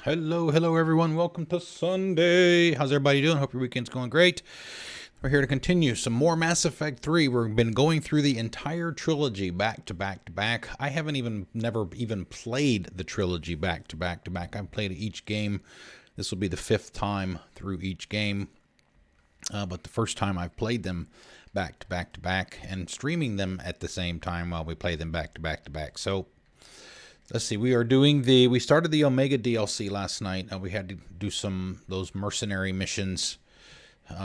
Hello everyone. Welcome to Sunday. How's everybody doing? Hope your weekend's going great. We're here to continue some more Mass Effect 3. We've been going through the entire trilogy back to back to back. I haven't never even played the trilogy back to back to back. I've played each game. This will be the 5th time through each game. But the first time I've played them back to back to back and streaming them at the same time while we play them back to back to back. So let's see, we started the Omega DLC last night. We had to do those mercenary missions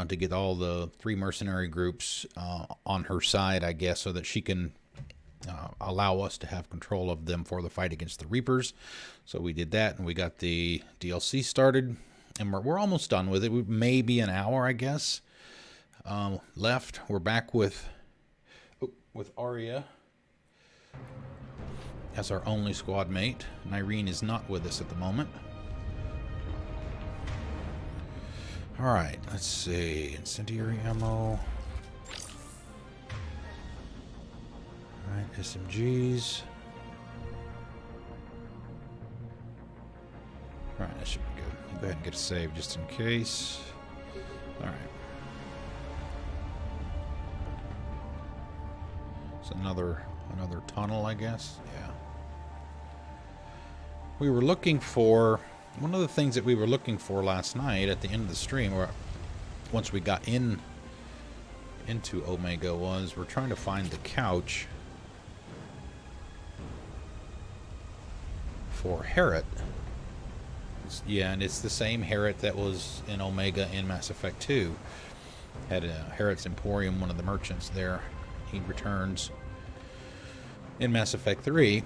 to get all the 3 mercenary groups on her side, I guess, so that she can allow us to have control of them for the fight against the Reapers. So we did that, and we got the DLC started, and we're almost done with it. We maybe an hour, I guess, left. We're back with Arya as our only squad mate. And Irene is not with us at the moment. Alright, let's see. Incendiary ammo. Alright, SMGs. Alright, that should be good. Go ahead and get a save just in case. Alright. It's another tunnel, I guess. Yeah. We were looking for, one of the things that we were looking for last night at the end of the stream, or once we got into Omega, was we're trying to find the couch for Harriet. Yeah, and it's the same Harriet that was in Omega in Mass Effect 2. Had Harriet's Emporium, one of the merchants there. He returns in Mass Effect 3.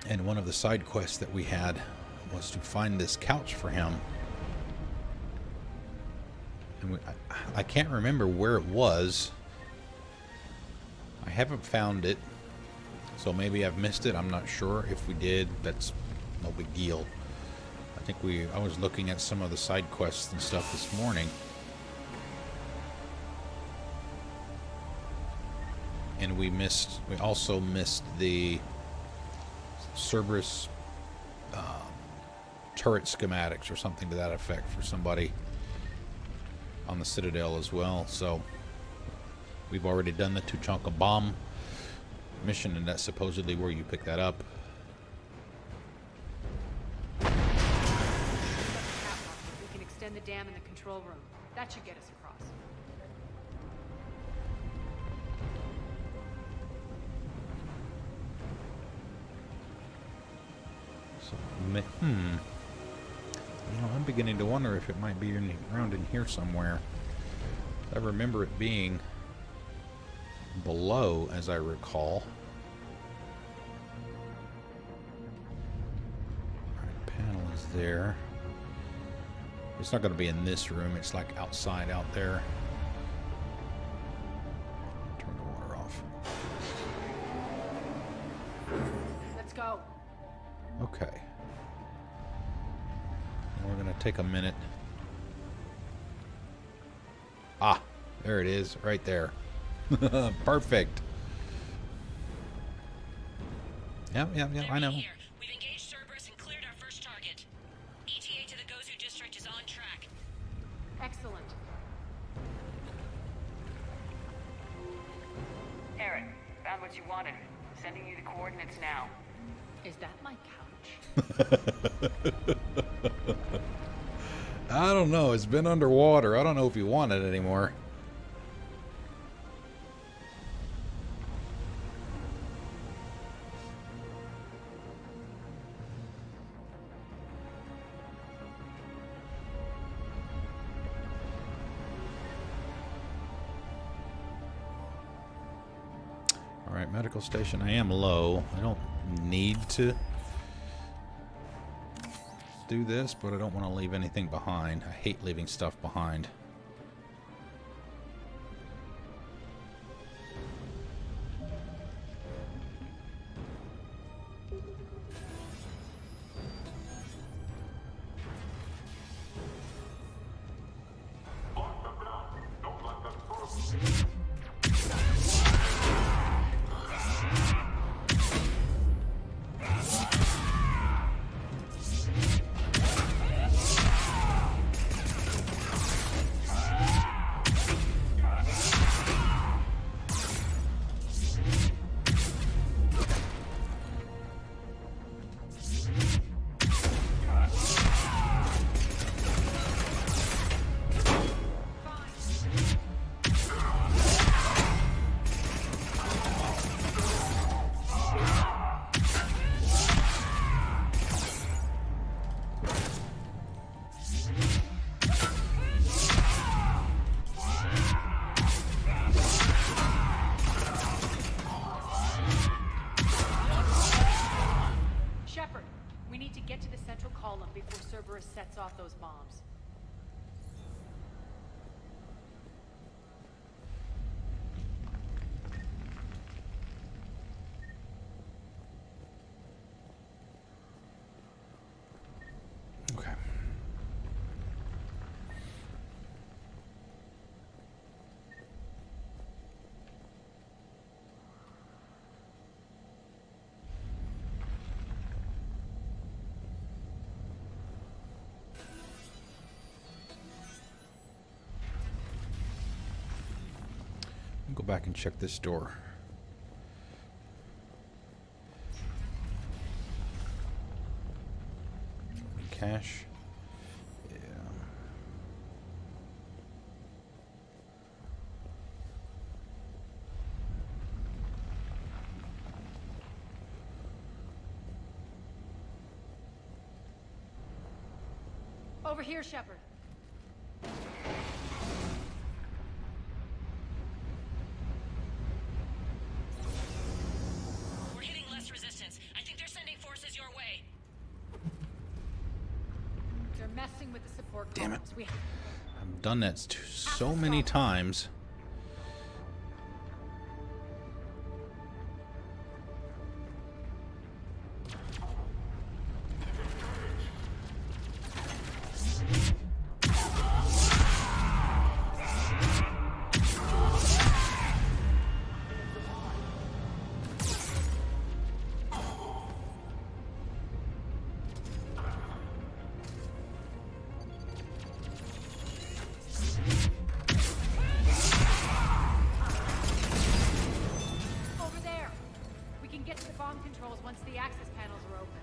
And one of the side quests that we had was to find this couch for him. And I can't remember where it was. I haven't found it. So maybe I've missed it. I'm not sure. If we did, that's no big deal. I think I was looking at some of the side quests and stuff this morning. And we also missed the Cerberus turret schematics or something to that effect for somebody. on the Citadel as well. So we've already done the Tuchanka bomb mission, and that's supposedly where you pick that up. We can extend the dam in the control room. That should get us across. So, you know, I'm beginning to wonder if it might be around in here somewhere. I remember it being below, as I recall. Alright, panel is there. It's not going to be in this room. It's like outside out there. Turn the water off. Let's go. Okay. We're going to take a minute. Ah, there it is, right there. Perfect. Yep, I know. We've engaged Cerberus and cleared our first target. ETA to the Gozu district is on track. Excellent. Eric, found what you wanted. Sending you the coordinates now. Is that my couch? I don't know. It's been underwater. I don't know if you want it anymore. All right, medical station. I am low. I don't need to do this, but I don't want to leave anything behind. I hate leaving stuff behind. before Cerberus sets off those bombs. Okay. Go back and check this door. Cash. Yeah. Over here, Shepard. We're hitting less resistance. I think they're sending forces your way. They're messing with the support Damn it. columns. I've done that so many times. bomb controls once the access panels are open.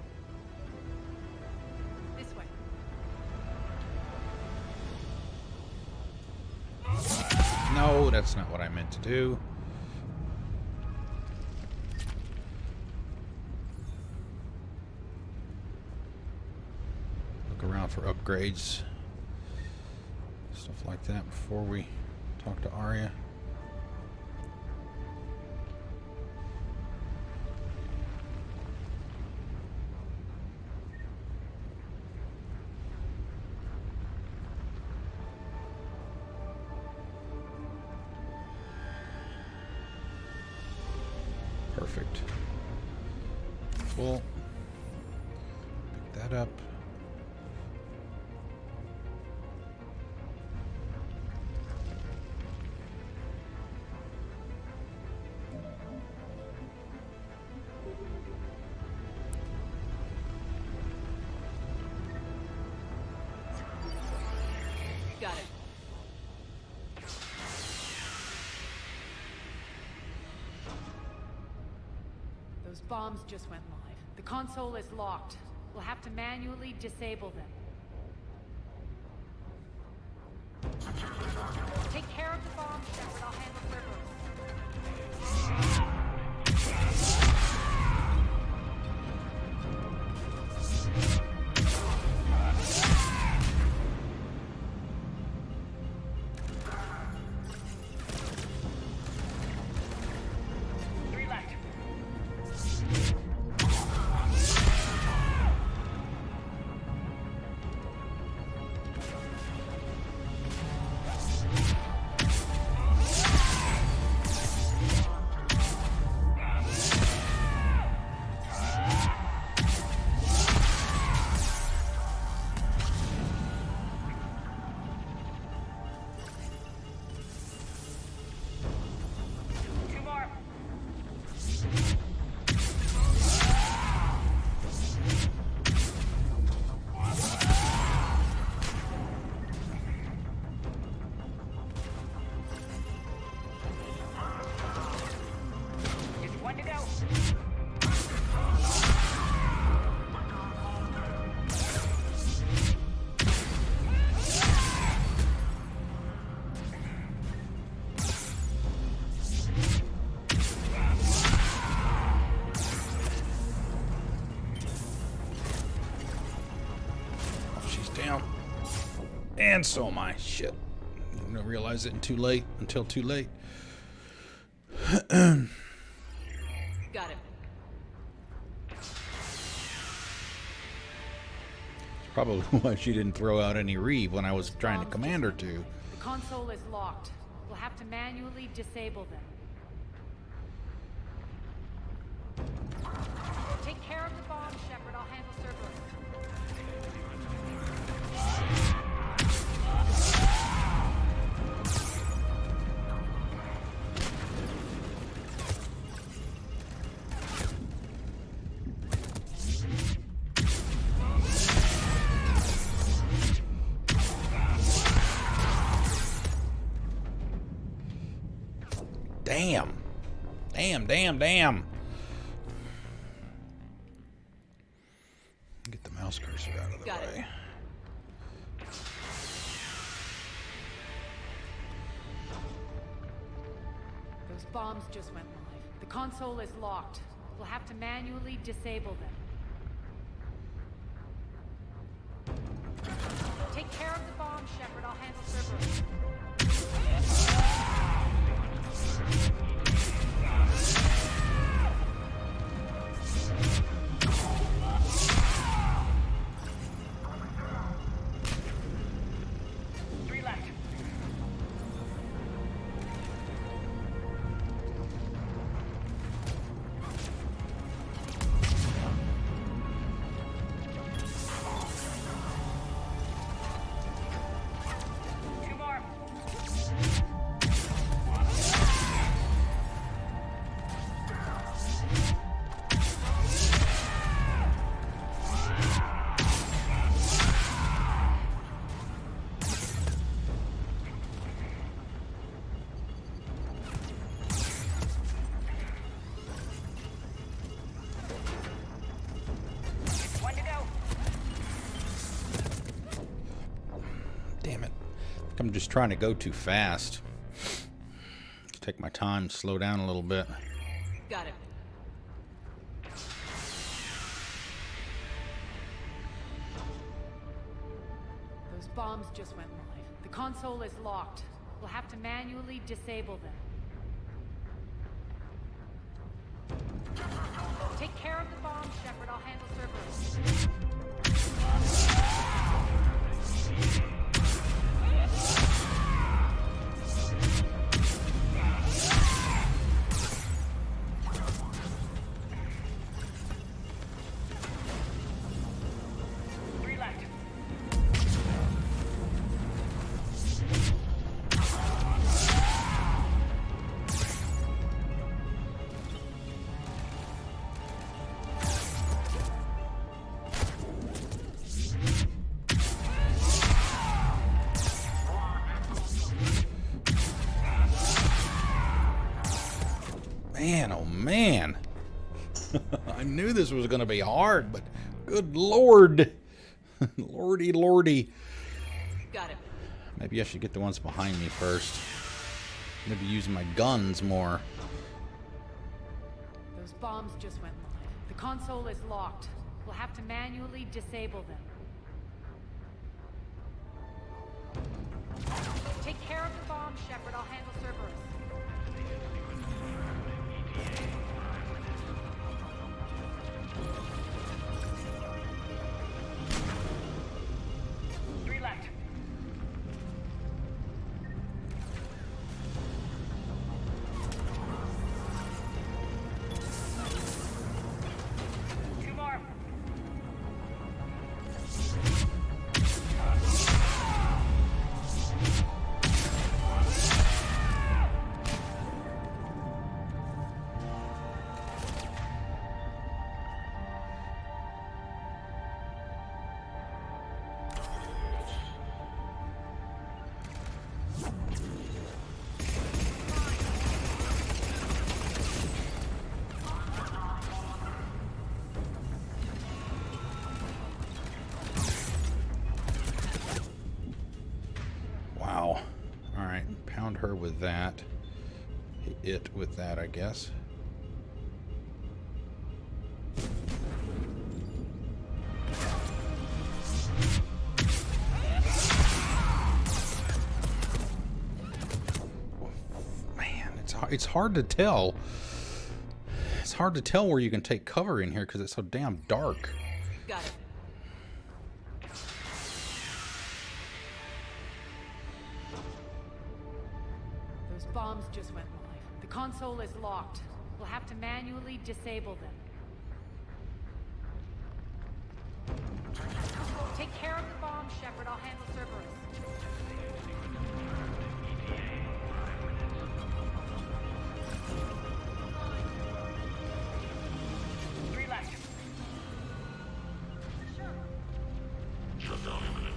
This way. No, that's not what I meant to do. Look around for upgrades. Stuff like that before we talk to Arya. Perfect. Full. Pick that up. Got it. Those bombs just went live. The console is locked. We'll have to manually disable them. Take care of the bomb, Shepard. I'll handle Cerberus. 3 left. Two more. Just one to go. Oh, she's down. And so am I. Shit. I'm gonna realize it until too late. Got it. Probably why she didn't throw out any Reeve when I was trying to command her to. The console is locked. We'll have to manually disable them. Take care of the bomb, Shepard. I'll handle Cerberus. Damn. Damn. Get the mouse cursor out of the Got it. way. Those bombs just went live. The console is locked. We'll have to manually disable them. Take care of the bomb, Shepard. I'll handle Cerberus. Three left. Two more. I'm just trying to go too fast. Take my time, slow down a little bit. Got it. Those bombs just went live. The console is locked. We'll have to manually disable them. Take care of the bombs, Shepard. I'll handle Cerberus. Man, oh man. I knew this was going to be hard, but good lord. Lordy, lordy. Got it. Maybe I should get the ones behind me first. Maybe use my guns more. Those bombs just went live. The console is locked. We'll have to manually disable them. Take care of the bombs, Shepard. I'll handle Cerberus. Wow. Alright, pound her with that. Hit it with that, I guess. Man, it's hard to tell. It's hard to tell where you can take cover in here because it's so damn dark. Got it. Those bombs just went live. The console is locked. We'll have to manually disable them. Take care of the bombs, Shepard. I'll handle Cerberus. Shutdown imminent.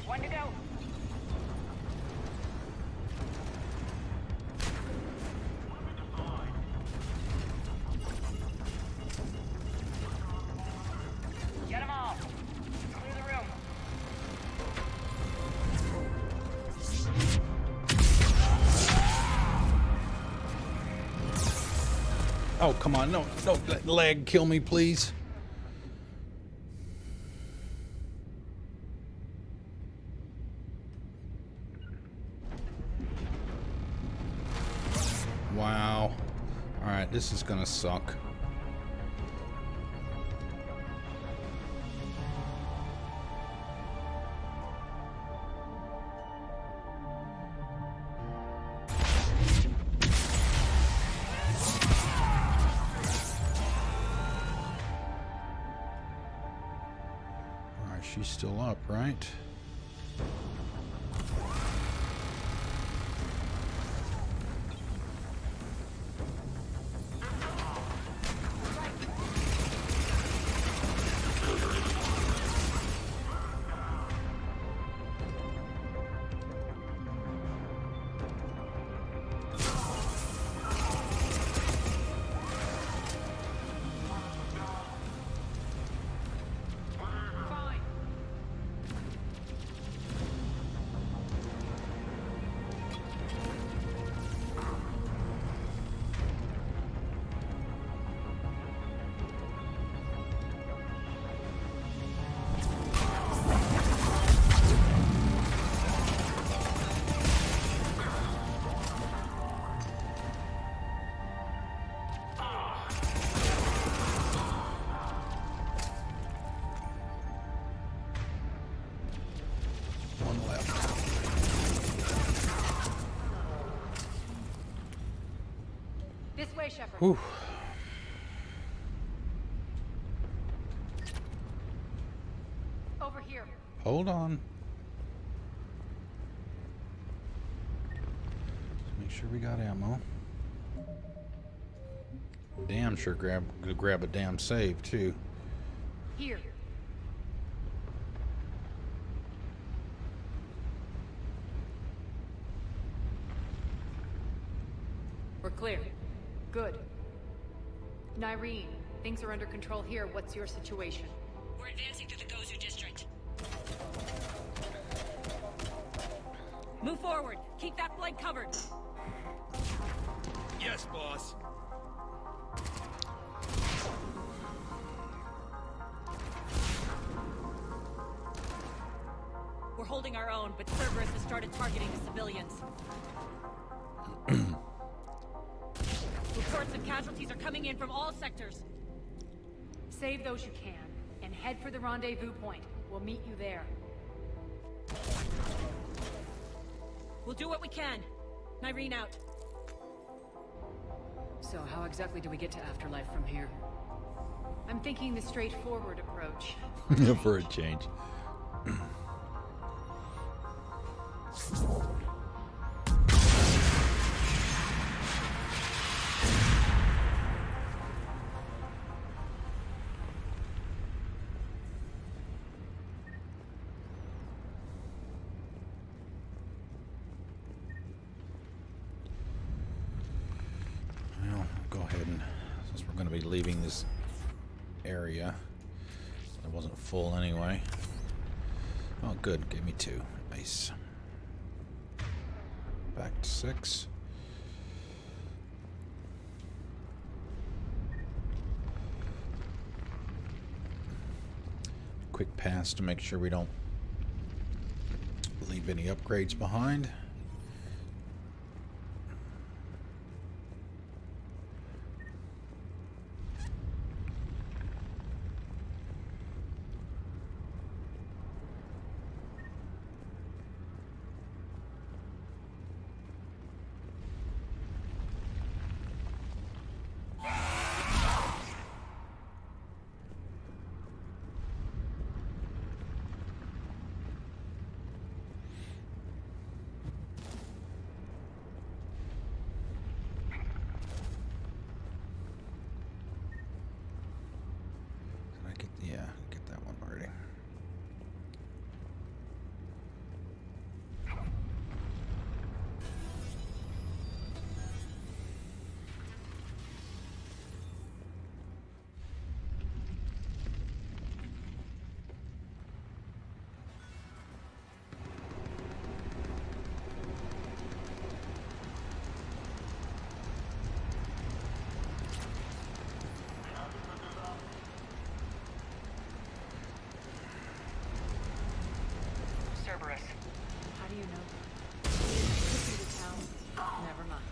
One to go. Get them all. Clear the room. Oh, come on. No, don't let leg kill me, please. Wow. Alright, this is gonna suck. Alright, she's still up, right? way, Shepard. Whew. Over here. Hold on. Make sure we got ammo. Damn sure grab a damn save too. Here. We're clear. Good. Nyreen, things are under control here. What's your situation? We're advancing through the Gozu district. Move forward. Keep that flank covered. Yes, boss. We're holding our own, but Cerberus has started targeting the civilians. Reports of casualties are coming in from all sectors. Save those you can, and head for the rendezvous point. We'll meet you there. We'll do what we can. Nyreen out. So how exactly do we get to Afterlife from here? I'm thinking the straightforward approach. For a change. Well, go ahead and, since we're going to be leaving this area, it wasn't full anyway. Oh, good. Gave me 2. Nice. Back to 6. Quick pass to make sure we don't leave any upgrades behind. Get that one already. Cerberus. How do you know? Took me to town. Never mind.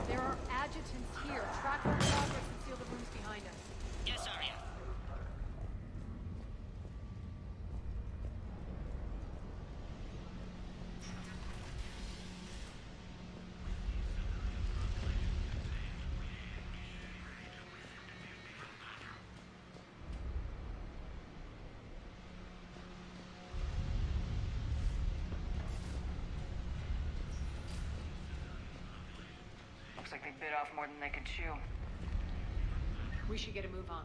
There are adjutants here. Track our progress and seal the rooms behind us. Yes, Arya. Looks like they bit off more than they could chew. We should get a move on.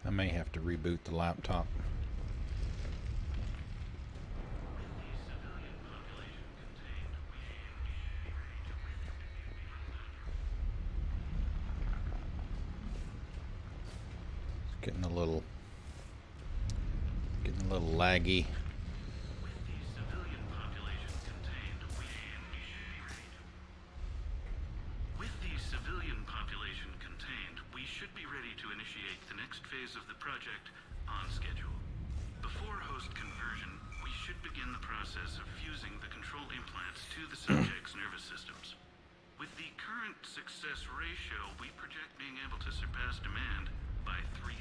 I may have to reboot the laptop. Getting a little laggy. With the civilian population contained, we should be ready to initiate the next phase of the project on schedule. Before host conversion, we should begin the process of fusing the control implants to the subject's nervous systems. With the current success ratio, we project being able to surpass demand by 300%.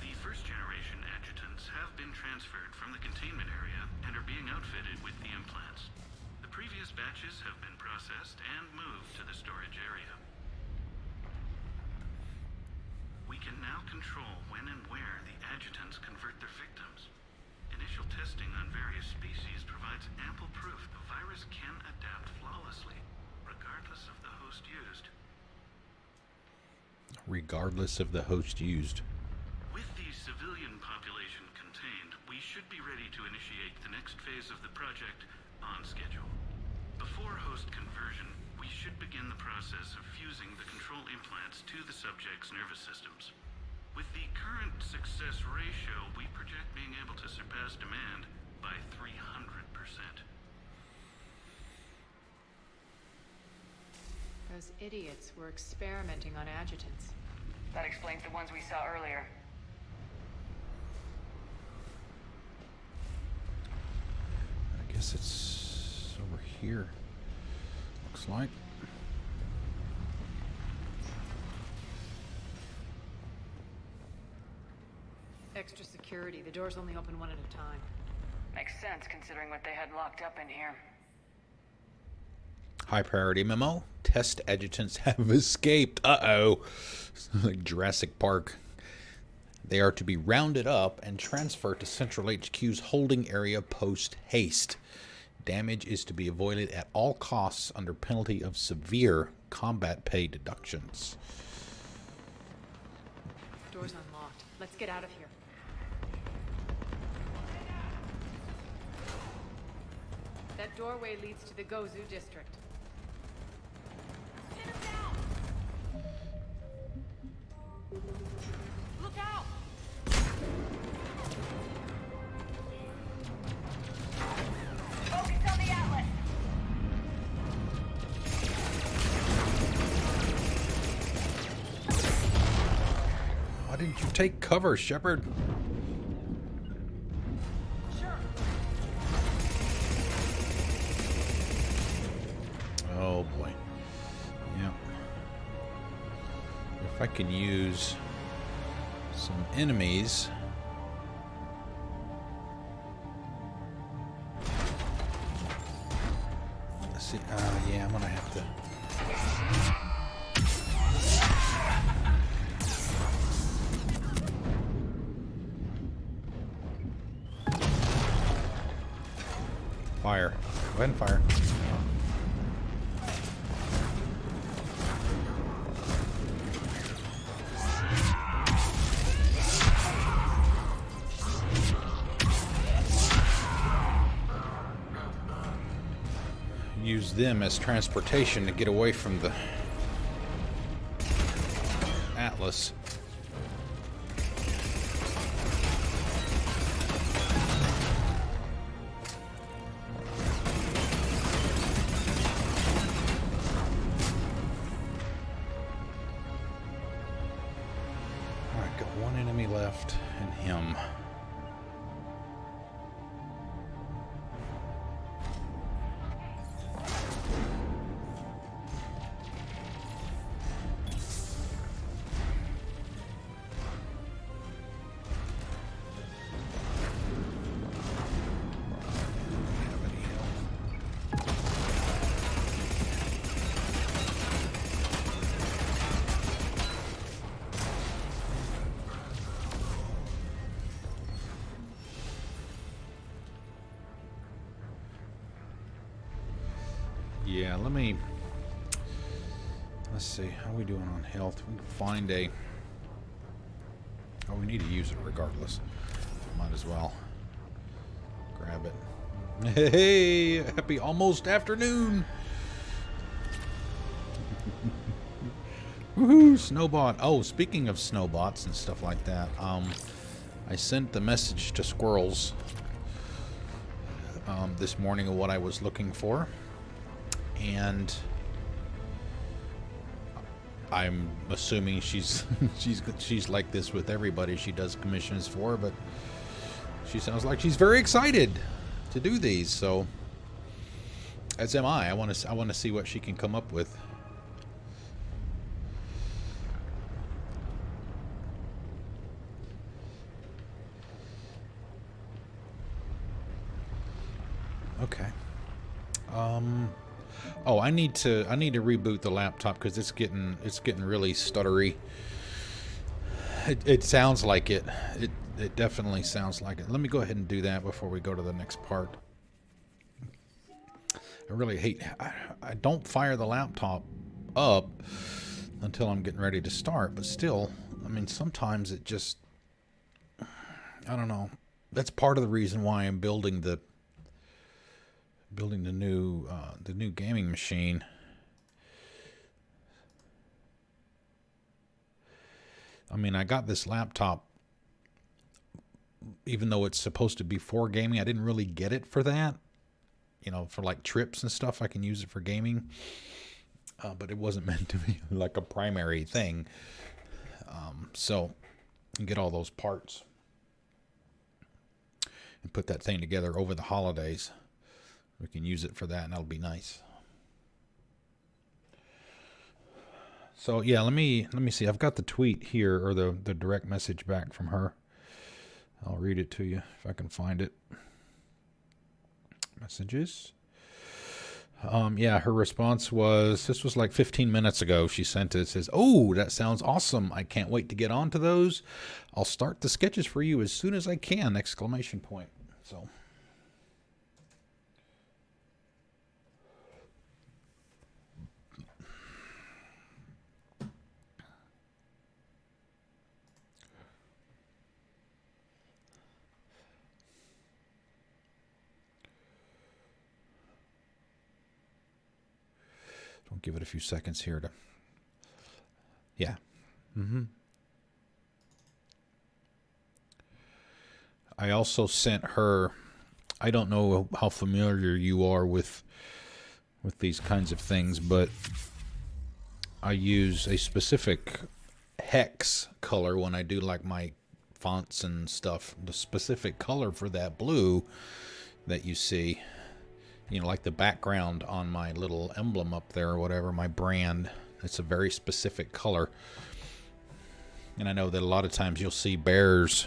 The first generation adjutants have been transferred from the containment area and are being outfitted with the implants. The previous batches have been processed and moved to the storage area. We can now control when and where the adjutants convert their victims. Initial testing on various species provides ample proof the virus can adapt flawlessly, regardless of the host used. Regardless of the host used. With the civilian population contained, we should be ready to initiate the next phase of the project on schedule. Before host conversion, we should begin the process of fusing the control implants to the subject's nervous systems. With the current success ratio, we project being able to surpass demand by 300%. Those idiots were experimenting on adjutants. That explains the ones we saw earlier. I guess it's over here. Looks like. Extra security. The doors only open one at a time. Makes sense considering what they had locked up in here. High priority memo. Test adjutants have escaped. Uh-oh. Like Jurassic Park. They are to be rounded up and transferred to Central HQ's holding area post-haste. Damage is to be avoided at all costs under penalty of severe combat pay deductions. Door's unlocked. Let's get out of here. That doorway leads to the Gozu district. Pin him down! Look out! Focus on the Atlas! Why didn't you take cover, Shepard? Oh boy. Yeah. If I can use some enemies. Let's see. Yeah, I'm gonna have to. Fire. Go ahead and fire. Use them as transportation to get away from the Atlas. Alright, got one enemy left, and him. Yeah, let's see, how are we doing on health? We can find a, oh, we need to use it regardless. Might as well grab it. Hey, happy almost afternoon. Woohoo, Snowbot. Oh, speaking of Snowbots and stuff like that, I sent the message to Squirrels this morning of what I was looking for, and I'm assuming she's she's like this with everybody she does commissions for, but she sounds like she's very excited to do these. So, as am I. I want to see what she can come up with. Okay. Oh, I need to reboot the laptop because it's getting really stuttery. It sounds like it. It definitely sounds like it. Let me go ahead and do that before we go to the next part. I really hate. I don't fire the laptop up until I'm getting ready to start, but still, I mean, sometimes it just. I don't know. That's part of the reason why I'm building the new gaming machine. I mean, I got this laptop even though it's supposed to be for gaming. I didn't really get it for that. You know, for like trips and stuff, I can use it for gaming. But it wasn't meant to be like a primary thing. So get all those parts and put that thing together over the holidays. We can use it for that, and that'll be nice. So yeah, let me see. I've got the tweet here, or the direct message back from her. I'll read it to you if I can find it. Messages. Yeah, her response was, this was like 15 minutes ago. She sent it. It says, "Oh, that sounds awesome. I can't wait to get onto those. I'll start the sketches for you as soon as I can!" Exclamation point. So. I'll give it a few seconds here to. Yeah. I also sent her. I don't know how familiar you are with these kinds of things, but I use a specific hex color when I do like my fonts and stuff. The specific color for that blue that you see. You know, like the background on my little emblem up there or whatever, my brand. It's a very specific color. And I know that a lot of times you'll see bears,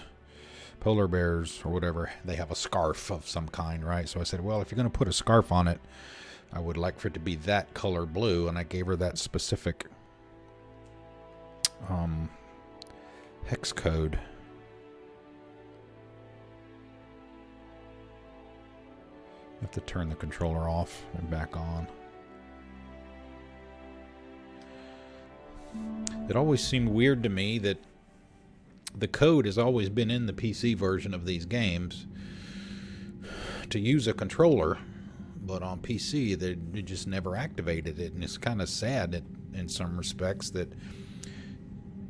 polar bears or whatever, they have a scarf of some kind, right? So I said, well, if you're going to put a scarf on it, I would like for it to be that color blue. And I gave her that specific hex code. I have to turn the controller off and back on. It always seemed weird to me that the code has always been in the PC version of these games to use a controller, but on PC they just never activated it, and it's kind of sad that in some respects that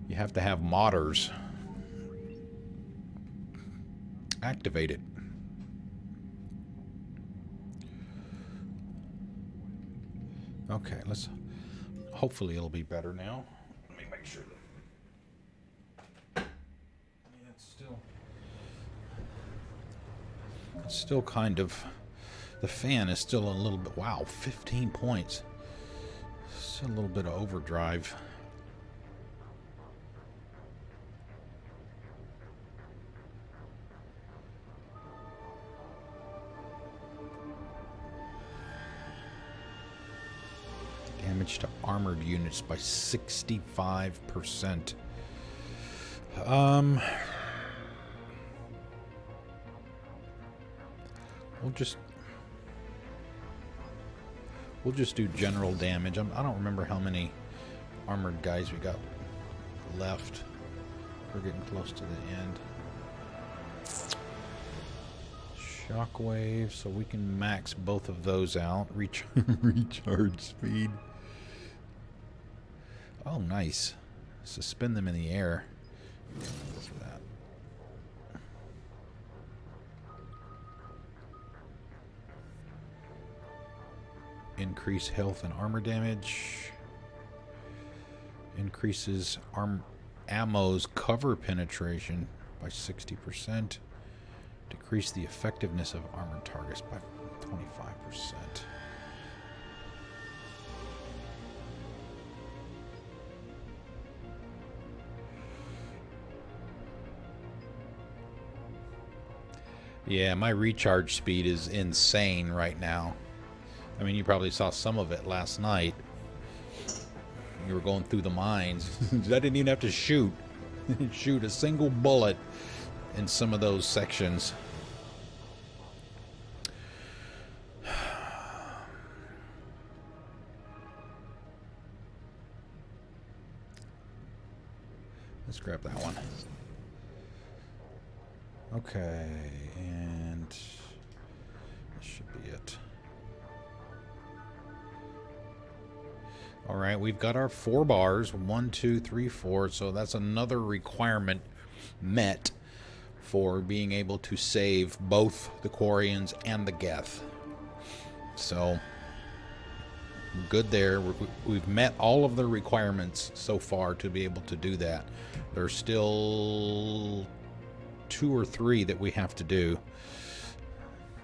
you have to have modders activate it. Okay, hopefully it'll be better now. Let me make sure that, yeah, it's still kind of, the fan is still a little bit, wow, 15 points. Still a little bit of overdrive. Damage to armored units by 65%. We'll just do general damage. I don't remember how many armored guys we got left. We're getting close to the end. Shockwave, so we can max both of those out. Recharge speed. Oh, nice. Suspend them in the air. Go for that. Increase health and armor damage. Increases ammo's cover penetration by 60%. Decrease the effectiveness of armored targets by 25%. Yeah, my recharge speed is insane right now. I mean, you probably saw some of it last night. You were going through the mines. I didn't even have to shoot a single bullet in some of those sections. Let's grab that one. Okay, and this should be it. All right, we've got our 4 bars. 1, 2, 3, 4. So that's another requirement met for being able to save both the Quarians and the Geth. So good there. We've met all of the requirements so far to be able to do that. There's still 2 or 3 that we have to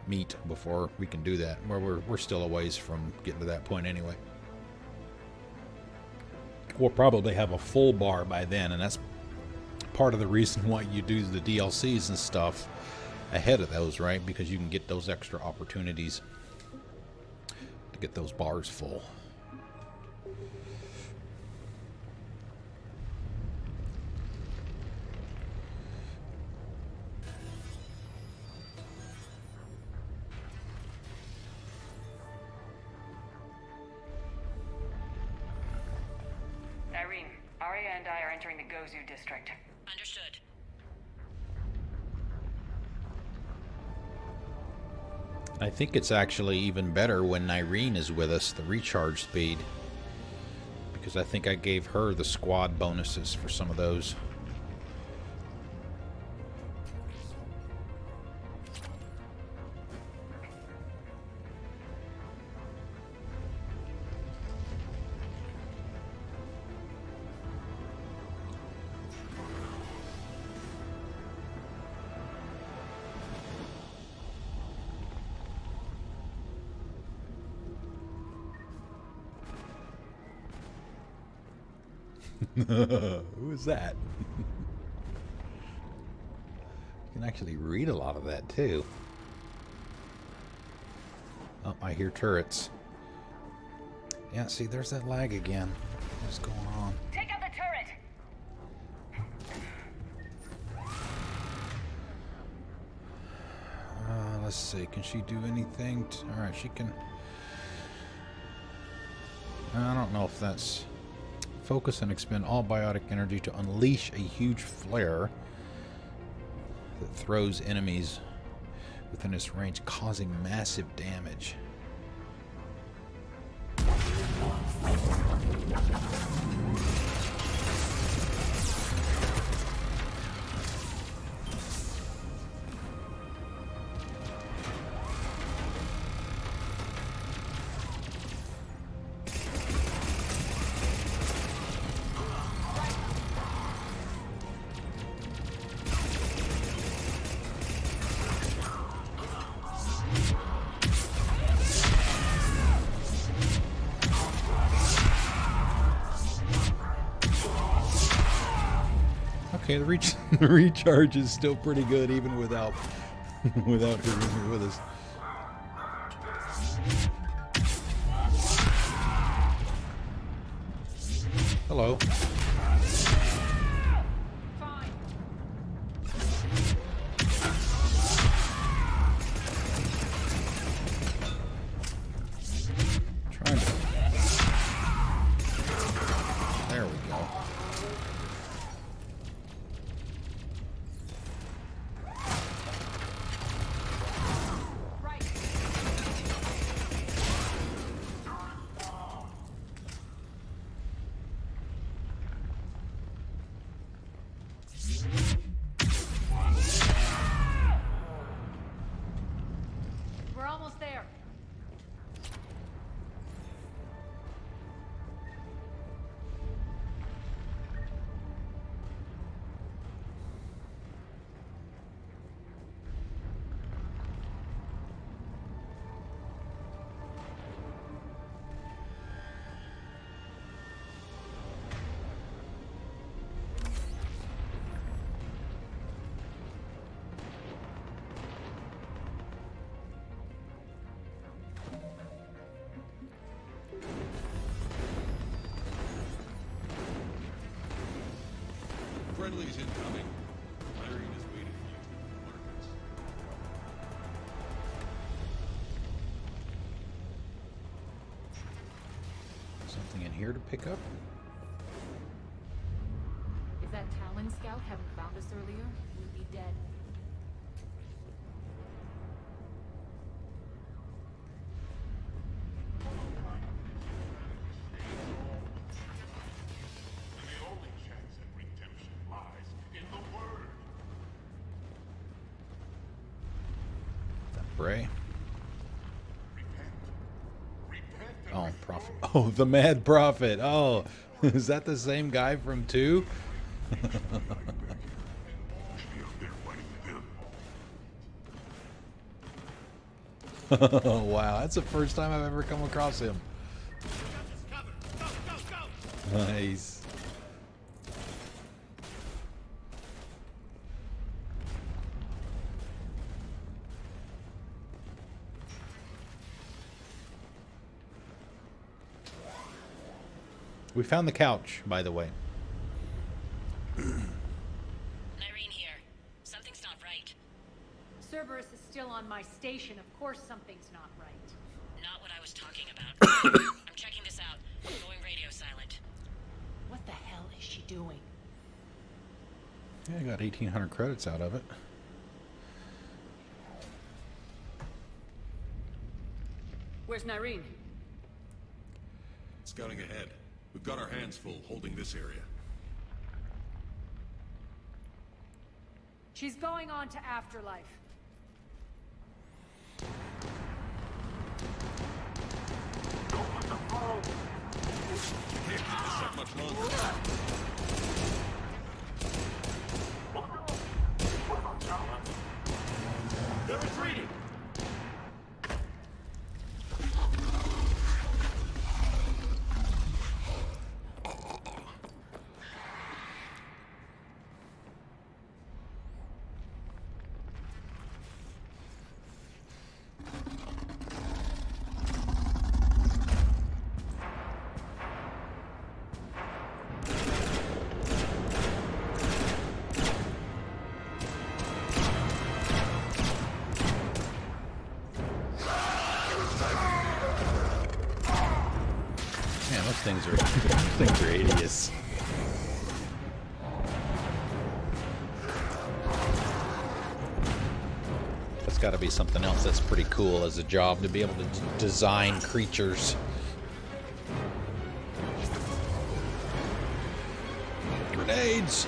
meet before we can do that. We're still a ways from getting to that point anyway. We'll probably have a full bar by then, and that's part of the reason why you do the DLCs and stuff ahead of those, right? Because you can get those extra opportunities to get those bars full. Irene, Arya and I are entering the Gozu district. Understood. I think it's actually even better when Irene is with us, the recharge speed, because I think I gave her the squad bonuses for some of those. Who is that? You can actually read a lot of that too. Oh, I hear turrets. Yeah, see, there's that lag again. What's going on? Take out the turret! Let's see. Can she do anything? Alright, she can... I don't know if that's... Focus and expend all biotic energy to unleash a huge flare that throws enemies within its range, causing massive damage. Okay, the recharge is still pretty good even without without her with us. Hello. Fine. Trying to. There we go. Right. Friendlies incoming. Irene is waiting for you in the apartments. Something in here to pick up? If that Talon scout hadn't found us earlier, we'd be dead. And the only chance at redemption lies in the word. Is that Bray? Repent. Repent and Oh, be Prophet. holy. Oh, the Mad Prophet. Oh, is that the same guy from 2? Be up there fighting them. Wow, that's the first time I've ever come across him. Nice. We found the couch, by the way. Irene here. Something's not right. Cerberus is still on my station. Of course something's not right. Not what I was talking about. I'm checking this out. Going radio silent. What the hell is she doing? Yeah, I got 1,800 credits out of it. Where's Nyreen? Scouting ahead. We've got our hands full holding this area. She's going on to Afterlife. Can't keep this up much longer. They're retreating. Man, those things are hideous. That's got to be something else that's pretty cool as a job to be able to design creatures. Grenades!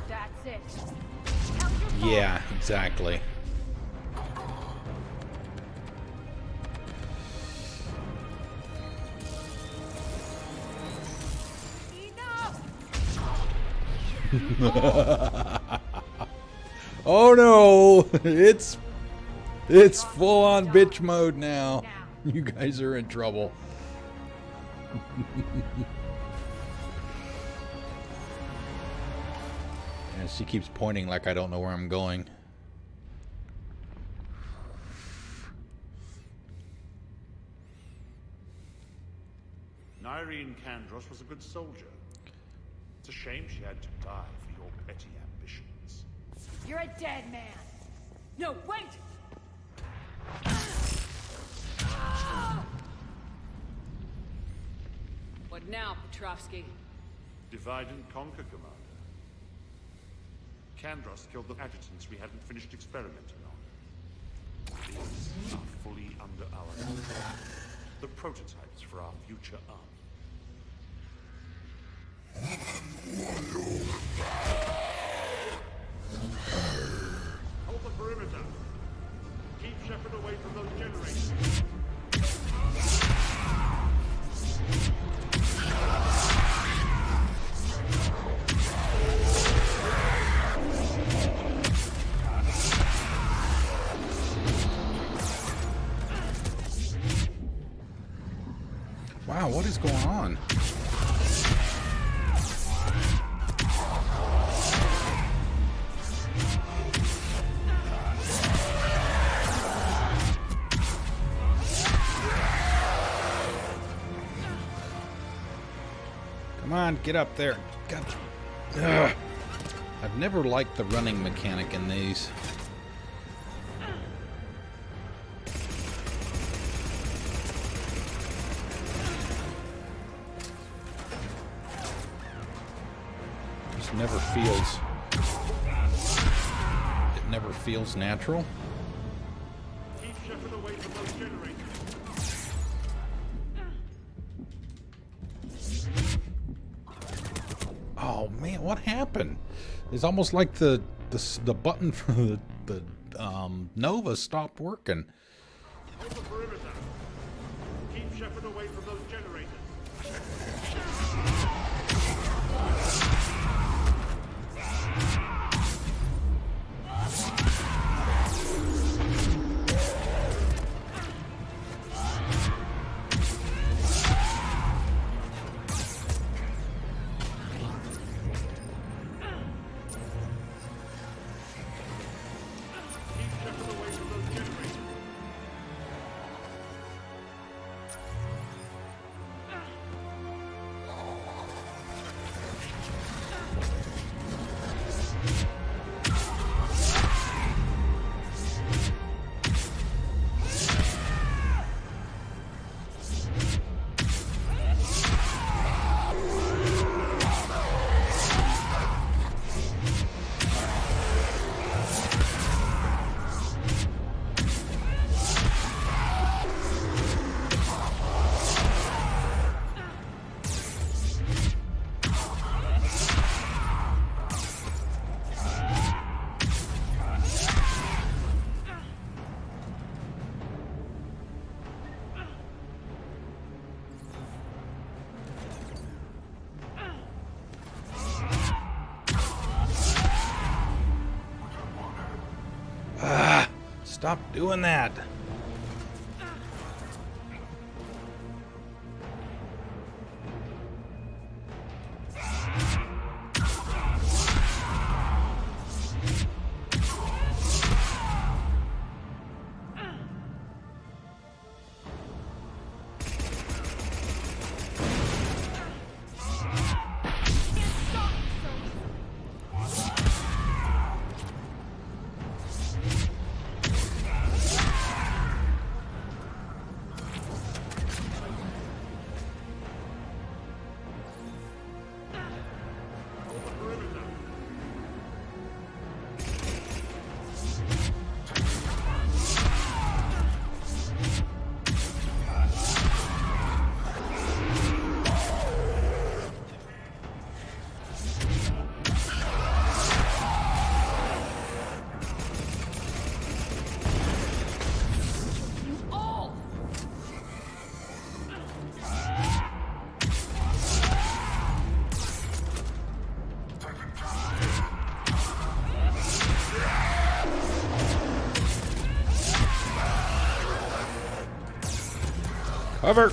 That's it. Count your balls. Yeah, exactly. Enough! Oh no! It's full on bitch mode now. You guys are in trouble. And she keeps pointing like I don't know where I'm going. Nyreen Kandros was a good soldier. It's a shame she had to die for your petty ambitions. You're a dead man. No, wait! What now, Petrovsky? Divide and conquer, Commander. Kandros killed the adjutants we hadn't finished experimenting on. These are fully under our control. The prototypes for our future army. Hold the perimeter. Keep Shepard away from those generators. Wow, what is going on? Come on, get up there. Ugh. I've never liked the running mechanic in these. Just never feels... It never feels natural. Keep Shepard away from those generators. Oh man, what happened? It's almost like the button for the Nova stopped working. Hold the perimeter. Keep Shepard away from those generators. Keep Shepard away from those generators. Stop doing that. Cover.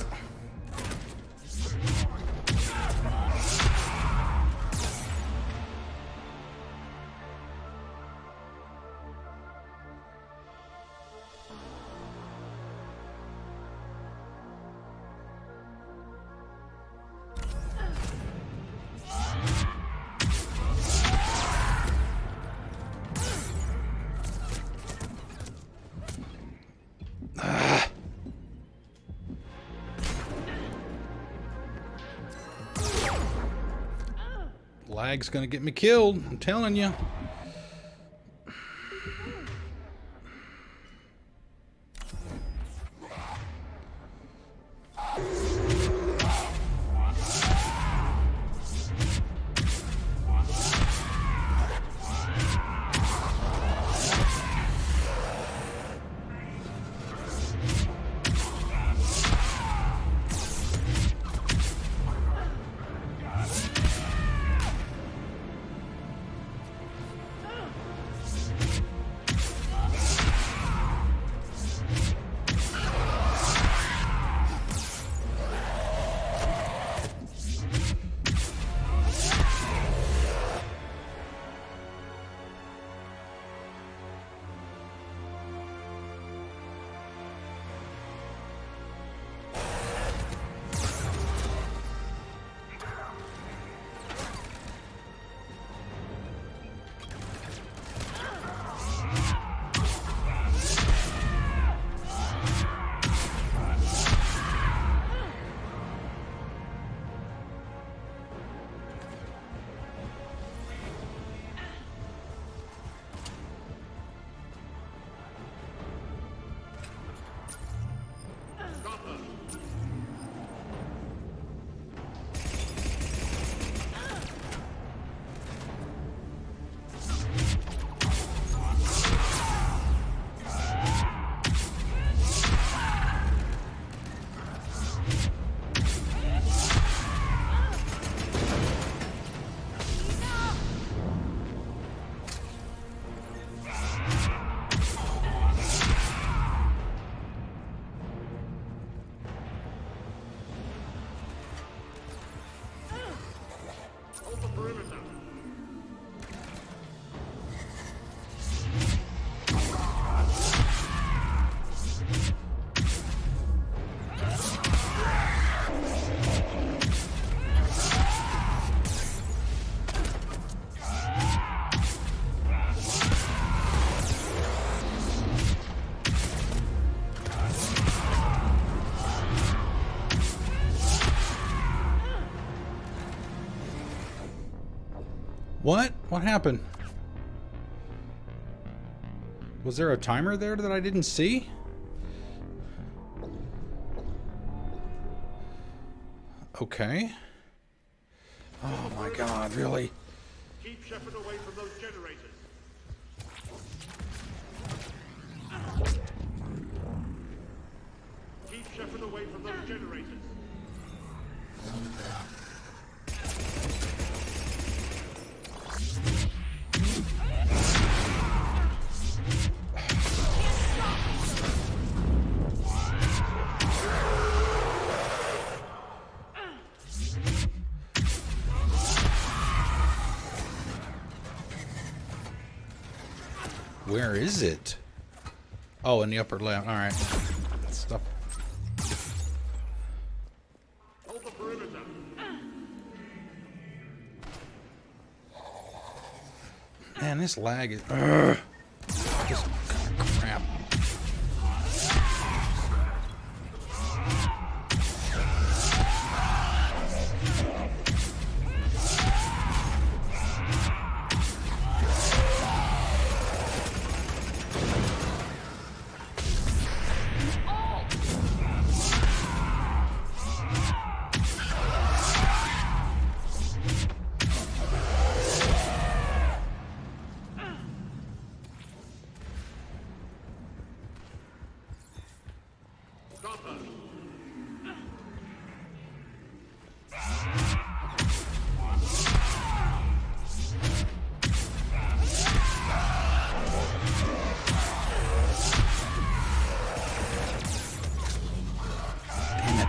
Lag's gonna get me killed, I'm telling you. What? What happened? Was there a timer there that I didn't see? Okay. Oh my god, really? Keep Shepard away from those generators. Keep Shepard away from those generators. Where is it? Oh, in the upper left. All right. Stuff. Hold the perimeter. Man, this lag is. Ugh. Just crap. Stop her. Damn it.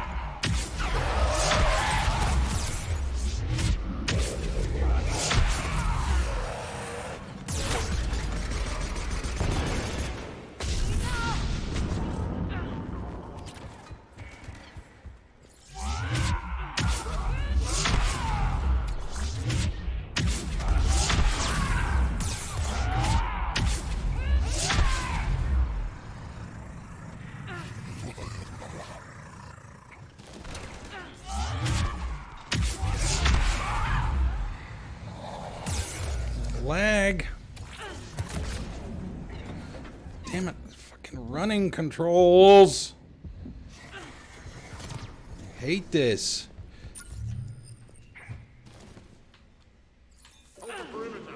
Lag. Damn it. Fucking running controls. I hate this. Hold the perimeter.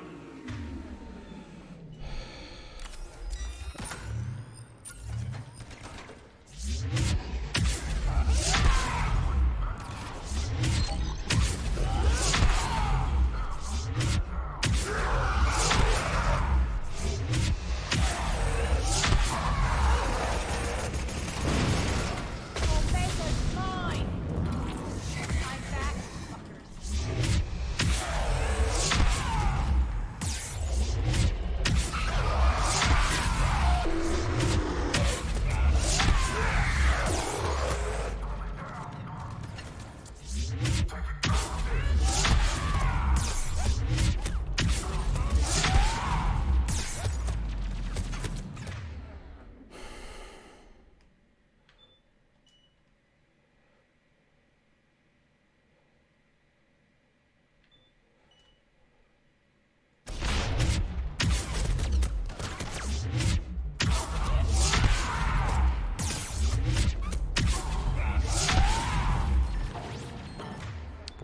Omega's mine! I'm back, fuckers.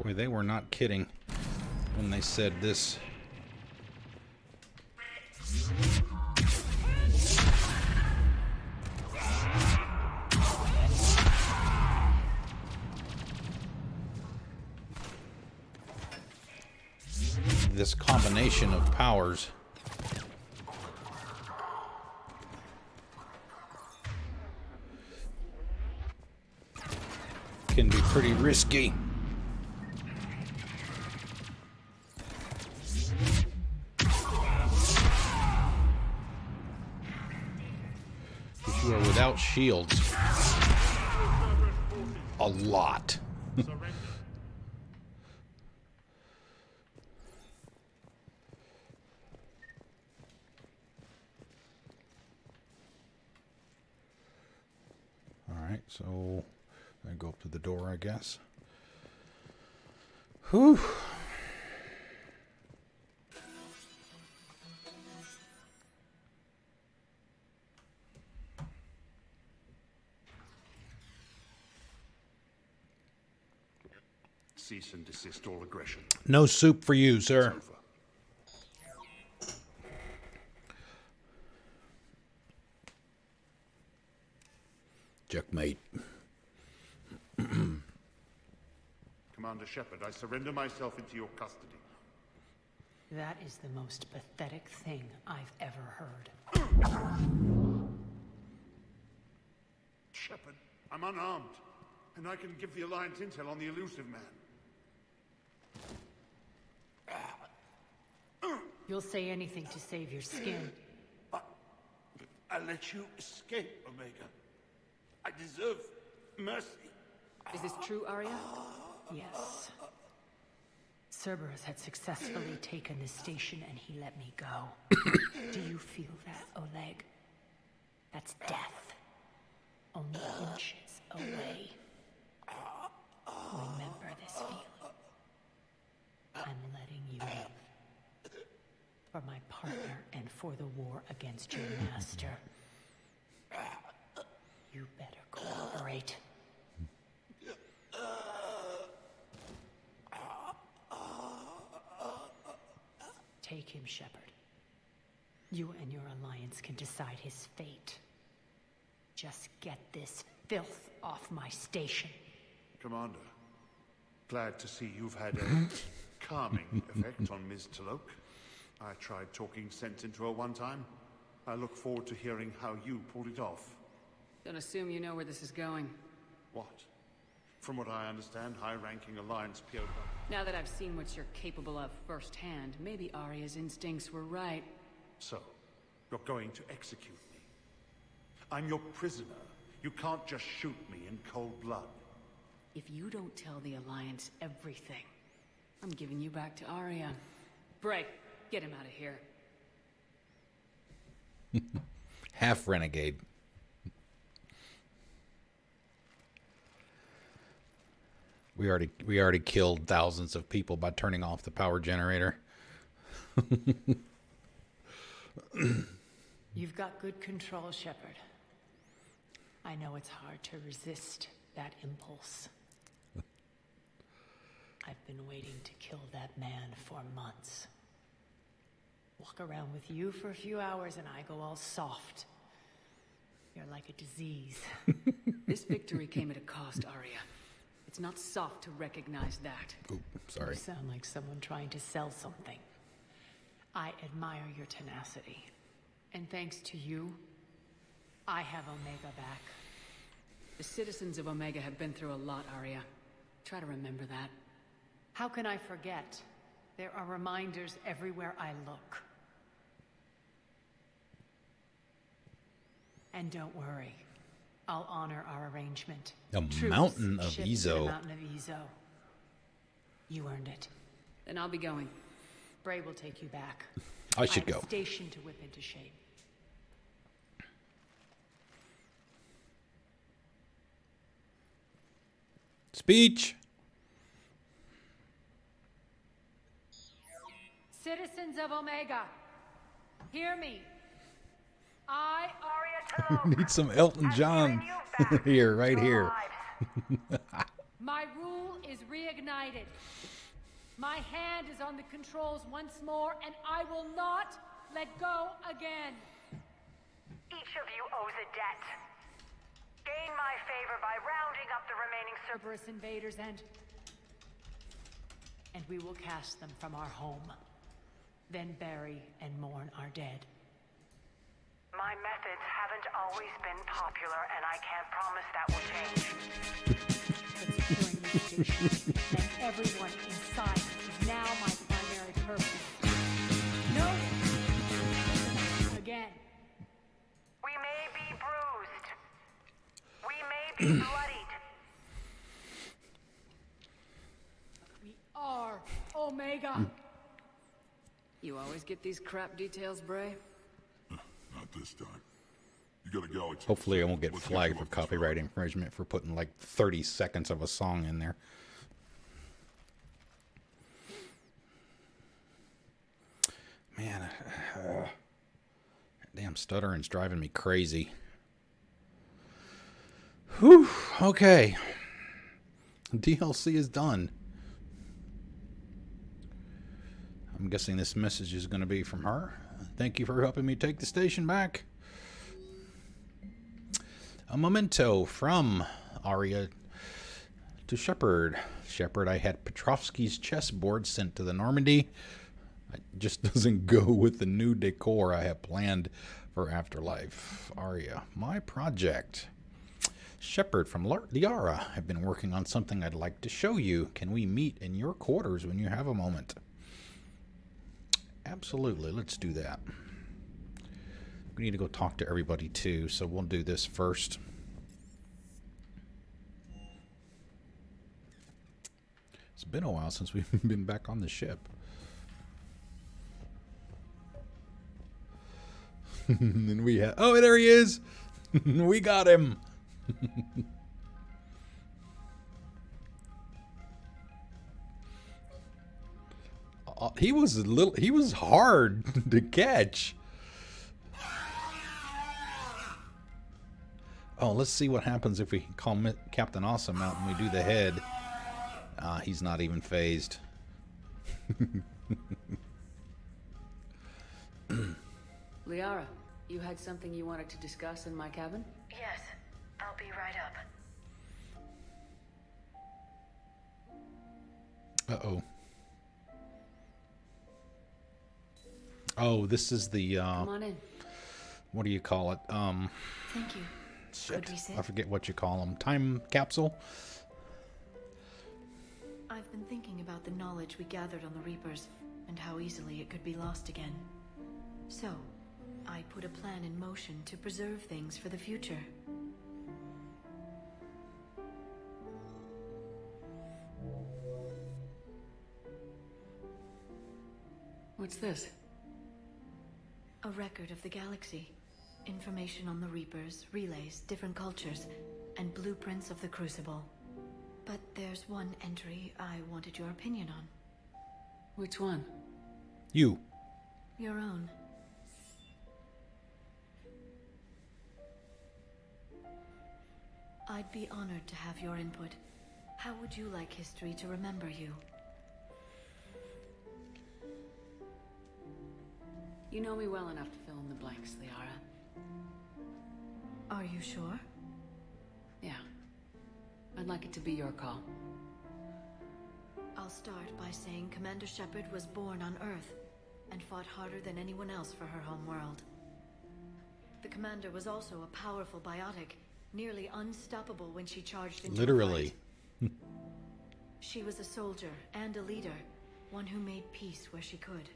Boy, they were not kidding when they said this. This combination of powers. Can be pretty risky. If you are without shields. A lot. Surrender. Alright, so I go up to the door, I guess. Whew. cease and desist all aggression. No soup for you, It's sir. over. Checkmate. Commander Shepard, I surrender myself into your custody. That is the most pathetic thing I've ever heard. Shepard, I'm unarmed, and I can give the Alliance intel on the elusive man. You'll say anything to save your skin. I let you escape, Omega. I deserve mercy. Is this true, Arya? Yes. Cerberus had successfully taken the station and he let me go. Do you feel that, Oleg? That's death. Only inches away. Remember this feeling. I'm letting you live. For my partner and for the war against your master. You better cooperate. Take him, Shepard. You and your alliance can decide his fate. Just get this filth off my station. Commander, glad to see you've had a calming effect on Ms. Talok. I tried talking sense into her one time. I look forward to hearing how you pulled it off. Don't assume you know where this is going. What? From what I understand, high-ranking Alliance POW. Now that I've seen what you're capable of firsthand, maybe Arya's instincts were right. So, you're going to execute me. I'm your prisoner. You can't just shoot me in cold blood. If you don't tell the Alliance everything, I'm giving you back to Arya. Bray, get him out of here. Half renegade. We already killed thousands of people by turning off the power generator. You've got good control, Shepard. I know it's hard to resist that impulse. I've been waiting to kill that man for months. Walk around with you for a few hours and I go all soft. You're like a disease. This victory came at a cost, Arya. It's not soft to recognize that. Oop, sorry. You sound like someone trying to sell something. I admire your tenacity. And thanks to you, I have Omega back. The citizens of Omega have been through a lot, Arya. Try to remember that. How can I forget? There are reminders everywhere I look. And don't worry, I'll honor our arrangement. A Troops mountain of shipped to Ezo. the mountain of Ezo. You earned it. Then I'll be going. Bray will take you back. I should have go. a station to whip into shape. Speech. Citizens of Omega, hear me. I, Arya Talok, Need some Elton John here, right here. my rule is reignited. My hand is on the controls once more, and I will not let go again. Each of you owes a debt. Gain my favor by rounding up the remaining Cerberus invaders, and we will cast them from our home. Then bury and mourn our dead. My methods haven't always been popular, and I can't promise that will change. But securing this station and everyone inside is now my primary purpose. No! Again. We may be bruised. We may be bloodied. We are Omega. You always get these crap details, Bray? Not this time. You got a galaxy. Hopefully I won't get Let's flagged handle for it this copyright way. infringement for putting like 30 seconds of a song in there. Man, damn stuttering's driving me crazy. Whew, okay. DLC is done. I'm guessing this message is going to be from her. Thank you for helping me take the station back. A memento from Arya to Shepard. Shepard, I had Petrovsky's chessboard sent to the Normandy. It just doesn't go with the new decor I have planned for Afterlife. Arya, my project. Shepard from Liara, I've been working on something I'd like to show you. Can we meet in your quarters when you have a moment? Absolutely, let's do that. We need to go talk to everybody too, so we'll do this first. It's been a while since we've been back on the ship. And we have, oh, there he is. We got him. He was hard to catch. Oh, let's see what happens if we call Captain Awesome out and we do the head. He's not even phased. Liara, you had something you wanted to discuss in my cabin? Yes, I'll be right up. Uh-oh. Oh, this is the, Come on in. what do you call it? Thank you. Shit. Could we sit? I forget what you call them. Time capsule? I've been thinking about the knowledge we gathered on the Reapers, and how easily it could be lost again. So, I put a plan in motion to preserve things for the future. What's this? A record of the galaxy. Information on the Reapers, relays, different cultures, and blueprints of the Crucible. But there's one entry I wanted your opinion on. Which one? You. Your own. I'd be honored to have your input. How would you like history to remember you? You know me well enough to fill in the blanks, Liara. Are you sure? Yeah. I'd like it to be your call. I'll start by saying Commander Shepard was born on Earth and fought harder than anyone else for her home world. The Commander was also a powerful biotic, nearly unstoppable when she charged into Literally. a fight. She was a soldier and a leader, one who made peace where she could.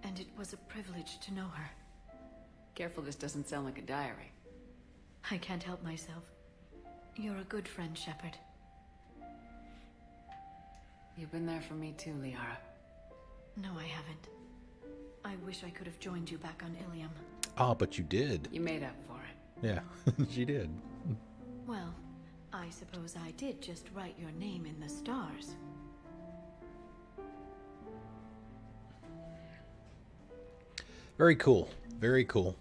And it was a privilege to know her. Careful this doesn't sound like a diary. I can't help myself. You're a good friend, Shepard. You've been there for me too, Liara. No, I haven't. I wish I could have joined you back on Ilium. Ah, but you did. You made up for it. Yeah, she did. Well, I suppose I did just write your name in the stars. Very cool. Very cool.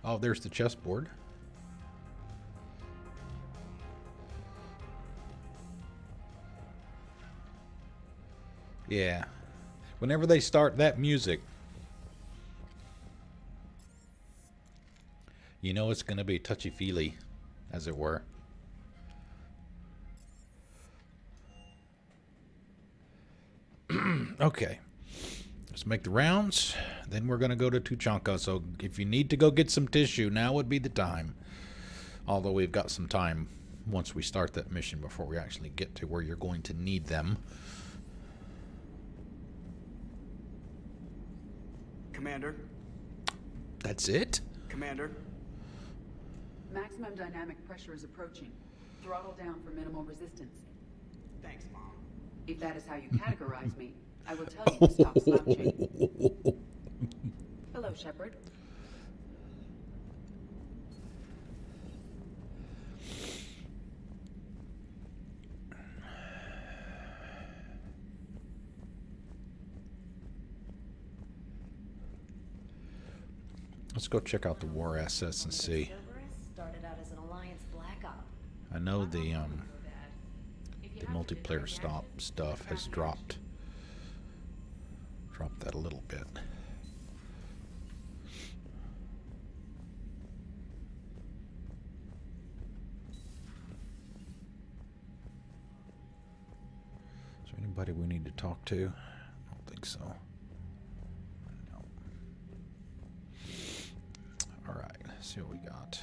Oh, there's the chessboard. Yeah. Whenever they start that music, you know it's going to be touchy-feely, as it were. Okay. Let's make the rounds. Then we're going to go to Tuchanka. So if you need to go get some tissue, now would be the time. Although we've got some time once we start that mission before we actually get to where you're going to need them. Commander? That's it? Commander? Maximum dynamic pressure is approaching. Throttle down for minimal resistance. Thanks, Mom. If that is how you categorize me, I will tell you to stop slouching. Hello, Shepard. Let's go check out the war assets and see. Started out as an Alliance Black Op. I know the The multiplayer stuff has dropped that a little bit. Is there anybody we need to talk to? I don't think so. No. All right, let's see what we got.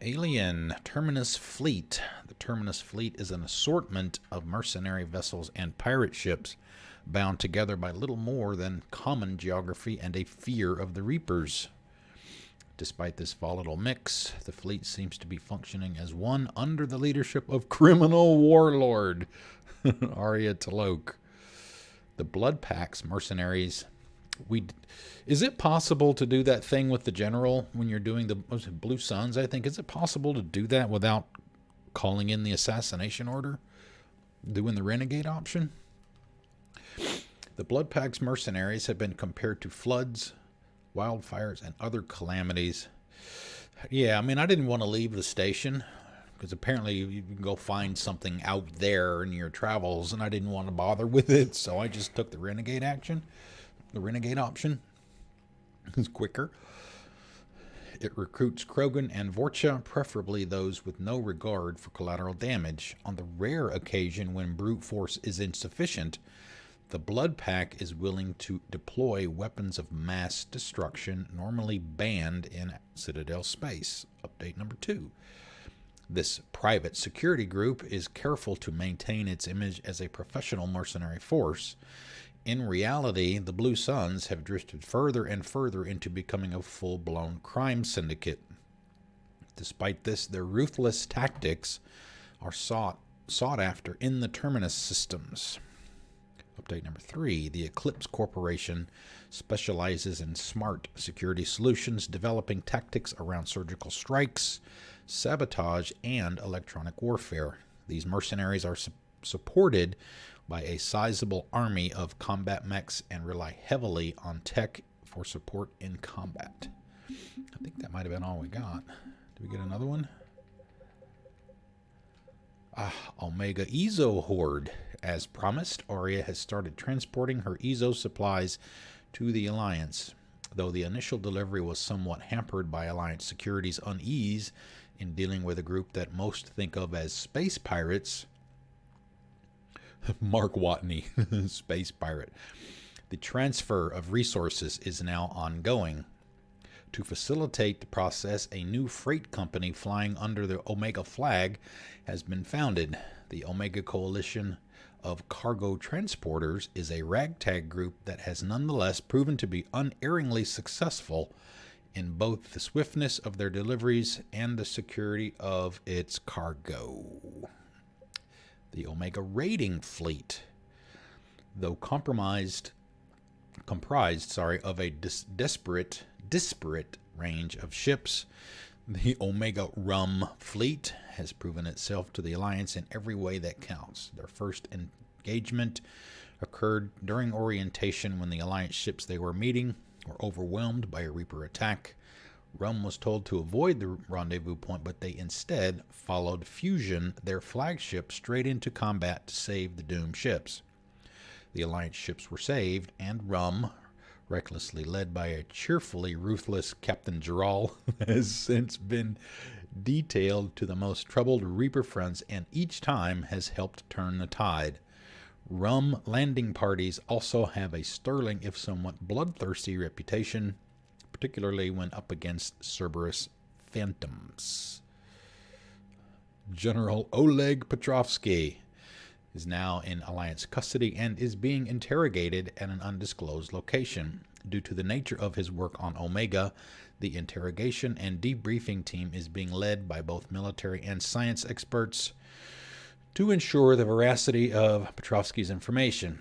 Alien Terminus Fleet. The Terminus Fleet is an assortment of mercenary vessels and pirate ships bound together by little more than common geography and a fear of the Reapers. Despite this volatile mix, the fleet seems to be functioning as one under the leadership of criminal warlord Arya T'Loak. The Blood Pack's mercenaries. Is it possible to do that thing with the general when you're doing the Blue Suns? I think, is it possible to do that without calling in the assassination order? Doing the renegade option? The Blood Pack's mercenaries have been compared to floods, wildfires, and other calamities. Yeah, I mean, I didn't want to leave the station because apparently you can go find something out there in your travels, and I didn't want to bother with it, so I just took the renegade action. The renegade option is quicker. It recruits Krogan and Vorcha, preferably those with no regard for collateral damage. On the rare occasion when brute force is insufficient, the Blood Pack is willing to deploy weapons of mass destruction normally banned in Citadel space. Update number 2. This private security group is careful to maintain its image as a professional mercenary force. In reality, the Blue Suns have drifted further and further into becoming a full-blown crime syndicate. Despite this, their ruthless tactics are sought after in the Terminus systems. Update number 3. The Eclipse Corporation specializes in smart security solutions, developing tactics around surgical strikes, sabotage, and electronic warfare. These mercenaries are supported by a sizable army of combat mechs and rely heavily on tech for support in combat. I think that might have been all we got. Did we get another one? Omega Ezo Horde. As promised, Arya has started transporting her Ezo supplies to the Alliance. Though the initial delivery was somewhat hampered by Alliance security's unease in dealing with a group that most think of as space pirates. Mark Watney, space pirate. The transfer of resources is now ongoing. To facilitate the process, a new freight company flying under the Omega flag has been founded. The Omega Coalition of Cargo Transporters is a ragtag group that has nonetheless proven to be unerringly successful in both the swiftness of their deliveries and the security of its cargo. The Omega Raiding Fleet, though comprised of a disparate range of ships, the Omega Rum Fleet has proven itself to the Alliance in every way that counts. Their first engagement occurred during orientation when the Alliance ships they were meeting were overwhelmed by a Reaper attack. Rum was told to avoid the rendezvous point, but they instead followed Fusion, their flagship, straight into combat to save the doomed ships. The Alliance ships were saved, and Rum, recklessly led by a cheerfully ruthless Captain Giral, has since been detailed to the most troubled Reaper fronts and each time has helped turn the tide. Rum landing parties also have a sterling, if somewhat bloodthirsty, reputation, particularly when up against Cerberus phantoms. General Oleg Petrovsky is now in Alliance custody and is being interrogated at an undisclosed location. Due to the nature of his work on Omega, the interrogation and debriefing team is being led by both military and science experts to ensure the veracity of Petrovsky's information.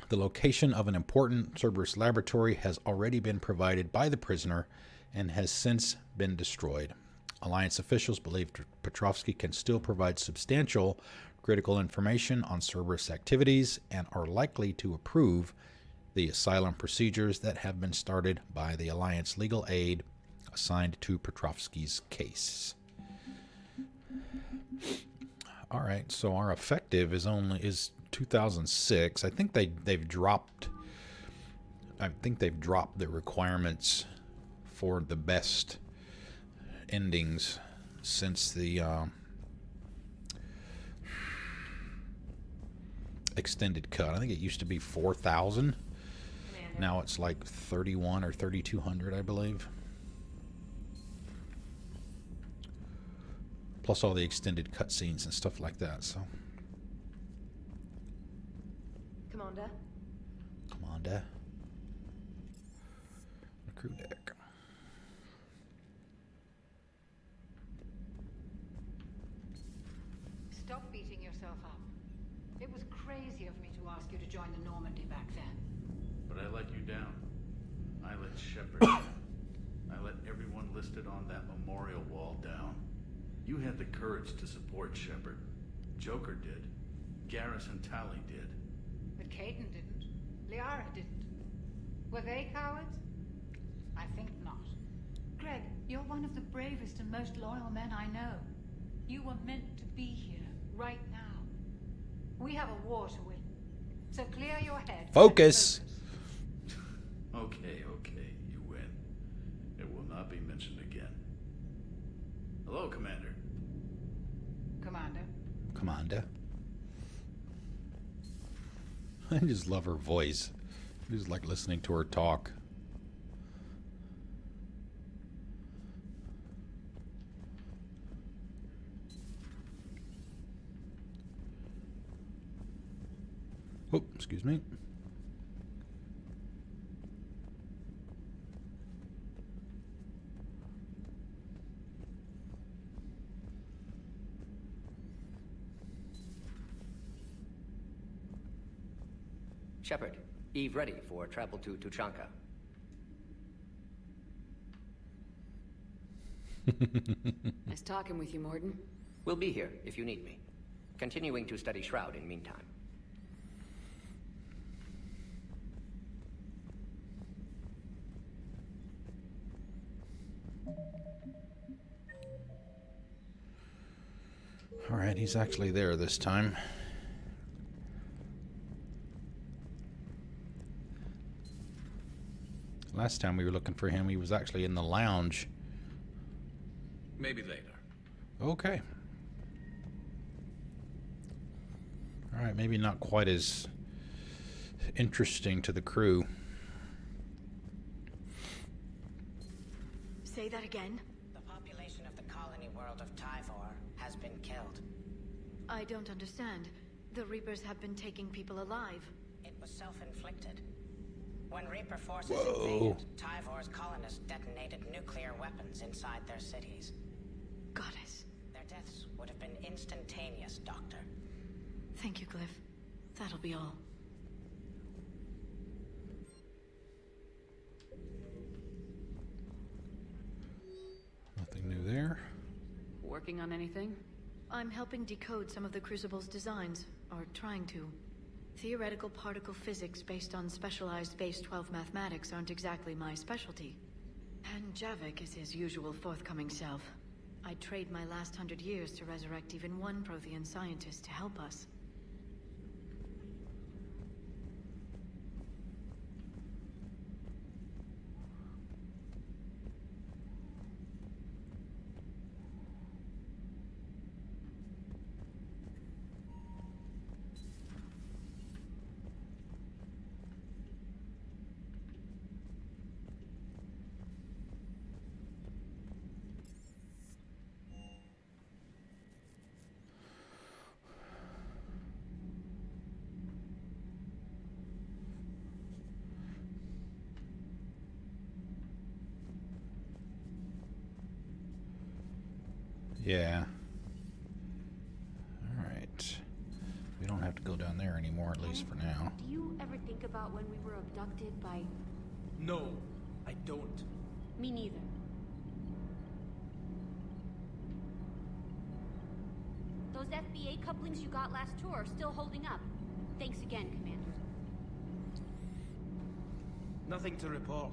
The location of an important Cerberus laboratory has already been provided by the prisoner and has since been destroyed. Alliance officials believe Petrovsky can still provide substantial critical information on Cerberus activities and are likely to approve the asylum procedures that have been started by the Alliance legal aid assigned to Petrovsky's case. All right, so our effective is 2006. I think they've dropped. I think they've dropped the requirements for the best endings since the extended cut. I think it used to be 4,000. Now it's like 31 or 3,200, I believe. Plus all the extended cutscenes and stuff like that. So, Commander. Commander. The crew deck. Stop beating yourself up. It was crazy of me to ask you to join the Normandy back then. But I let you down. I let Shepard down. I let everyone listed on that memorial wall down. You had the courage to support Shepard. Joker did. Garrus and Tali did. But Caden didn't. Liara didn't. Were they cowards? I think not. Greg, you're one of the bravest and most loyal men I know. You were meant to be here, right now. We have a war to win. So clear your head. Focus. Okay, you win. It will not be mentioned again. Hello, Commander. Commander. Commander. I just love her voice. I just like listening to her talk. Oh, excuse me. Shepard, Eve ready for travel to Tuchanka. Nice talking with you, Mordin. We'll be here if you need me. Continuing to study Shroud in meantime. All right, he's actually there this time. Last time we were looking for him, he was actually in the lounge. Maybe later. Okay. All right, maybe not quite as interesting to the crew. Say that again? The population of the colony world of Tyvor has been killed. I don't understand. The Reapers have been taking people alive. It was self-inflicted. When Reaper forces invaded, Tyvor's colonists detonated nuclear weapons inside their cities. Goddess. Their deaths would have been instantaneous, Doctor. Thank you, Glyph. That'll be all. Nothing new there. Working on anything? I'm helping decode some of the Crucible's designs, or trying to. Theoretical particle physics based on specialized base 12 mathematics aren't exactly my specialty. And Javik is his usual forthcoming self. I'd trade my last 100 years to resurrect even one Prothean scientist to help us. Yeah. Alright. We don't have to go down there anymore, at least for now. Do you ever think about when we were abducted by... No, I don't. Me neither. Those FBA couplings you got last tour are still holding up. Thanks again, Commander. Nothing to report.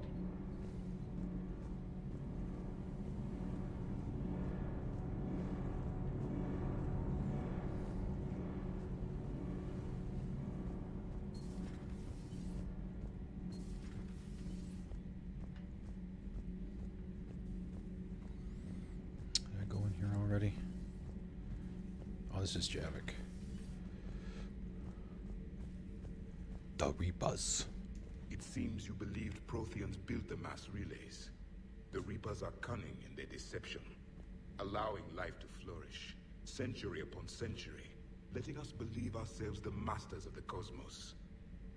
this is Javik. The Reapers. It seems you believed Protheans built the mass relays. The Reapers are cunning in their deception, allowing life to flourish, century upon century, letting us believe ourselves the masters of the cosmos.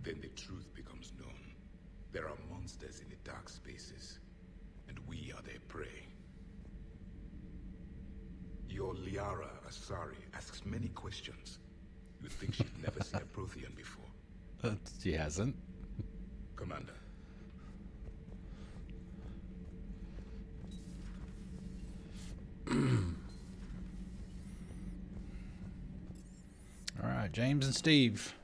Then the truth becomes known. There are monsters in the dark spaces, and we are their prey. Your Liara Asari asks many questions. You'd think she'd never seen a Prothean before. She hasn't. Commander. All right, James and Steve.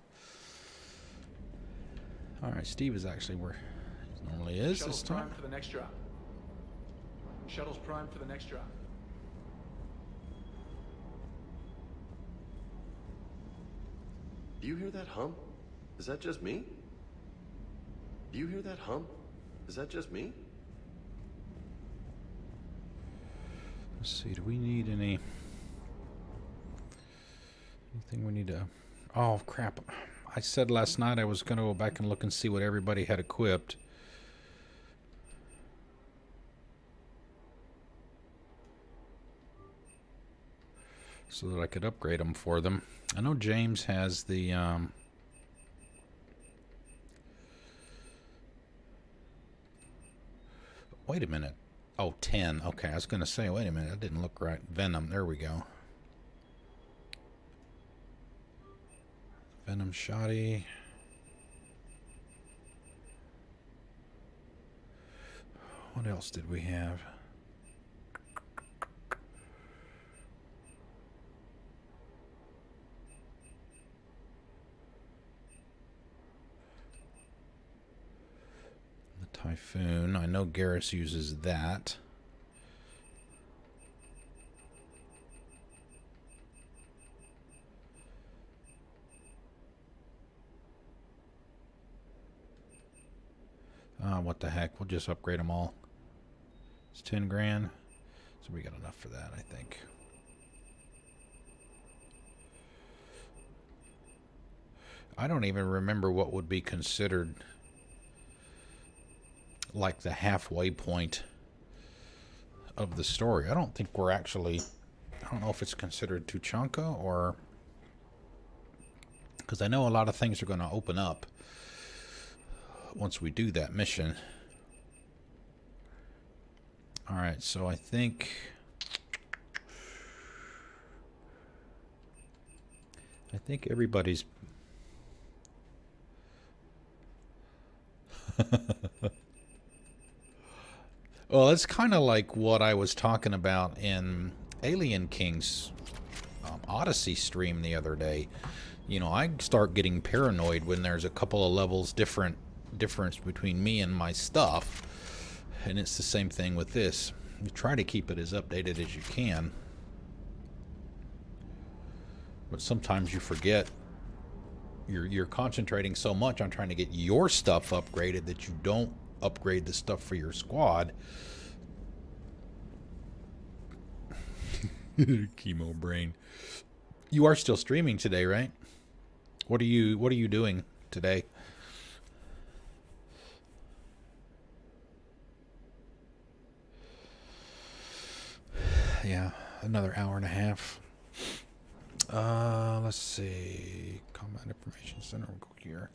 All right, Steve is actually where he normally is Shuttle's this time. primed for the next drop. Shuttle's primed for the next drop. Do you hear that hum? Is that just me? Do you hear that hum? Is that just me? Let's see, do we need anything we need to... Oh, crap. I said last night I was going to go back and look and see what everybody had equipped. So that I could upgrade them for them. I know James has the... Wait a minute. Oh, 10. Okay, I was going to say, wait a minute. That didn't look right. Venom. There we go. Venom Shoddy. What else did we have? The Typhoon. I know Garrus uses that. What the heck? We'll just upgrade them all. It's 10 grand. So we got enough for that, I think. I don't even remember what would be considered like the halfway point of the story. I don't think we're actually... I don't know if it's considered Tuchanka or... Because I know a lot of things are going to open up once we do that mission. Alright, so I think... everybody's... Well, it's kind of like what I was talking about in Alien King's Odyssey stream the other day. You know, I start getting paranoid when there's a couple of levels difference between me and my stuff, and it's the same thing with this. You try to keep it as updated as you can, but sometimes you forget. You're concentrating so much on trying to get your stuff upgraded that you don't upgrade the stuff for your squad. Chemo brain. You are still streaming today, right? What are you doing today? Yeah, another hour and a half. Let's see. Combat Information Center. We'll go here.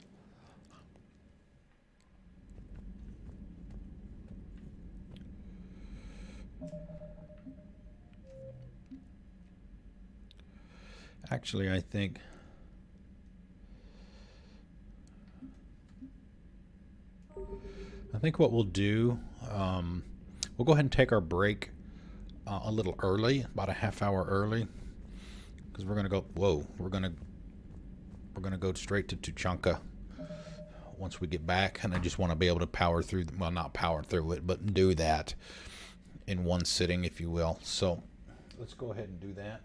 Actually, I think what we'll do, we'll go ahead and take our break a little early, about a half hour early, because we're gonna go. Whoa, we're gonna go straight to Tuchanka once we get back, and I just want to be able to power through. Well, not power through it, but do that in one sitting, if you will. So let's go ahead and do that.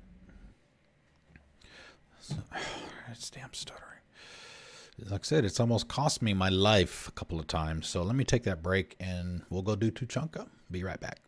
So, it's damn stuttering. Like I said, it's almost cost me my life a couple of times. So let me take that break and we'll go do Tuchanka. Be right back.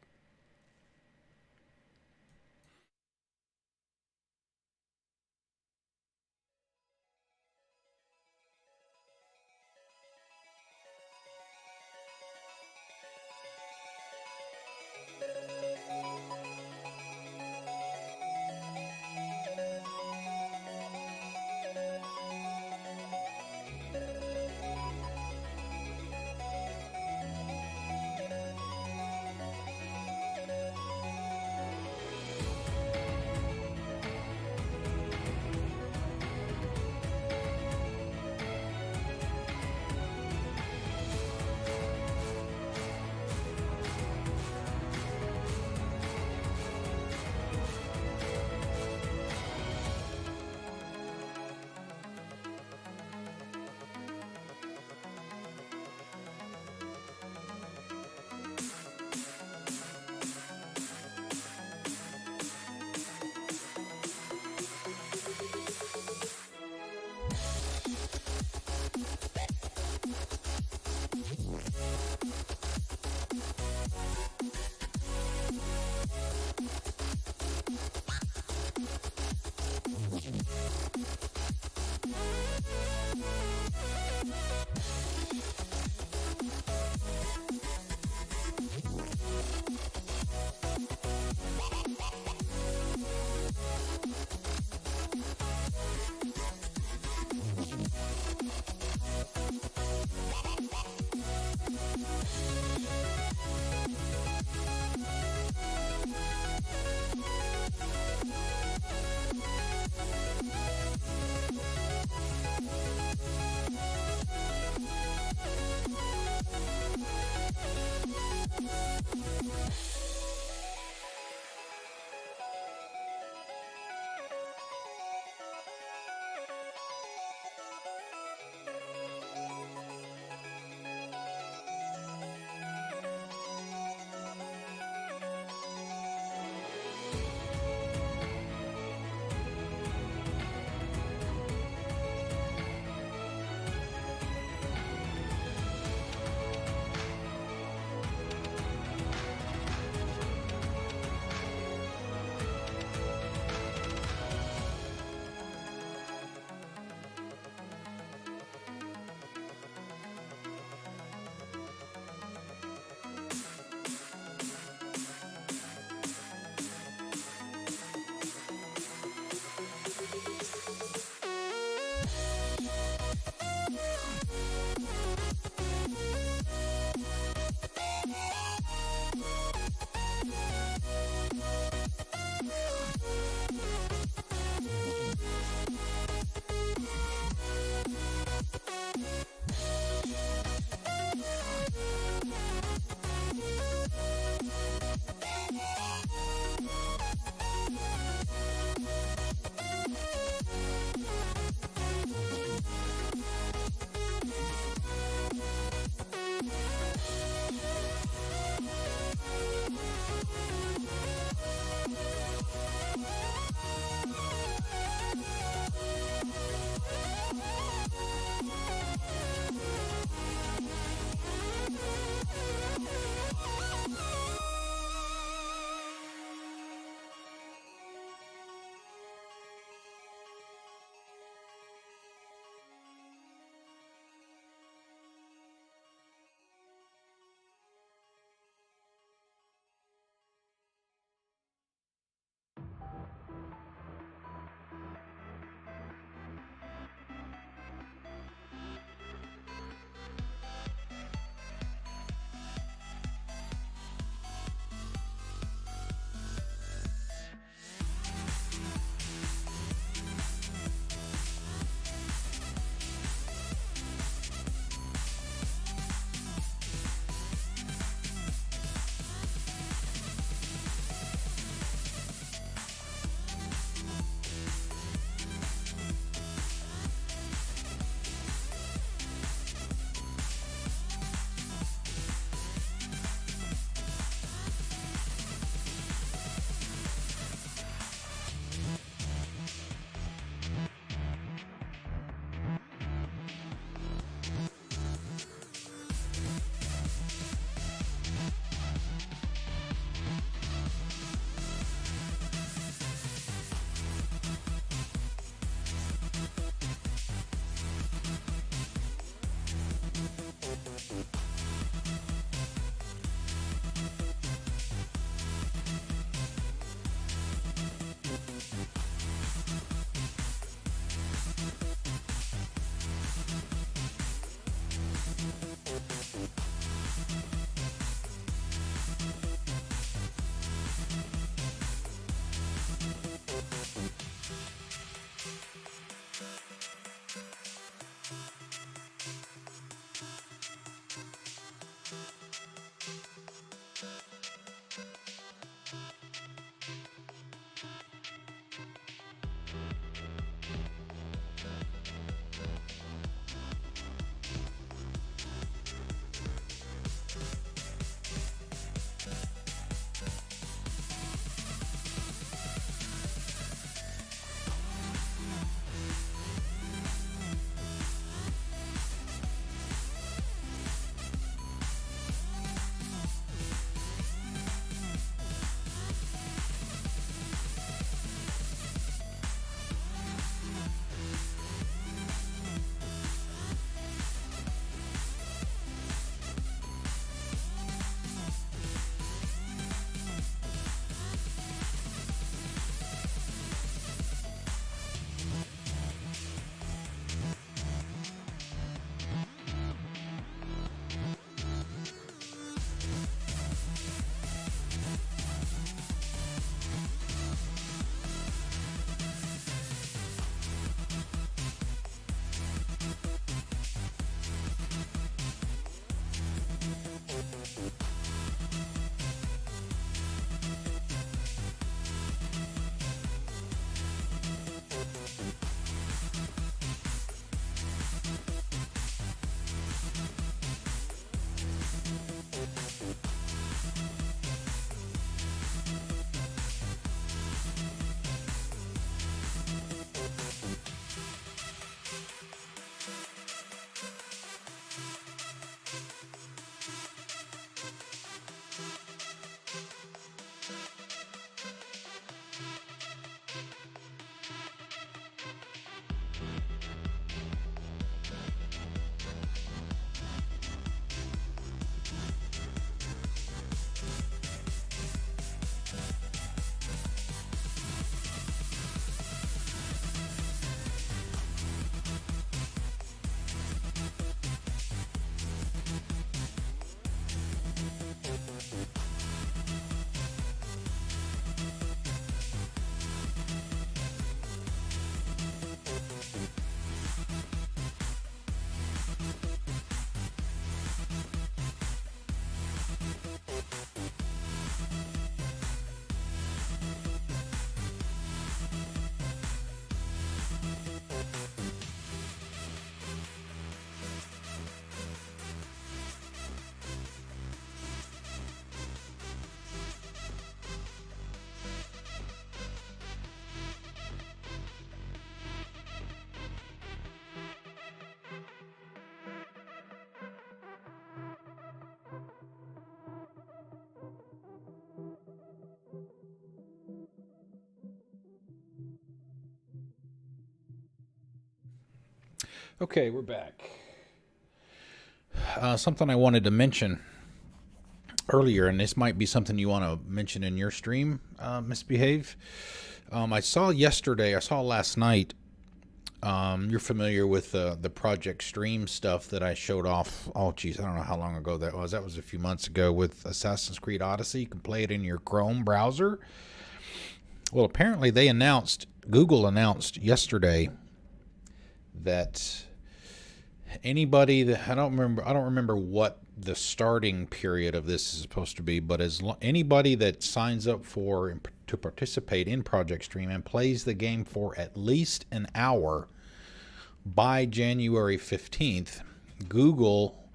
Okay, we're back. Something I wanted to mention earlier, and this might be something you want to mention in your stream, Misbehave. I saw last night, you're familiar with the Project Stream stuff that I showed off. Oh, geez, I don't know how long ago that was. That was a few months ago with Assassin's Creed Odyssey. You can play it in your Chrome browser. Well, apparently Google announced yesterday that anybody that I don't remember what the starting period of this is supposed to be, but anybody that signs up to participate in Project Stream and plays the game for at least an hour by January 15th, Google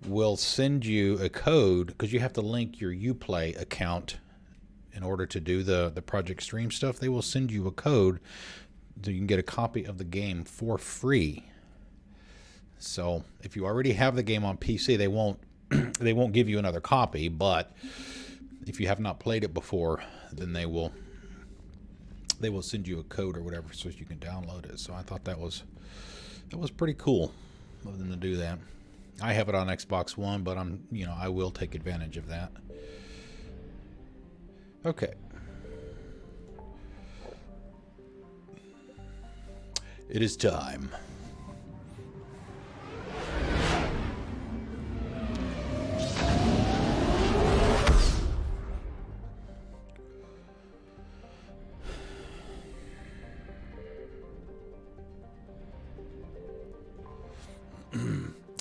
will send you a code, because you have to link your Uplay account in order to do the Project Stream stuff. They will send you a code so you can get a copy of the game for free. So if you already have the game on PC, they won't give you another copy, but if you have not played it before, then they will send you a code or whatever so you can download it. So I thought that was pretty cool of them to do that. I have it on Xbox One, but I will take advantage of that. Okay. It is time.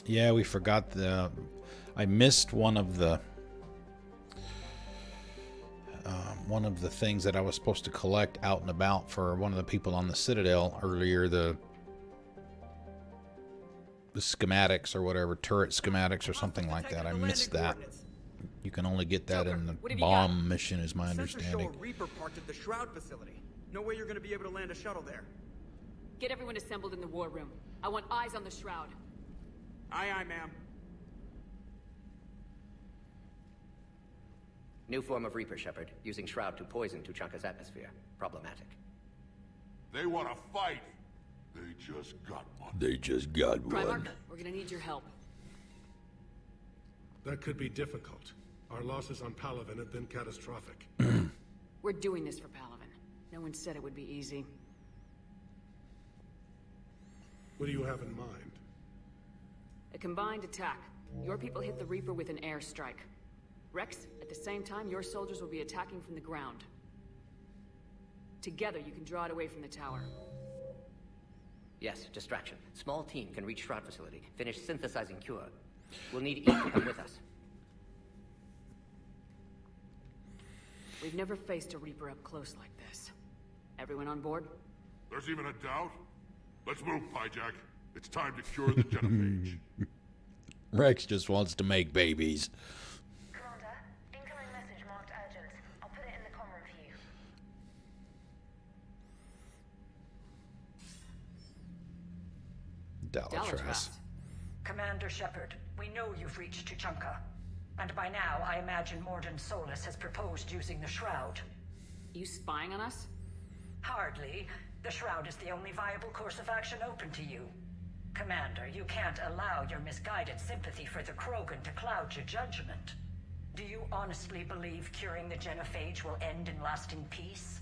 Yeah, we forgot I missed one of the things that I was supposed to collect out and about for one of the people on the Citadel earlier, the schematics or whatever, turret schematics or something like that. I missed that. You can only get that in the bomb mission, is my understanding. Sensors show a Reaper parked at the Shroud facility. No way you're going to be able to land a shuttle there. Get everyone assembled in the war room. I want eyes on the Shroud. Aye, aye, ma'am. New form of Reaper, Shepard, using Shroud to poison Tuchanka's atmosphere. Problematic. They want to fight. They just got one. Primarch, we're gonna need your help. That could be difficult. Our losses on Palaven have been catastrophic. We're doing this for Palaven. No one said it would be easy. What do you have in mind? A combined attack. Your people hit the Reaper with an airstrike. Rex, at the same time, your soldiers will be attacking from the ground. Together, you can draw it away from the tower. Yes, distraction. Small team can reach Shroud facility. Finish synthesizing cure. We'll need E to come with us. We've never faced a Reaper up close like this. Everyone on board? There's even a doubt? Let's move, Pyjack. It's time to cure the Genophage. Rex just wants to make babies. Commander, incoming message marked urgent. I'll put it in the comm room for you. Dallatras. Commander Shepard, we know you've reached Tuchanka. And by now, I imagine Mordin Solus has proposed using the Shroud. You spying on us? Hardly. The Shroud is the only viable course of action open to you. Commander, you can't allow your misguided sympathy for the Krogan to cloud your judgment. Do you honestly believe curing the Genophage will end in lasting peace?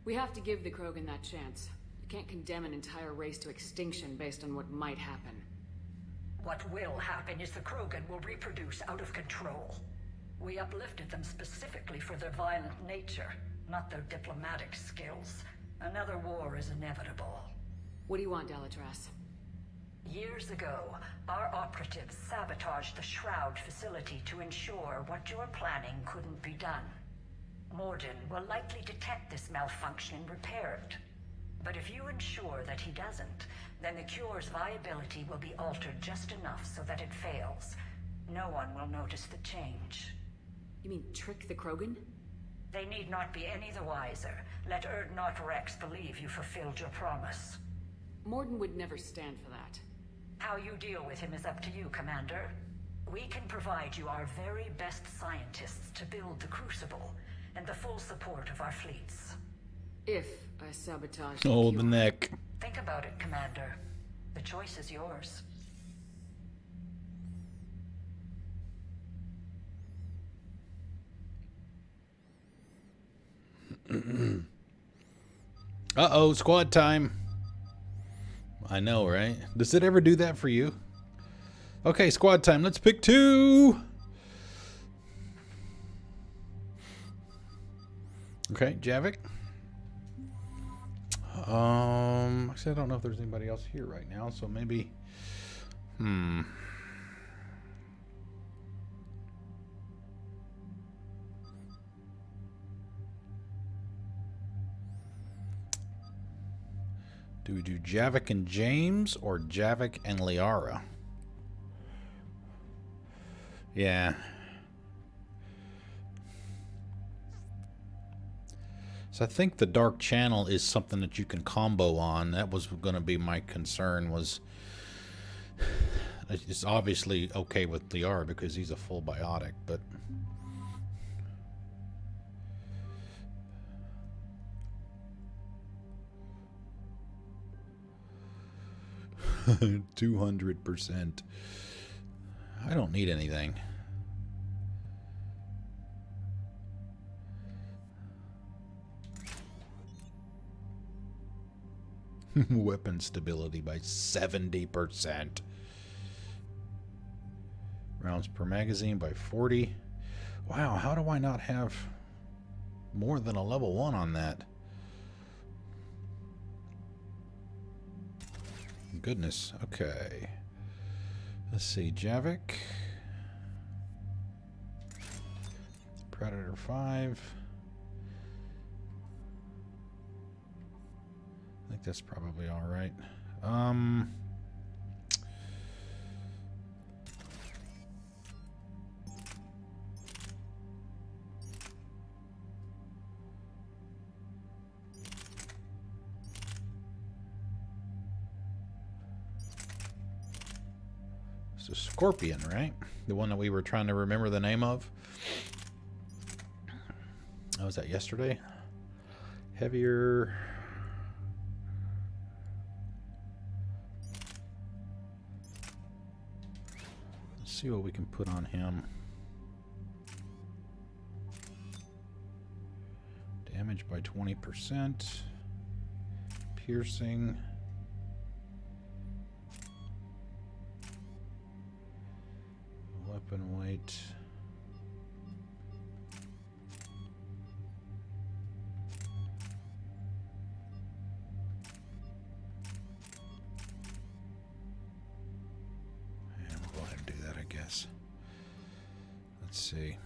We have to give the Krogan that chance. You can't condemn an entire race to extinction based on what might happen. What will happen is the Krogan will reproduce out of control. We uplifted them specifically for their violent nature, not their diplomatic skills. Another war is inevitable. What do you want, Dallatras? Years ago, our operatives sabotaged the Shroud facility to ensure what you're planning couldn't be done. Mordin will likely detect this malfunction and repair it. But if you ensure that he doesn't, then the cure's viability will be altered just enough so that it fails. No one will notice the change. You mean trick the Krogan? They need not be any the wiser. Let Urdnot Rex believe you fulfilled your promise. Mordin would never stand for that. How you deal with him is up to you, Commander. We can provide you our very best scientists to build the Crucible, and the full support of our fleets. If I sabotage the neck. Think about it, Commander. The choice is yours. Uh-oh, squad time. I know, right? Does it ever do that for you? Okay, squad time. Let's pick 2. Okay, Javik. Actually, I don't know if there's anybody else here right now, so maybe... Do we do Javik and James or Javik and Liara? Yeah. So I think the Dark Channel is something that you can combo on. That was going to be my concern. Was it's obviously okay with Liara because he's a full biotic, but 200%. I don't need anything. Weapon stability by 70%. Rounds per magazine by 40. Wow, how do I not have more than a level 1 on that? Goodness. Okay. Let's see. Javik. Predator 5. I think that's probably all right. It's a Scorpion, right? The one that we were trying to remember the name of. Oh, was that yesterday? Heavier. See what we can put on him. Damage by 20%. Piercing. Weapon weight. Let's see.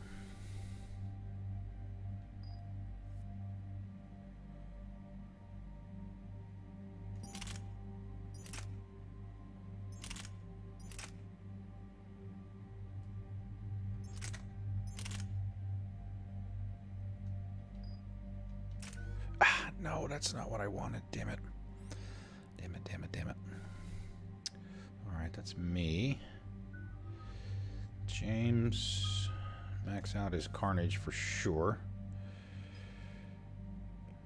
No, that's not what I wanted. Damn it. Damn it, damn it, damn it. All right, that's me. James, max out his Carnage for sure.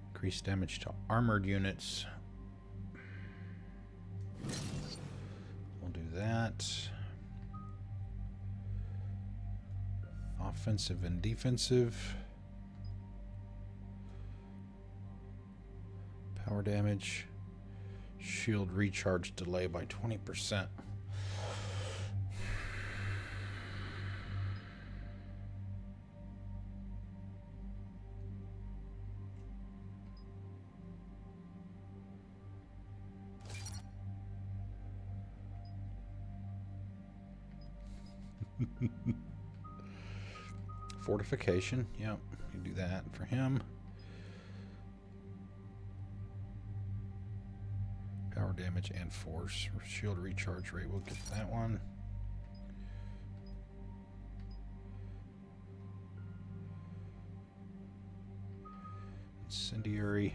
Increase damage to armored units. We'll do that. Offensive and defensive. Power damage. Shield recharge delay by 20%. Fortification, yep, you do that for him. Power damage and force. Shield recharge rate, we'll get that one. Incendiary.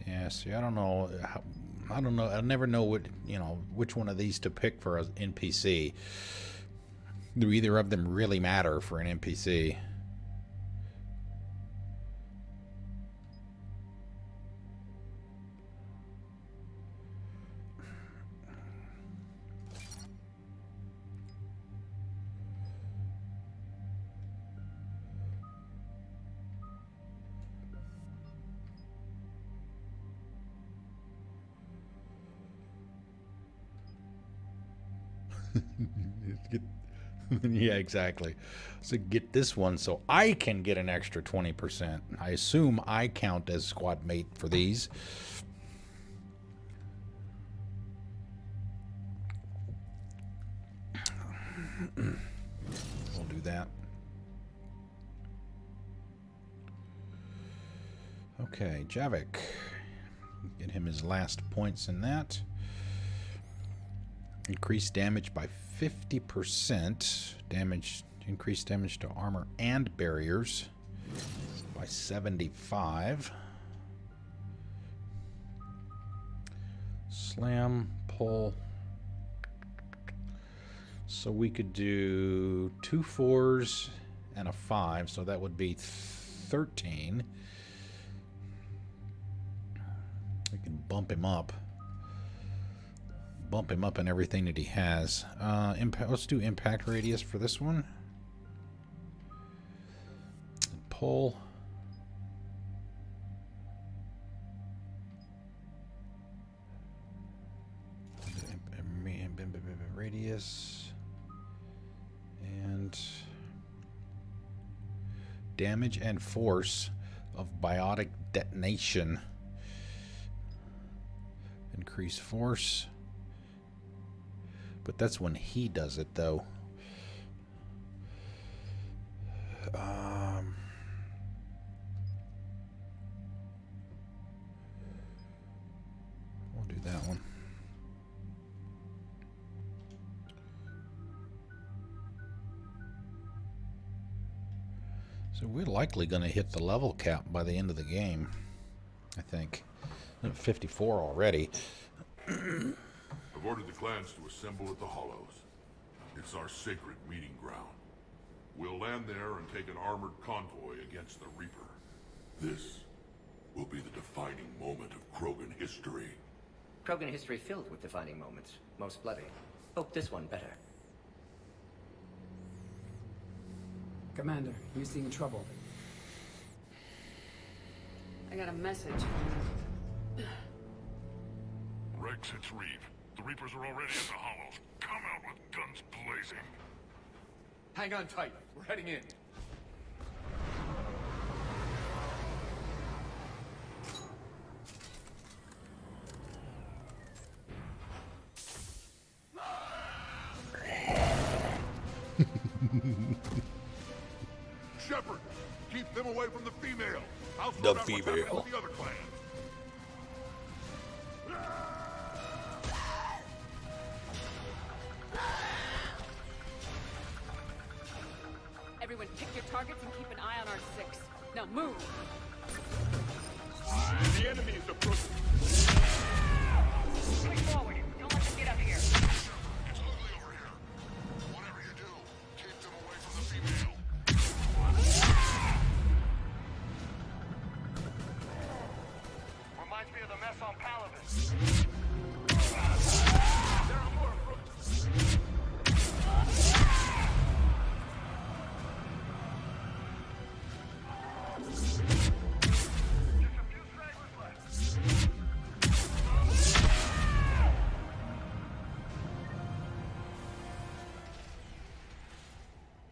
Yeah, see, I don't know how, I don't know. I never know what, you know, which one of these to pick for an NPC. Do either of them really matter for an NPC? Yeah, exactly. So get this one so I can get an extra 20%. I assume I count as squad mate for these. We'll do that. Okay, Javik. Get him his last points in that. Increase damage by 50%. Increase damage to armor and barriers by 75. Slam, pull. So we could do 2 4s and a 5, so that would be 13. We can bump him up. Bump him up in everything that he has. Let's do impact radius for this one. And pull. Radius. And damage and force of biotic detonation. Increase force. But that's when he does it, though. We'll do that one. So we're likely going to hit the level cap by the end of the game, I think. 54 already. I've ordered the clans to assemble at the Hollows. It's our sacred meeting ground. We'll land there and take an armored convoy against the Reaper. This will be the defining moment of Krogan history. Krogan history filled with defining moments. Most bloody. Hope this one better. Commander, you seem troubled. I got a message. Rex, it's Reeve. The Reapers are already in the Hollows. Come out with guns blazing. Hang on tight. We're heading in. Shepard, keep them away from the female. I'll The sort out what's happening female. with the other clans. Everyone pick your targets and keep an eye on our 6. Now move! The enemy is approaching. Push forward. Don't let them get up here. It's ugly over here. Whatever you do, keep them away from the female. Reminds me of the mess on Palaven. There are more approaching.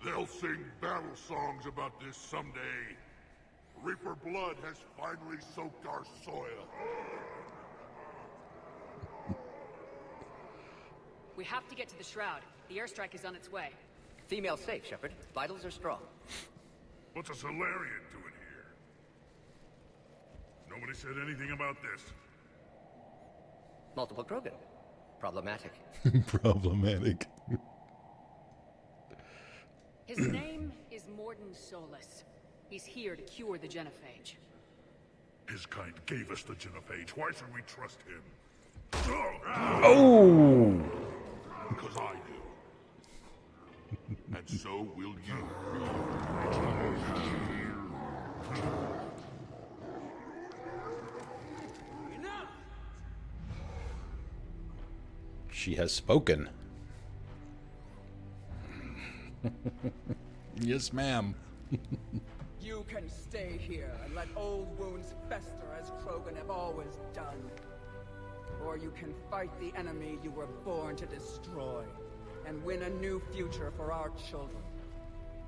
They'll sing battle songs about this someday. Reaper blood has finally soaked our soil. We have to get to the Shroud. The airstrike is on its way. Female safe, Shepard. Vitals are strong. What's a Solarian doing here? Nobody said anything about this. Multiple Krogan. Problematic. Problematic. His name is Morden Solus. He's here to cure the Genophage. His kind gave us the Genophage. Why should we trust him? Oh! Because I do. And so will you. She has spoken. Yes, ma'am. You can stay here and let old wounds fester as Krogan have always done. Or you can fight the enemy you were born to destroy and win a new future for our children.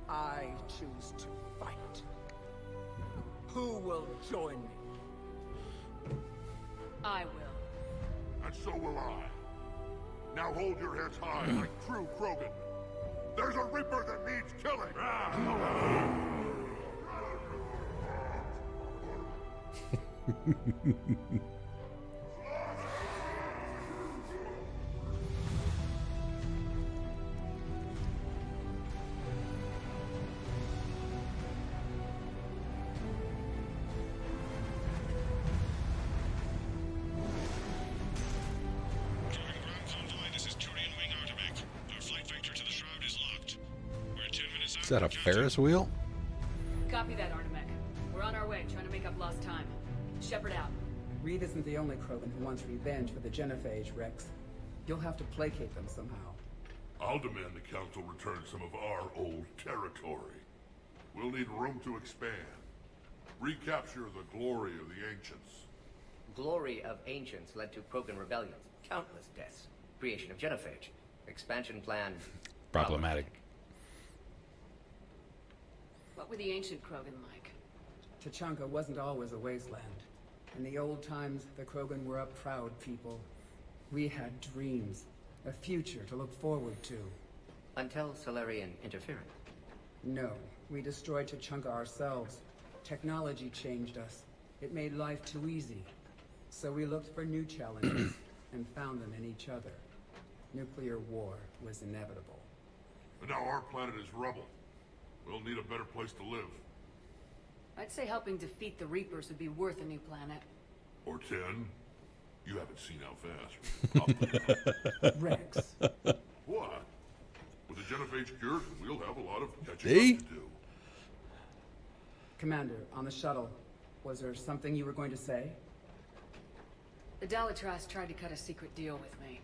I choose to fight. Who will join me? I will. And so will I. Now hold your heads high like true Krogan. There's a Reaper that needs killing! Is that a Ferris wheel? Copy that, Artemech. We're on our way, trying to make up lost time. Shepard out. Reed isn't the only Krogan who wants revenge for the Genophage, Rex. You'll have to placate them somehow. I'll demand the Council return some of our old territory. We'll need room to expand. Recapture the glory of the Ancients. Glory of Ancients led to Krogan rebellions, countless deaths, creation of Genophage, expansion plan... Problematic. What were the ancient Krogan like? Tuchanka wasn't always a wasteland. In the old times, the Krogan were a proud people. We had dreams, a future to look forward to. Until Solarian interference? No, we destroyed Tuchanka ourselves. Technology changed us. It made life too easy. So we looked for new challenges, and found them in each other. Nuclear war was inevitable. And now our planet is rubble. We'll need a better place to live. I'd say helping defeat the Reapers would be worth a new planet. Or 10. You haven't seen how fast. Rex. What? With the Genophage cured, we'll have a lot of catching up to do. Commander, on the shuttle, was there something you were going to say? The Dalitras tried to cut a secret deal with me.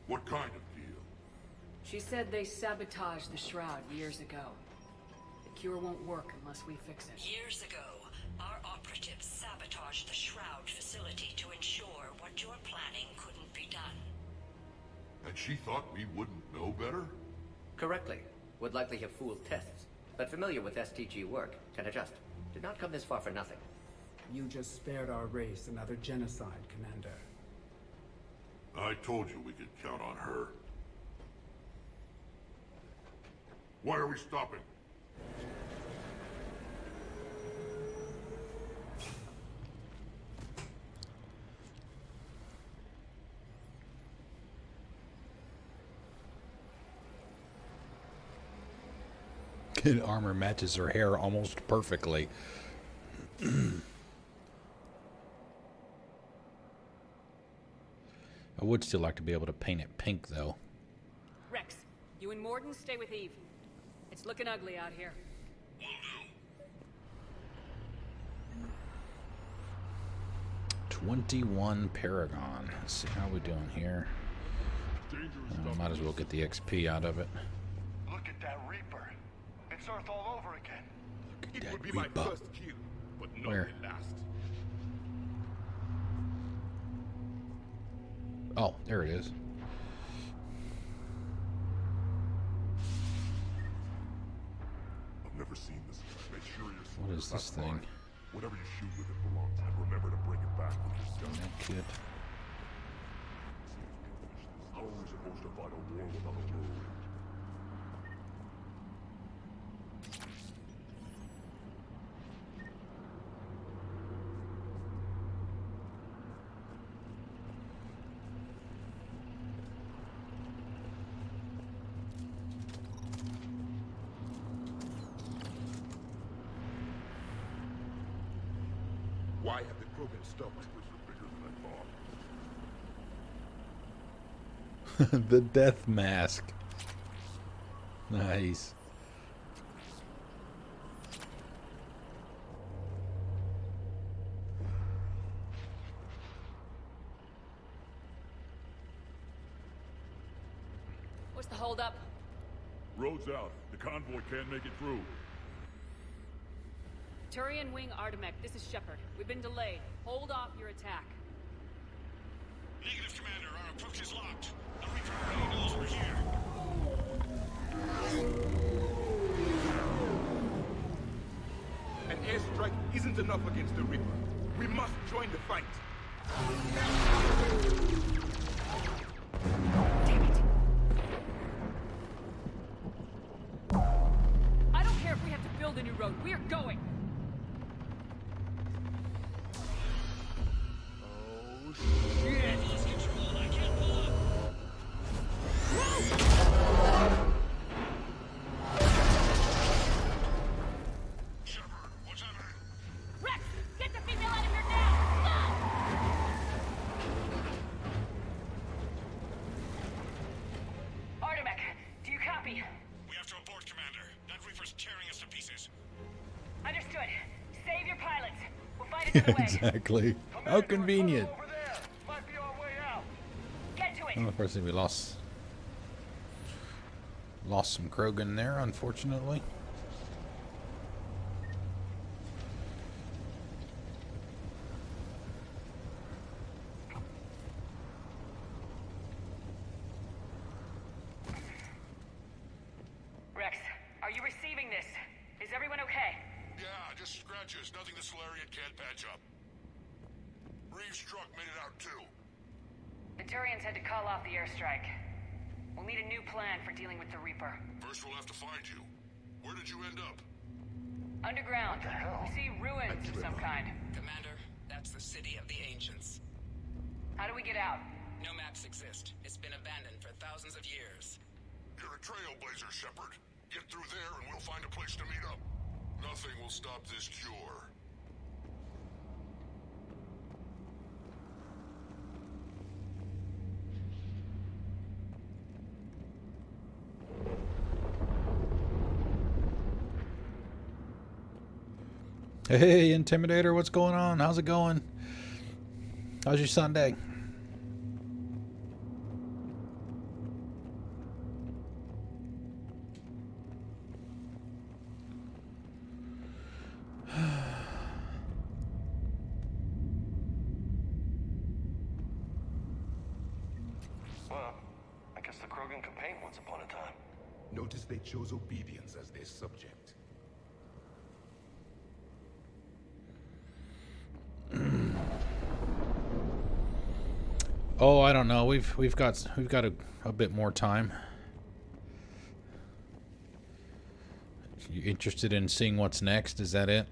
What kind of deal? She said they sabotaged the Shroud years ago. The cure won't work unless we fix it. Years ago, our operatives sabotaged the Shroud facility to ensure what you're planning couldn't be done. And she thought we wouldn't know better? Correctly. Would likely have fooled tests, but familiar with STG work, can adjust. Did not come this far for nothing. You just spared our race another genocide, Commander. I told you we could count on her. Why are we stopping? Armor matches her hair almost perfectly. I would still like to be able to paint it pink, though. Rex, you and Morden stay with Eve. It's looking ugly out here. 21 Paragon. Let's see how we doing here. Might as well get the XP out of it. Look at that Reaper. It's Earth all over again. Look at that It would be Reaper. my first kill, but not Where? the last. Oh, there it is. I've never seen this guy. Make sure you're What is this thing? Whatever you shoot with it belongs, and remember to bring it back with your gun. That kid. How are we supposed to fight a war without a road? Why have the Krogan stopped? The death mask. Nice. What's the holdup? Road's out. The convoy can't make it through. Turian Wing Artemech, this is Shepard. We've been delayed. Hold off your attack. Negative, Commander. Our approach is locked. The Reaper already knows we're here. isn't enough against the Reaper. We must join the fight. I don't care if we have to build a new road. We are going. Oh, shit! Lost control. I can't pull up. Shepard, what's happening? Rex, get the female out of here now! Artemek, do you copy? We have to abort, Commander. That Reaper's tearing us to pieces. Understood. Save your pilots. We'll find another way. Exactly. How convenient. Over there. Might be our way out. Get to it. Well, first thing we lost some Krogan there, unfortunately. Rex, are you receiving this? Is everyone okay? Yeah, just scratches. Nothing the Solarian can't patch up. Reeves' truck made it out too. The Turians had to call off the airstrike. We'll need a new plan for dealing with the Reaper. First we'll have to find you. Where did you end up? Underground. We see ruins of some kind. Commander, that's the city of the ancients. How do we get out? No maps exist. It's been abandoned for thousands of years. You're a trailblazer, Shepard. Get through there and we'll find a place to meet up. Nothing will stop this cure. Hey, Intimidator, what's going on? How's it going? How's your Sunday? Well, I guess the Krogan could paint once upon a time. Notice they chose obedience as their subject. Oh, I don't know. We've got a bit more time. You interested in seeing what's next? Is that it?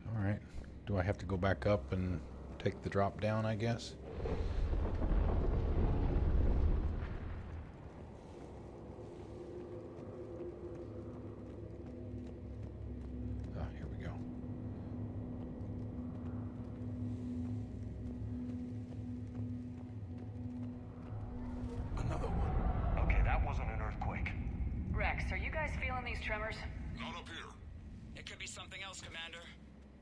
All right. Do I have to go back up and take the drop down, I guess? Rex, are you guys feeling these tremors? Not up here. It could be something else, Commander.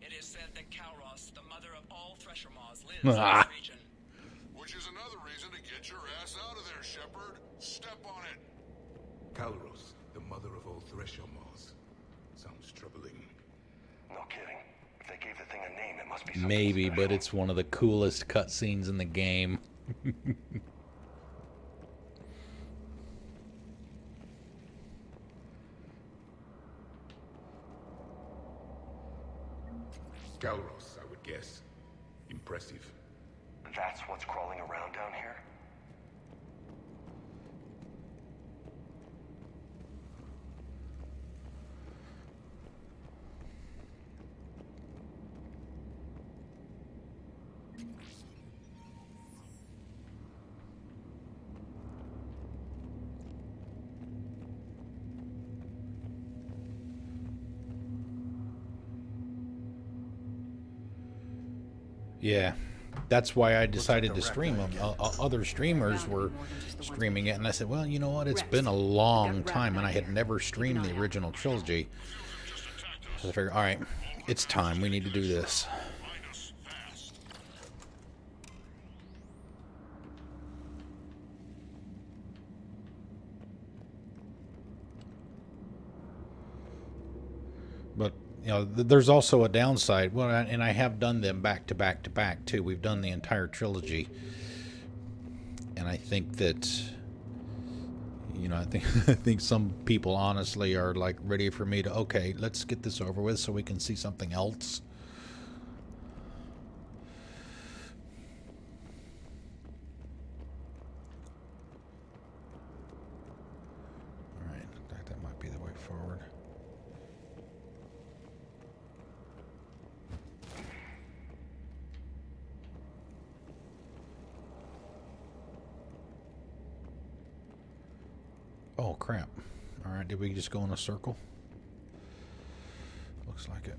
It is said that Kalros, the mother of all Thresher Maws, lives in this region. Which is another reason to get your ass out of there, Shepard. Step on it. Kalros, the mother of all Thresher Maws. Sounds troubling. No kidding. If they gave the thing a name, it must be something Maybe, special. but it's one of the coolest cutscenes in the game. Kalros, I would guess. Impressive. That's what's crawling around down here? Yeah, that's why I decided to stream them. Other streamers were streaming it, and I said, well, you know what? It's been a long time, and I had never streamed the original trilogy. So I figured, all right, it's time. We need to do this. But you know, there's also a downside. Well, and I have done them back to back to back too. We've done the entire trilogy. And I think that, you know, I think some people honestly are like ready for me to, okay, let's get this over with so we can see something else. All right, that might be the way forward. Oh, crap. All right, did we just go in a circle? Looks like it.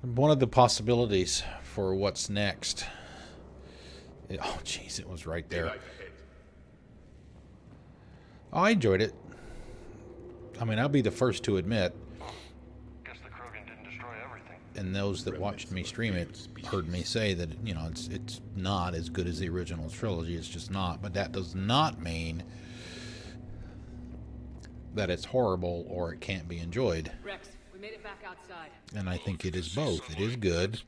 One of the possibilities for what's next. Oh, jeez, it was right there. Oh, I enjoyed it. I mean, I'll be the first to admit. Guess the Krogan didn't destroy everything. And those that watched me stream it heard me say that, you know, it's not as good as the original trilogy. It's just not. But that does not mean that it's horrible or it can't be enjoyed. Rex, we made it back outside. And I think it is both. It is good,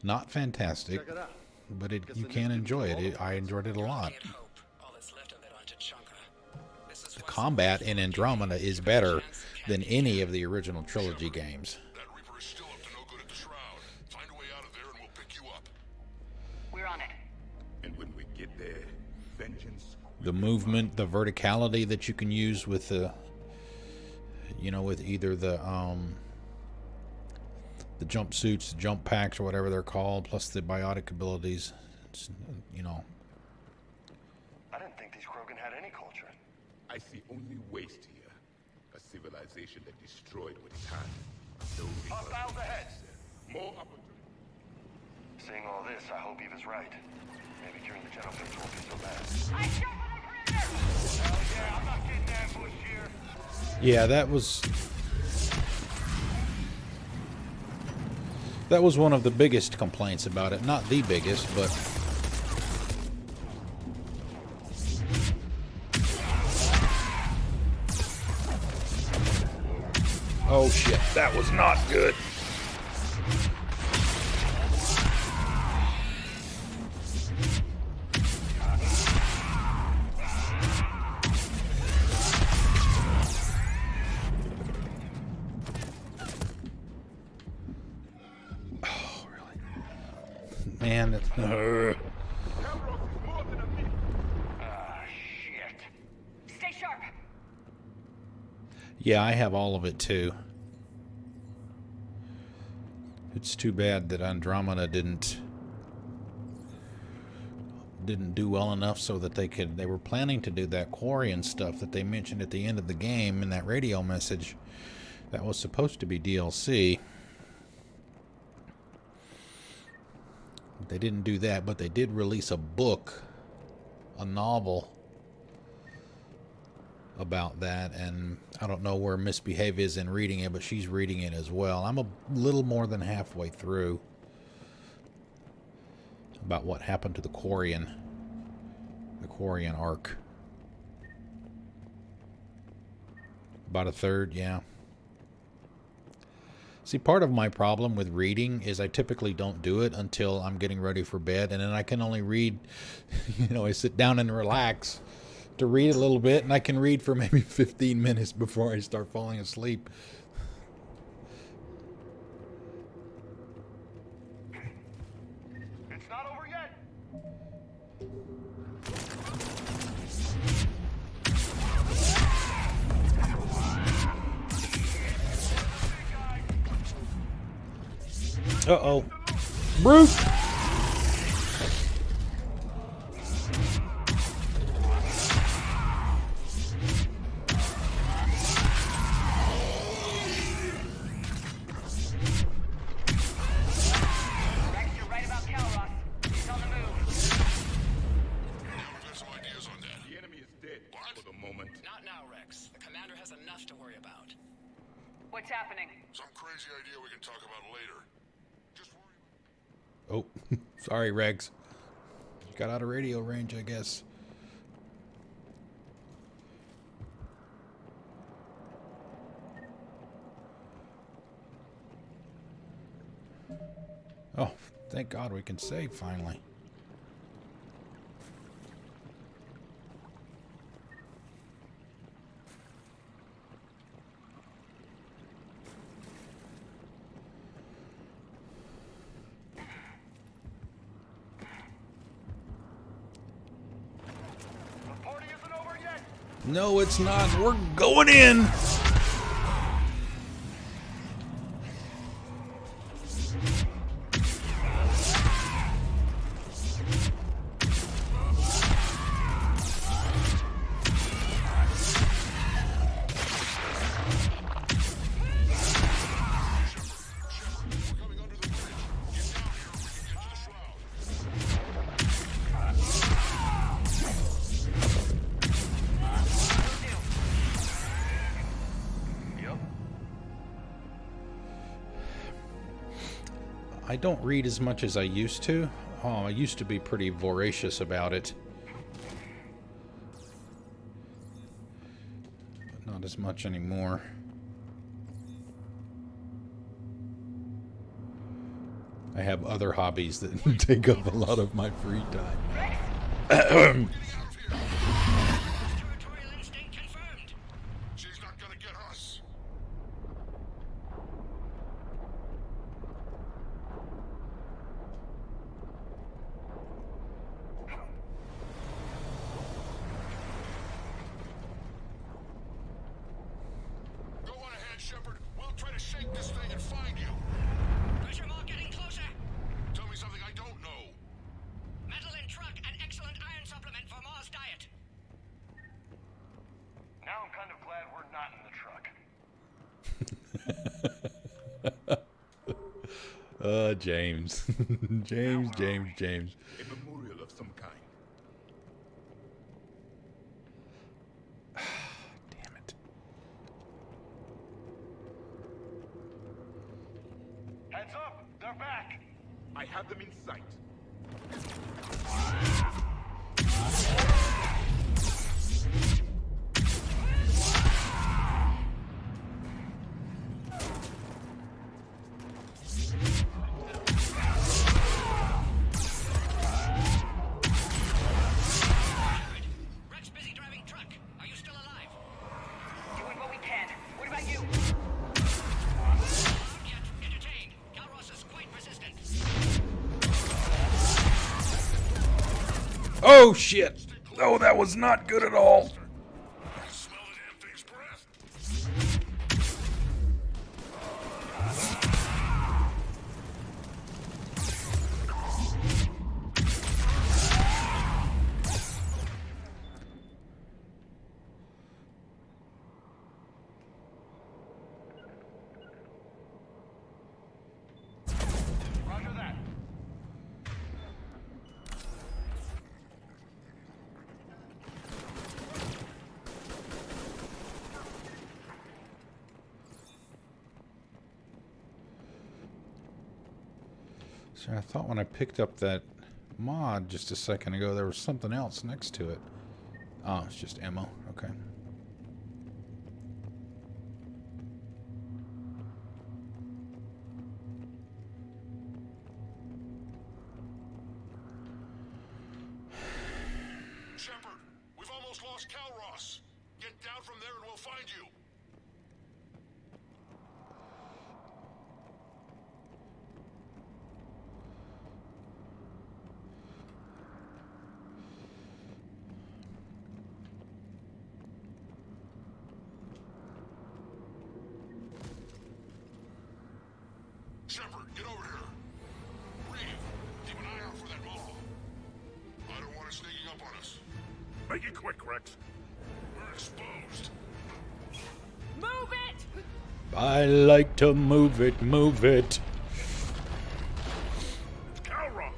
not fantastic, but you can enjoy it. I enjoyed it a lot. The combat in Andromeda is better than any of the original trilogy games. We're on it. And when we get there, vengeance. The movement, the verticality that you can use with the, you know, with either the jumpsuits, the jump packs, or whatever they're called, plus the biotic abilities. It's, you know. I didn't think these Krogan had any culture. I see only waste here. A civilization that destroyed what it had. No Hostiles ahead. More opportunity. Seeing all this, I hope Eva's right. Maybe curing the Genophage won't be so bad. Hell yeah, I'm not getting ambushed here. Yeah, that was one of the biggest complaints about it. Not the biggest, but oh shit, that was not good. Man, it's... Shit. Stay sharp. Yeah, I have all of it too. It's too bad that Andromeda didn't do well enough so that they were planning to do that Quarian stuff that they mentioned at the end of the game in that radio message. That was supposed to be DLC. They didn't do that, but they did release a book, a novel about that, and I don't know where Misbehave is in reading it, but she's reading it as well. I'm a little more than halfway through about what happened to the Quarian arc. About a third, yeah. See, part of my problem with reading is I typically don't do it until I'm getting ready for bed, and then I can only read, you know, I sit down and relax to read a little bit, and I can read for maybe 15 minutes before I start falling asleep. It's not over yet. Uh-oh. Brute! What's happening? Some crazy idea we can talk about later. Just Oh, sorry, Rex. Got out of radio range, I guess. Oh, thank God we can save finally. No, it's not. We're going in. I don't read as much as I used to. Oh, I used to be pretty voracious about it. But not as much anymore. I have other hobbies that take up a lot of my free time. Shepard, we'll try to shake this thing and find you. Pressure mark getting closer. Tell me something I don't know. Metal in truck and excellent iron supplement for Mars diet. Now I'm kind of glad we're not in the truck. James. James. A memorial of some kind. Damn it. Heads up! They're back! I have them in sight. Rex busy driving truck. Are you still alive? Doing what we can. What about you? Not yet. Entertained. Calros is quite resistant. Oh, shit. Oh, that was not good at all. Smell the damn thing's breath. Roger that. So I thought when I picked up that mod just a second ago, there was something else next to it. Oh, it's just ammo. Okay. Shepard, we've almost lost Calros. Get down from there and we'll find you. Shepard, get over here. Reeve, keep an eye out for that mall. I don't want it sneaking up on us. Make it quick, Rex. We're exposed. Move it! I like to move it, move it. It's Calros.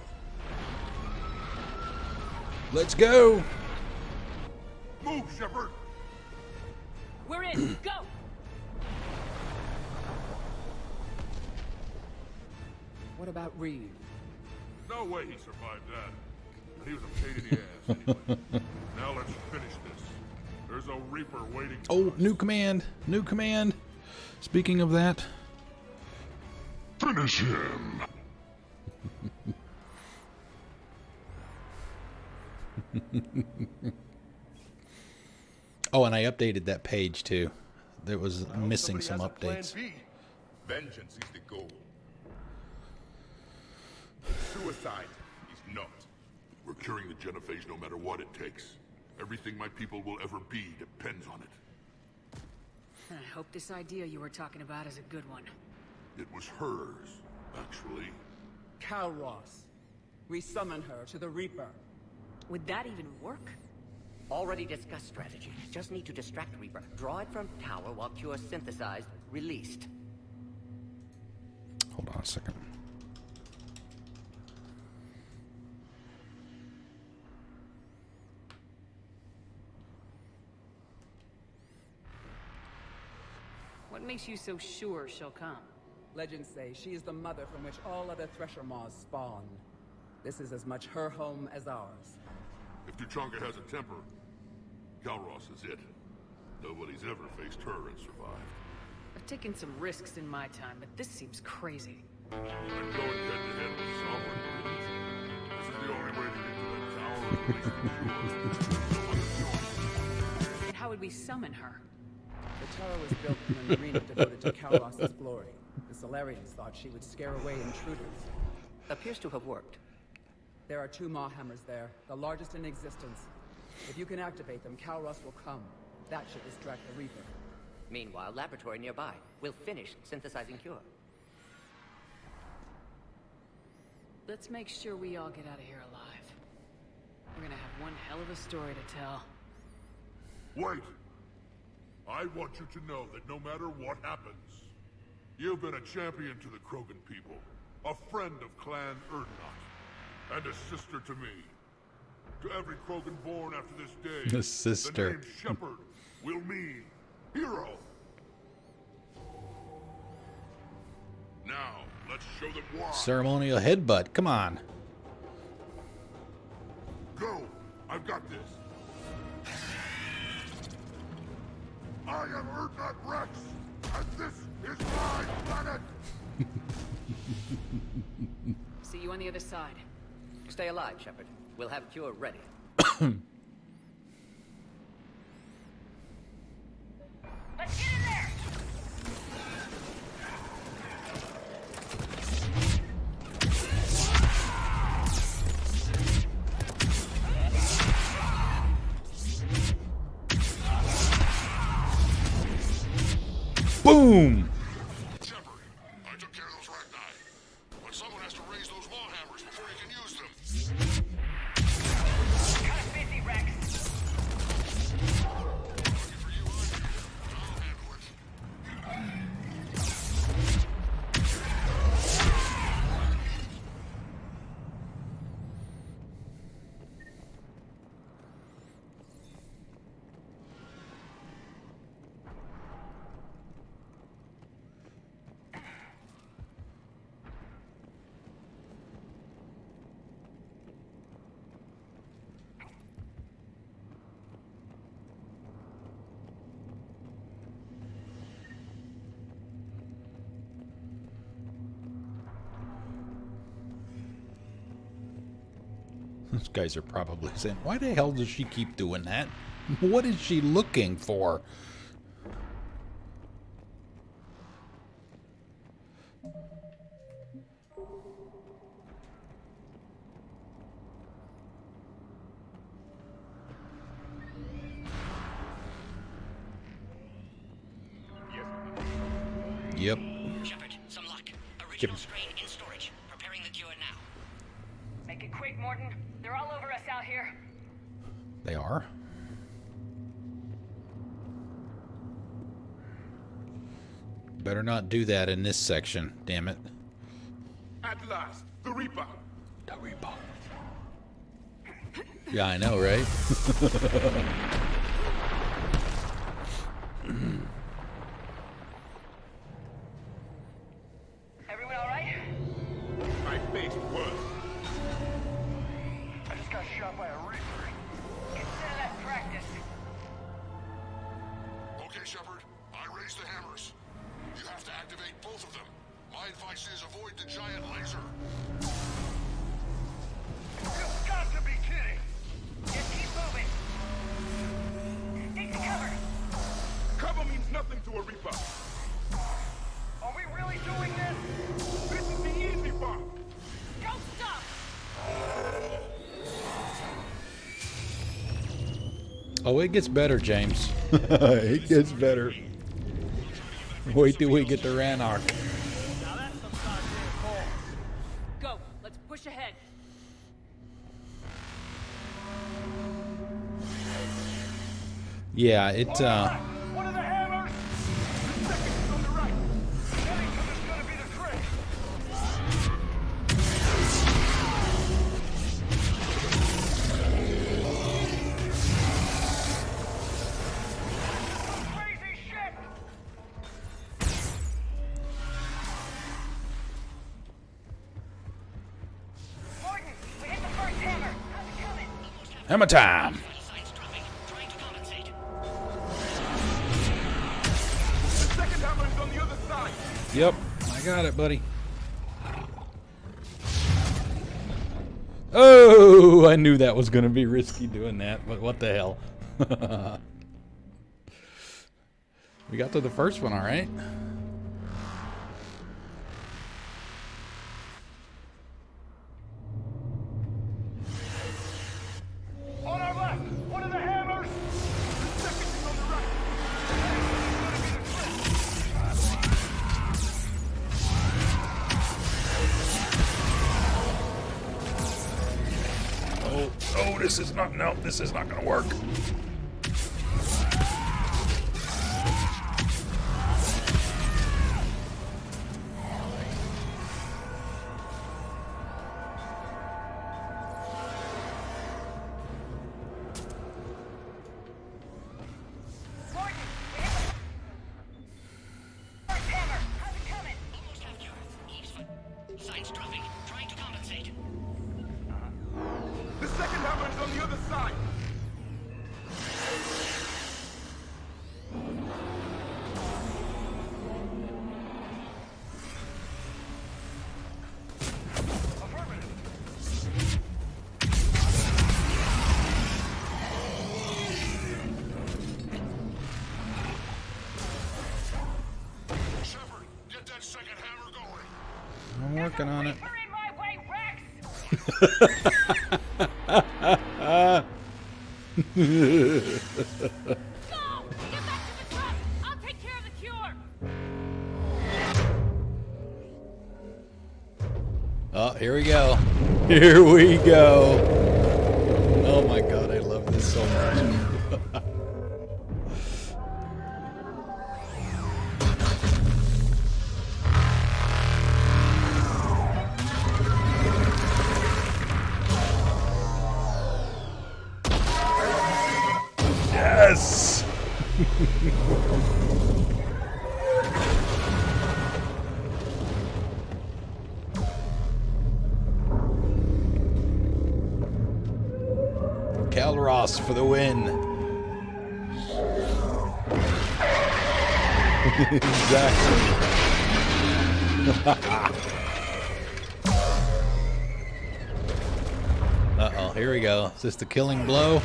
Let's go. Move, Shepard. We're in. Go! What about Reeve? No way he survived that. He was a pain in the ass anyway. Now let's finish this. There's a Reaper waiting for Oh, us. new command. New command. Speaking of that. Finish him! Oh, and I updated that page too. There was missing some updates. Vengeance is the goal. Suicide is not. We're curing the Genophage no matter what it takes. Everything my people will ever be depends on it. I hope this idea you were talking about is a good one. It was hers, actually. Kalros. We summon her to the Reaper. Would that even work? Already discussed strategy. Just need to distract Reaper. Draw it from tower while Cure synthesized, released. Hold on a second. What makes you so sure she'll come? Legends say she is the mother from which all other Thresher Maws spawn. This is as much her home as ours. If Tuchanka has a temper, Kalros is it. Nobody's ever faced her and survived. I've taken some risks in my time, but this seems crazy. I'm going head-to-head with Sovereign. This is the only way to get to that tower and release the cure. And how would we summon her? The tower was built in an arena devoted to Kalros' glory. The Solarians thought she would scare away intruders. Appears to have worked. There are 2 Maw hammers there, the largest in existence. If you can activate them, Kalros will come. That should distract the Reaper. Meanwhile, laboratory nearby. We'll finish synthesizing Cure. Let's make sure we all get out of here alive. We're gonna have one hell of a story to tell. Wait! I want you to know that no matter what happens, you've been a champion to the Krogan people, a friend of Clan Erdnot, and a sister to me. To every Krogan born after this day, A sister. the name Shepard will mean hero. Now, let's show them why. Ceremonial headbutt. Come on. Go! I've got this. I am Erdnot Rex, and this is my planet! See you on the other side. Stay alive, Shepard. We'll have Cure ready. Let's get in there! Boom! Shepard, I took care of those Ragni. But someone has to raise those Maw hammers before you can use them. Kind of busy, Rex. Lucky for you, I'm here. I'll handle it. Those guys are probably saying, why the hell does she keep doing that? What is she looking for? Yep. Shepard, some luck. Original strain in storage. Preparing the cure now. Make it quick, Morton. They're all over us out here. They are. Better not do that in this section, damn it. At last, the Reaper. The Reaper. Yeah, I know, right? Everyone all right? I faced worse. I just got shot by a Reaper. Consider that practice. Okay, Shepard. I raised the hammers. You have to activate both of them. My advice is avoid the giant laser. You've got to be kidding! Just keep moving! Take the cover! Cover means nothing to a Reaper. Are we really doing this? This is the easy part. Don't stop! Oh, it gets better, James. It gets better. Wait till we get to Ranark. Go. Let's push ahead. Yeah, it, One of the hammers! The second is on the right! Anything is gonna be the trick! Crazy shit! Morton, we hit the first hammer! How's it coming? hammer time. The second hammer is on the other side. Yep, I got it, buddy. Oh, I knew that was going to be risky doing that, but what the hell. We got to the first one, all right. On our left! One of the hammers! The second is on the right! Oh, this is not, no, this is not going to work. The second hammer is on the other side. Shepard, get that second hammer going. I'm working on it. Oh, here we go. Here we go. Oh my god, I love this so much. Yes! Calros for the win. Exactly. Uh-oh, here we go. Is this the killing blow?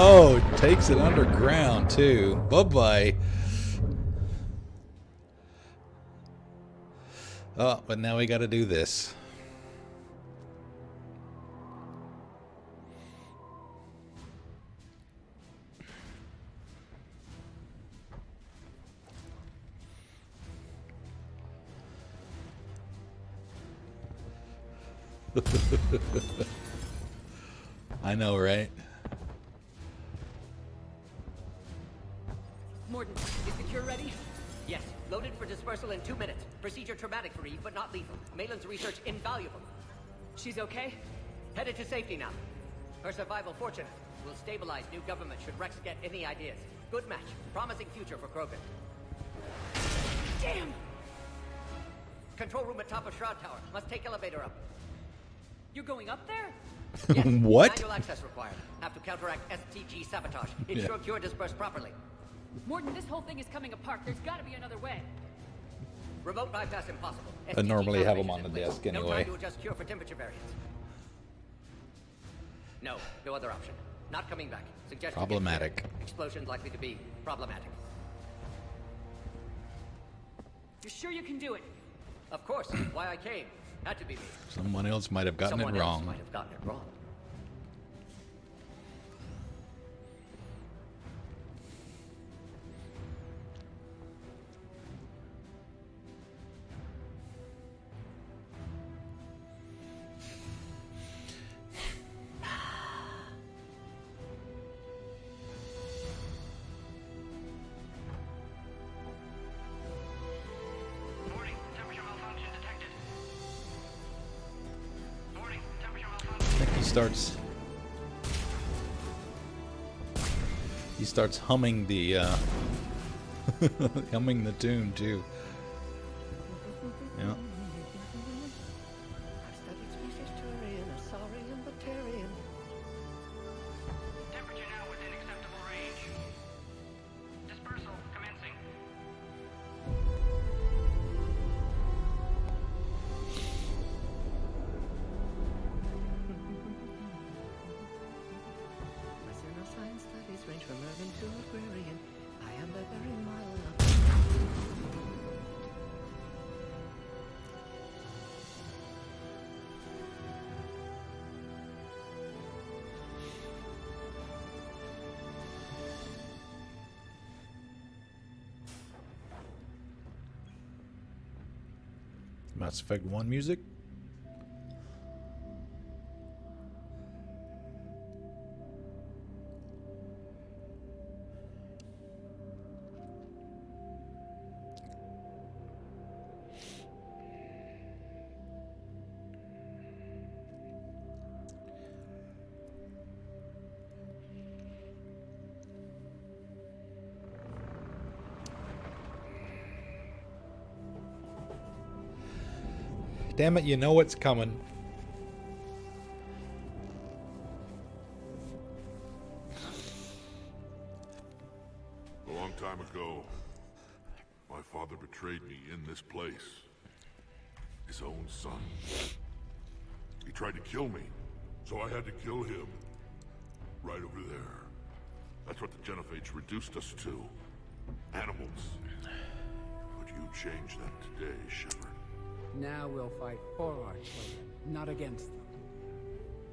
Oh, takes it underground too. Bye-bye. Oh, but now we got to do this. I know, right? Morton, is the cure ready? Yes, loaded for dispersal in 2 minutes. Procedure traumatic for Eve, but not lethal. Malin's research invaluable. She's okay? Headed to safety now. Her survival fortunate. Will stabilize new government should Rex get any ideas. Good match. Promising future for Krogan. Damn! Control room at top of Shroud Tower. Must take elevator up. You're going up there? Yes. What? Manual access required. Have to counteract STG sabotage. Ensure cure dispersed properly. Morton, this whole thing is coming apart. There's got to be another way. Remote bypass impossible. I normally have them on the countermeasures in desk place. No anyway. time to adjust cure for temperature variance. No other option. Not coming back. Suggested Problematic. Explosion likely to be problematic. You're sure you can do it? Of course. Why I came. Had to be me. Someone else might have gotten Someone it else wrong. might have gotten it wrong. He starts humming the humming the tune too. Yeah. I've studied species Turian, Asaurian, Batarian. Temperature now within acceptable range. Dispersal commencing. My pseudoscience studies range from urban to agrarian. I am the very model of... Mass Effect 1 music. Damn it, you know what's coming. A long time ago, my father betrayed me in this place. His own son. He tried to kill me, so I had to kill him. Right over there. That's what the Genophage reduced us to. Animals. But you changed that today, Shepard. Now we'll fight for our children, not against them.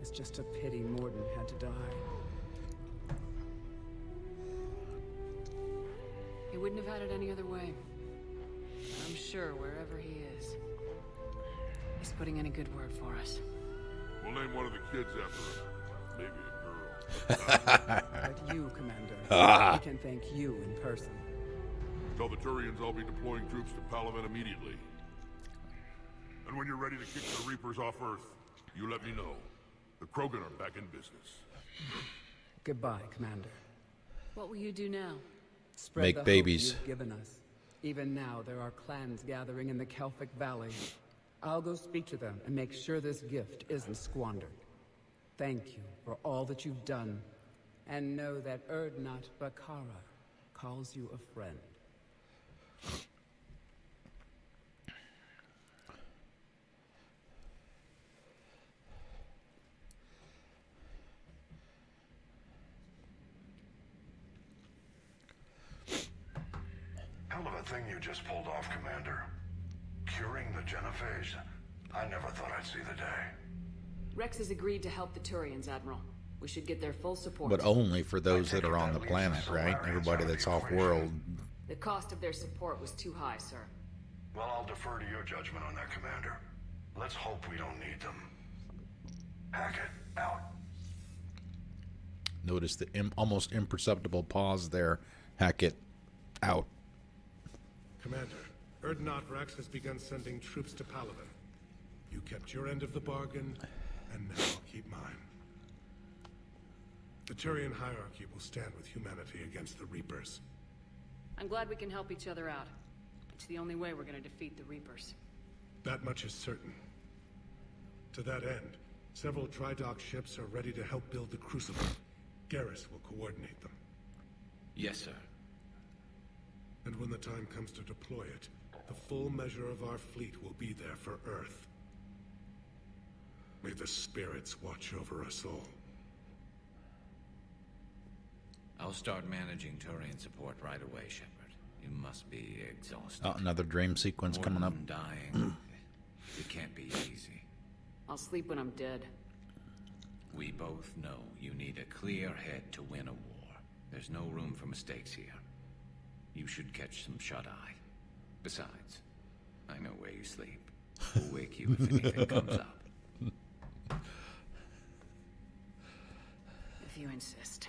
It's just a pity Morden had to die. He wouldn't have had it any other way. I'm sure wherever he is, he's putting in a good word for us. We'll name one of the kids after him. Maybe a girl. But you, Commander, we can thank you in person. Tell the Turians I'll be deploying troops to Palaven immediately. And when you're ready to kick the Reapers off Earth, you let me know. The Krogan are back in business. Goodbye, Commander. What will you do now? Spread Make the hope babies. you've given us. Even now, there are clans gathering in the Kelphic Valley. I'll go speak to them and make sure this gift isn't squandered. Thank you for all that you've done. And know that Erdnot Bakara calls you a friend. Hell of a thing you just pulled off, Commander. Curing the Genophage. I never thought I'd see the day. Rex has agreed to help the Turians, Admiral. We should get their full support. But only for those that are on the planet, right? Everybody that's off-world. The cost of their support was too high, sir. Well, I'll defer to your judgment on that, Commander. Let's hope we don't need them. Hackett, out. Notice the almost imperceptible pause there. Hackett, out. Commander, Erdnot Rex has begun sending troops to Palaven. You kept your end of the bargain, and now I'll keep mine. The Turian hierarchy will stand with humanity against the Reapers. I'm glad we can help each other out. It's the only way we're gonna defeat the Reapers. That much is certain. To that end, several dry dock ships are ready to help build the Crucible. Garrus will coordinate them. Yes, sir. And when the time comes to deploy it, the full measure of our fleet will be there for Earth. May the spirits watch over us all. I'll start managing Turian support right away, Shepard. You must be exhausted. Oh, another dream sequence coming up. Dying. It can't be easy. I'll sleep when I'm dead. We both know you need a clear head to win a war. There's no room for mistakes here. You should catch some shut-eye. Besides, I know where you sleep. We'll wake you if anything comes up. If you insist.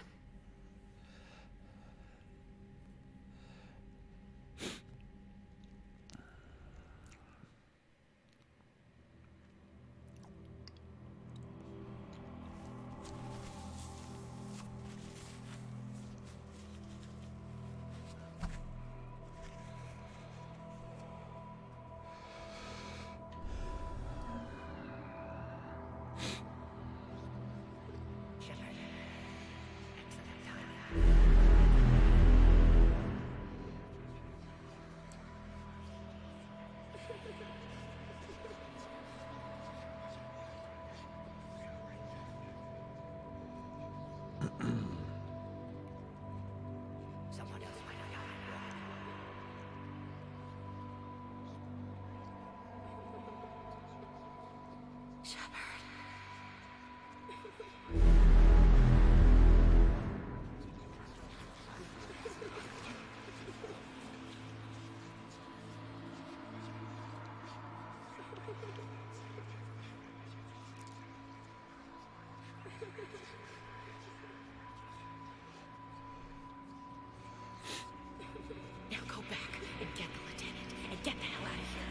Now go back and get the lieutenant and get the hell out of here.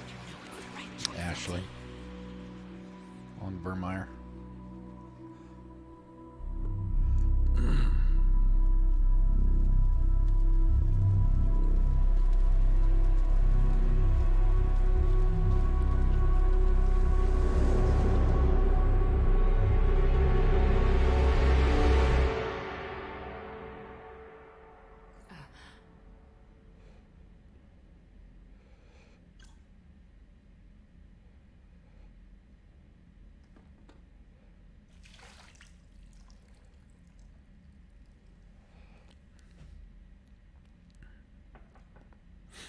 You know it's the right choice. Ashley. On Vermeer.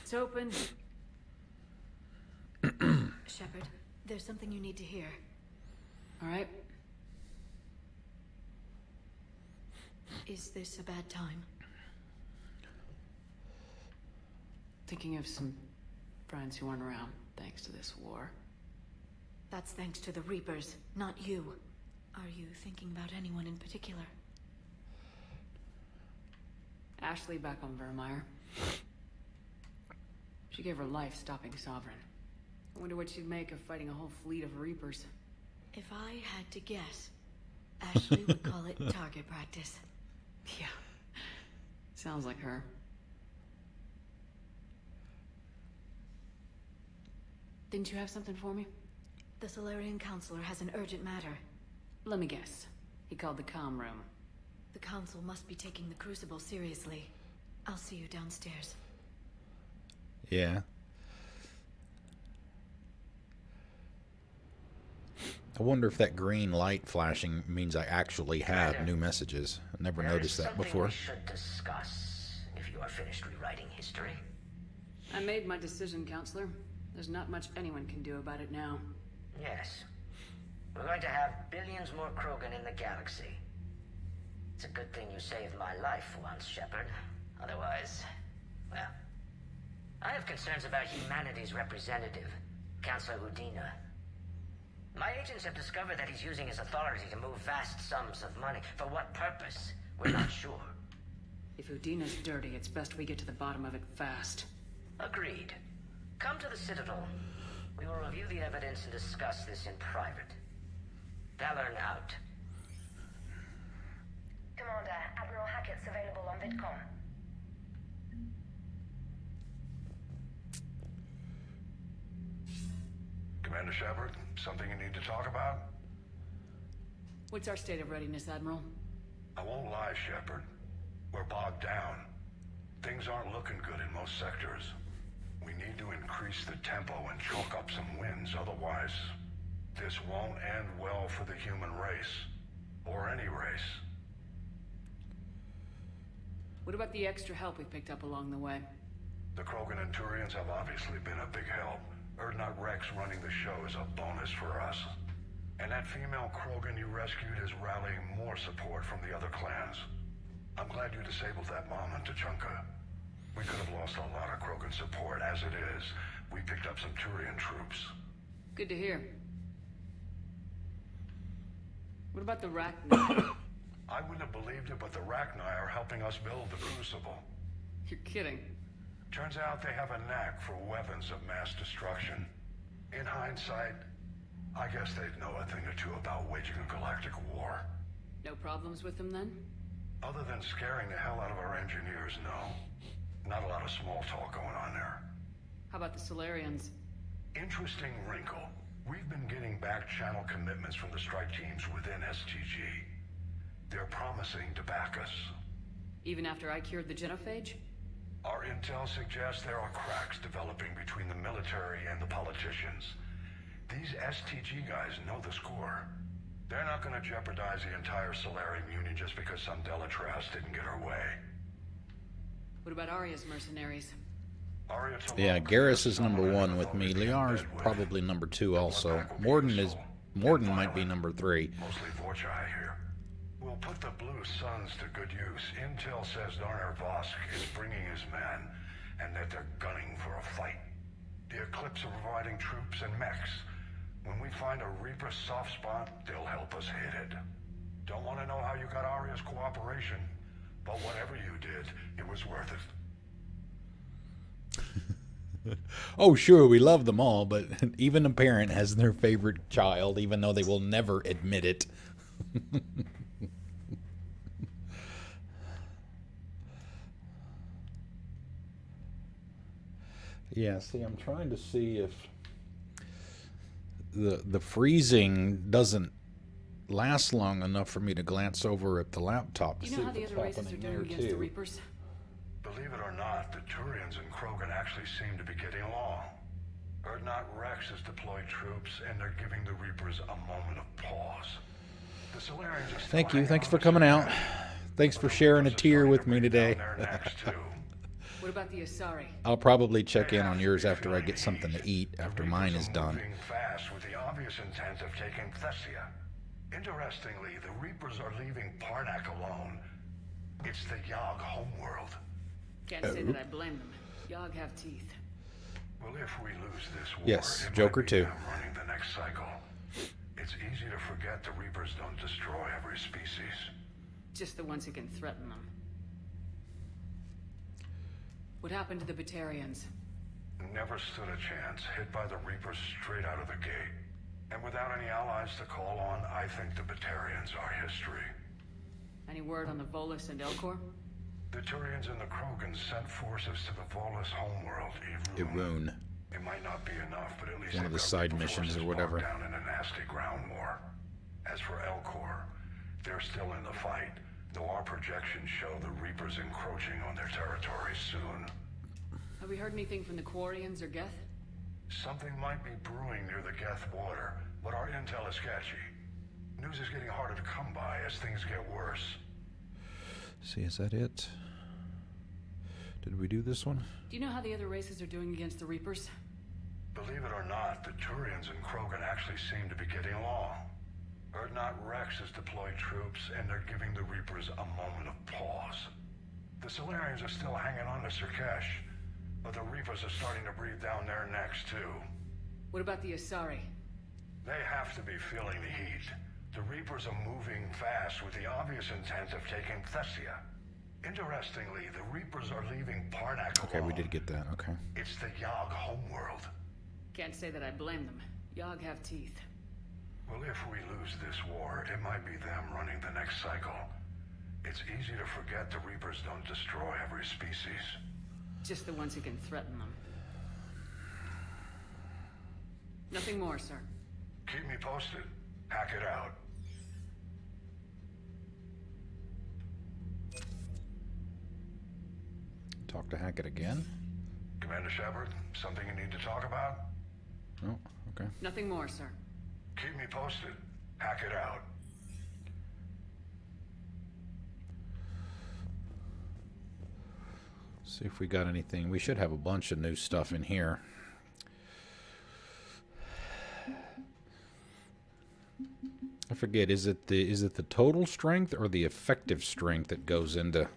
It's open. Shepard, there's something you need to hear. All right. Is this a bad time? Thinking of some friends who aren't around thanks to this war. That's thanks to the Reapers, not you. Are you thinking about anyone in particular? Ashley back on Vermeer. She gave her life stopping Sovereign. I wonder what she'd make of fighting a whole fleet of Reapers. If I had to guess, Ashley would call it target practice. Yeah. Sounds like her. Didn't you have something for me? The Solarian Counselor has an urgent matter. Let me guess. He called the comm room. The Council must be taking the Crucible seriously. I'll see you downstairs. Yeah. I wonder if that green light flashing means I actually have new messages. I never noticed that before. We should discuss if you are finished rewriting history. I made my decision, Counselor. There's not much anyone can do about it now. Yes. We're going to have billions more Krogan in the galaxy. It's a good thing you saved my life once, Shepard. Otherwise, well... I have concerns about humanity's representative, Councillor Udina. My agents have discovered that he's using his authority to move vast sums of money. For what purpose? We're not sure. If Udina's dirty, it's best we get to the bottom of it fast. Agreed. Come to the Citadel. We will review the evidence and discuss this in private. Valorn out. Commander, Admiral Hackett's available on VidCom. Shepard? Something you need to talk about? What's our state of readiness, Admiral? I won't lie, Shepard. We're bogged down. Things aren't looking good in most sectors. We need to increase the tempo and chalk up some wins, otherwise this won't end well for the human race. Or any race. What about the extra help we picked up along the way? The Krogan and Turians have obviously been a big help. Urdnot Rex running the show is a bonus for us. And that female Krogan you rescued is rallying more support from the other clans. I'm glad you disabled that mom in Tuchanka. We could have lost a lot of Krogan support. As it is, we picked up some Turian troops. Good to hear. What about the Rachni? I wouldn't have believed it, but the Rachni are helping us build the Crucible. You're kidding. Turns out they have a knack for weapons of mass destruction. In hindsight, I guess they'd know a thing or two about waging a galactic war. No problems with them then? Other than scaring the hell out of our engineers, no. Not a lot of small talk going on there. How about the Solarians? Interesting wrinkle. We've been getting back-channel commitments from the strike teams within STG. They're promising to back us. Even after I cured the Genophage? Our intel suggests there are cracks developing between the military and the politicians. These STG guys know the score. They're not going to jeopardize the entire Solarian Union just because some Delatras didn't get her way. What about Arya's mercenaries? Yeah, Garrus is number 1 with me. Liar's probably number 2 also. Morden might be number 3. Mostly Vorchai here. We'll put the Blue Suns to good use. Intel says Darner Vosk is bringing his men, and that they're gunning for a fight. The Eclipse are providing troops and mechs. When we find a Reaper soft spot, they'll help us hit it. Don't want to know how you got Arya's cooperation, but whatever you did, it was worth it. Oh, sure, we love them all, but even a parent has their favorite child, even though they will never admit it. Yeah, see, I'm trying to see if the freezing doesn't last long enough for me to glance over at the laptop to Do you see know how the what's other races are happening doing there against the too. Reapers? Believe it or not, the Turians and Krogan actually seem to be getting along. Urdnot Rex has deployed troops, and they're giving the Reapers a moment of pause. The Solarians are Thank you. Thanks for coming out. Thanks for sharing a tear with me today. What about the Asari? I'll probably check in on yours after I get something to eat, after mine is done. Moving fast with the obvious intent of taking Thessia. Interestingly, the Reapers are leaving Parnak alone. It's the Yogg homeworld. Can't say that I blame them. Yogg have teeth. Well, if we lose this war, Yes, it Joker might be too. them running the next cycle. It's easy to forget the Reapers don't destroy every species. Just the ones who can threaten them. What happened to the Batarians? Never stood a chance, hit by the Reapers straight out of the gate. And without any allies to call on, I think the Batarians are history. Any word on the Volus and Elcor? The Turians and the Krogan sent forces to the Volus homeworld, Irune. It might not be enough, but at least One of the they've got side Reaper missions or forces whatever. bogged down in a nasty ground war. As for Elcor, they're still in the fight, though our projections show the Reapers encroaching on their territory soon. Have we heard anything from the Quarians or Geth? Something might be brewing near the Geth border, but our intel is sketchy. News is getting harder to come by as things get worse. See, is that it? Did we do this one? Do you know how the other races are doing against the Reapers? Believe it or not, the Turians and Krogan actually seem to be getting along. Urdnot Rex has deployed troops, and they're giving the Reapers a moment of pause. The Solarians are still hanging on to Sirkesh, but the Reapers are starting to breathe down their necks, too. What about the Asari? They have to be feeling the heat. The Reapers are moving fast with the obvious intent of taking Thessia. Interestingly, the Reapers are leaving Parnak alone. Okay, we did get that. Okay. It's the Yogg homeworld. Can't say that I blame them. Yogg have teeth. Well, if we lose this war, it might be them running the next cycle. It's easy to forget the Reapers don't destroy every species. Just the ones who can threaten them. Nothing more, sir. Keep me posted. Hack it out. Talk to Hackett again. Commander Shepard, something you need to talk about? Oh, okay. Nothing more, sir. Keep me posted. Hack it out. See if we got anything. We should have a bunch of new stuff in here. I forget, is it the total strength or the effective strength that goes into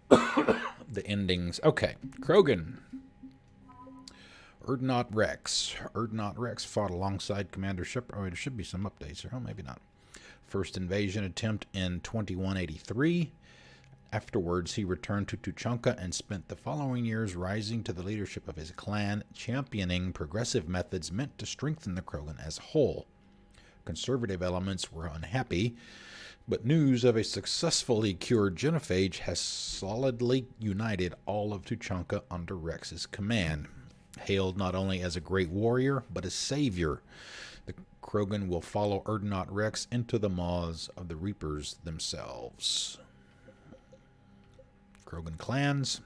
the endings? Okay, Krogan. Urdnot Rex. Urdnot Rex fought alongside Commander Shepard. Oh, there should be some updates here. Oh, maybe not. First invasion attempt in 2183. Afterwards, he returned to Tuchanka and spent the following years rising to the leadership of his clan, championing progressive methods meant to strengthen the Krogan as a whole. Conservative elements were unhappy, but news of a successfully cured Genophage has solidly united all of Tuchanka under Rex's command. Hailed not only as a great warrior, but as savior, the Krogan will follow Urdnot Rex into the maws of the Reapers themselves. Krogan clans.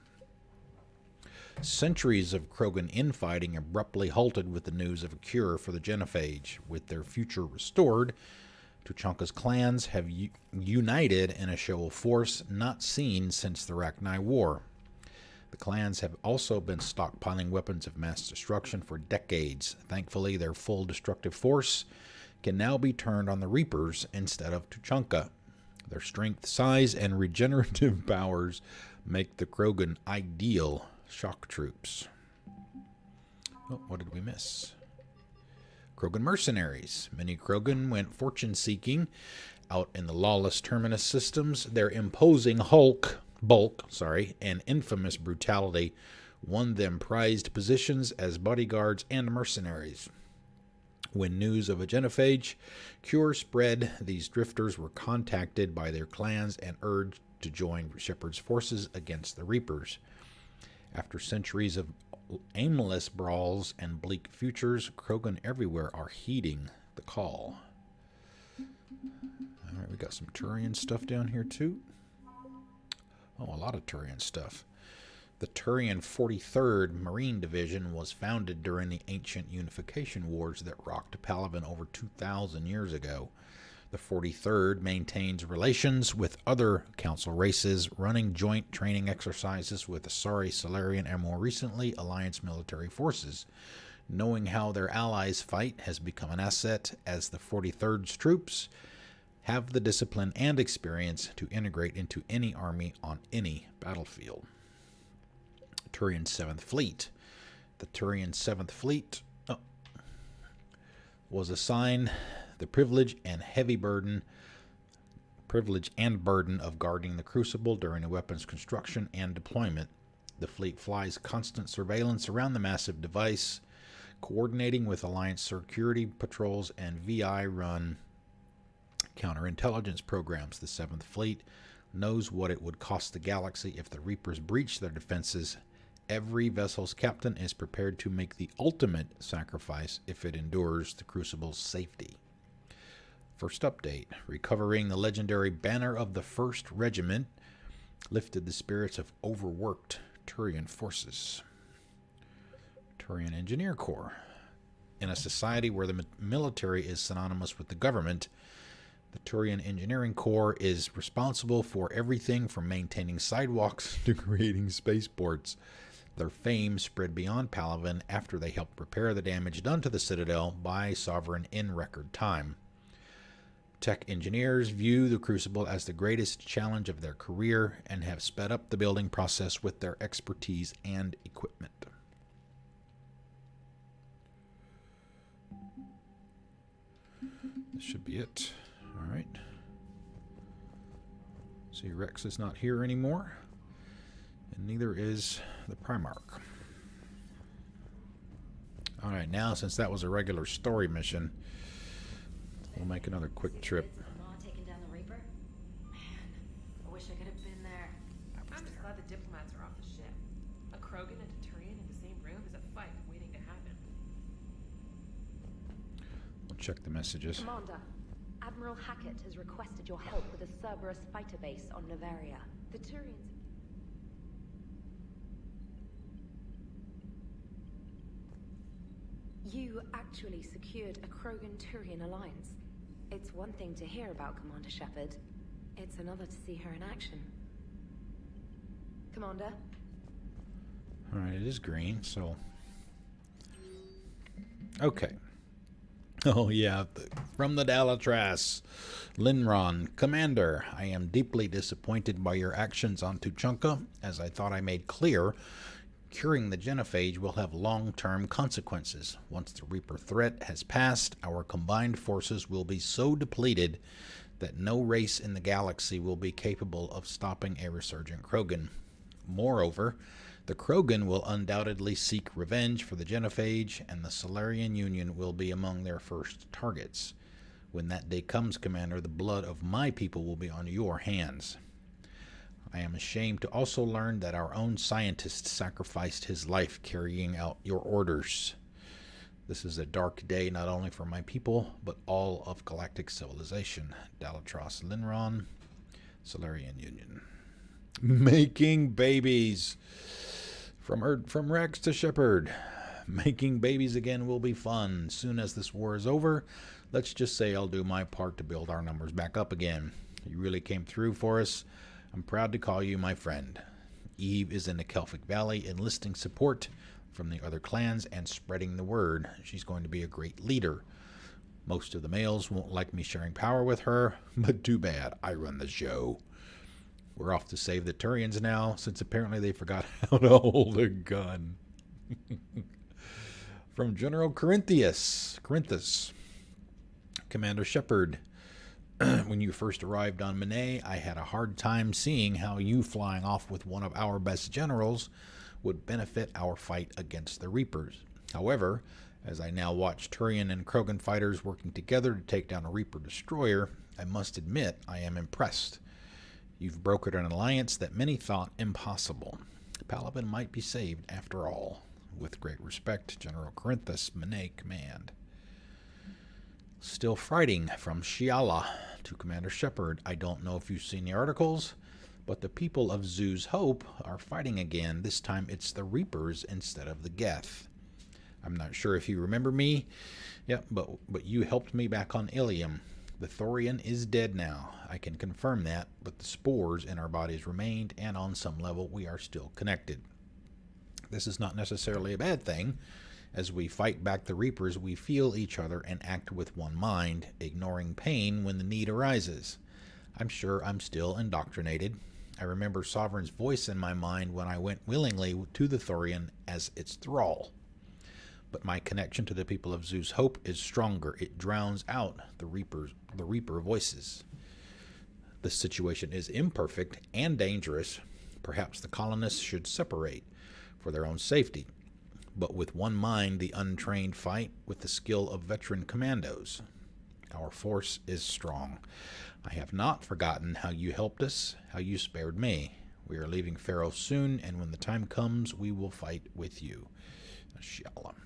Centuries of Krogan infighting abruptly halted with the news of a cure for the Genophage. With their future restored, Tuchanka's clans have united in a show of force not seen since the Rachni War. The clans have also been stockpiling weapons of mass destruction for decades. Thankfully, their full destructive force can now be turned on the Reapers instead of Tuchanka. Their strength, size, and regenerative powers make the Krogan ideal shock troops. Oh, what did we miss? Krogan mercenaries. Many Krogan went fortune-seeking out in the lawless Terminus systems. Their imposing bulk, and infamous brutality won them prized positions as bodyguards and mercenaries. When news of a Genophage cure spread, these drifters were contacted by their clans and urged to join Shepard's forces against the Reapers. After centuries of aimless brawls and bleak futures, Krogan everywhere are heeding the call. All right, we got some Turian stuff down here too. Oh, a lot of Turian stuff. The Turian 43rd Marine Division was founded during the ancient unification wars that rocked Palaven over 2,000 years ago. The 43rd maintains relations with other council races, running joint training exercises with Asari, Salarian, and more recently, Alliance military forces. Knowing how their allies fight has become an asset, as the 43rd's troops have the discipline and experience to integrate into any army on any battlefield. Turian 7th Fleet. The Turian 7th Fleet was assigned the privilege and burden of guarding the Crucible during the weapons construction and deployment. The fleet flies constant surveillance around the massive device, coordinating with Alliance security patrols and VI-run counterintelligence programs. The 7th Fleet knows what it would cost the galaxy if the Reapers breach their defenses. Every vessel's captain is prepared to make the ultimate sacrifice if it endures the Crucible's safety. First update. Recovering the legendary Banner of the 1st Regiment lifted the spirits of overworked Turian forces. Turian Engineer Corps. In a society where the military is synonymous with the government, the Turian Engineering Corps is responsible for everything from maintaining sidewalks to creating spaceports. Their fame spread beyond Palaven after they helped repair the damage done to the Citadel by Sovereign in record time. Tech engineers view the Crucible as the greatest challenge of their career and have sped up the building process with their expertise and equipment. This should be it. All right. See, Rex is not here anymore, and neither is the Primarch. All right, now since that was a regular story mission, we'll make another quick trip. Taking down the Reaper? Man, I wish I could have been there. I'm just glad the diplomats are off the ship. A Krogan and a Turian in the same room is a fight waiting to happen. check the messages. Commander, Admiral Hackett has requested your help with a Cerberus fighter base on Novaria. The Turians... You actually secured a Krogan-Turian alliance. It's one thing to hear about Commander Shepard. It's another to see her in action. Commander? Alright, it is green, so... Okay. Oh yeah, from the Dalatras. Linron, Commander, I am deeply disappointed by your actions on Tuchanka. As I thought I made clear, curing the Genophage will have long-term consequences. Once the Reaper threat has passed, our combined forces will be so depleted that no race in the galaxy will be capable of stopping a resurgent Krogan. Moreover, the Krogan will undoubtedly seek revenge for the Genophage, and the Solarian Union will be among their first targets. When that day comes, Commander, the blood of my people will be on your hands. I am ashamed to also learn that our own scientist sacrificed his life carrying out your orders. This is a dark day not only for my people, but all of galactic civilization. Dalatras Linron, Solarian Union. Making babies. From Rex to Shepard. Making babies again will be fun. Soon as this war is over, let's just say I'll do my part to build our numbers back up again. You really came through for us. I'm proud to call you my friend. Eve is in the Kelphic Valley enlisting support from the other clans and spreading the word. She's going to be a great leader. Most of the males won't like me sharing power with her, but too bad. I run the show. We're off to save the Turians now, since apparently they forgot how to hold a gun. From General Corinthus. Commander Shepard. When you first arrived on Mene, I had a hard time seeing how you flying off with one of our best generals would benefit our fight against the Reapers. However, as I now watch Turian and Krogan fighters working together to take down a Reaper destroyer, I must admit I am impressed. You've brokered an alliance that many thought impossible. Palaven might be saved after all. With great respect, General Corinthus, Mene Command. Still fighting from Shiala to Commander Shepard. I don't know if you've seen the articles, but the people of Zoo's Hope are fighting again. This time it's the Reapers instead of the Geth. I'm not sure if you remember me. Yep, but you helped me back on Ilium. The Thorian is dead now. I can confirm that, but the spores in our bodies remained, and on some level we are still connected. This is not necessarily a bad thing. As we fight back the Reapers, we feel each other and act with one mind, ignoring pain when the need arises. I'm sure I'm still indoctrinated. I remember Sovereign's voice in my mind when I went willingly to the Thorian as its thrall. But my connection to the people of Zoo's Hope is stronger. It drowns out the Reaper voices. This situation is imperfect and dangerous. Perhaps the colonists should separate for their own safety. But with one mind, the untrained fight with the skill of veteran commandos. Our force is strong. I have not forgotten how you helped us, how you spared me. We are leaving Pharaoh soon, and when the time comes, we will fight with you. Shalom.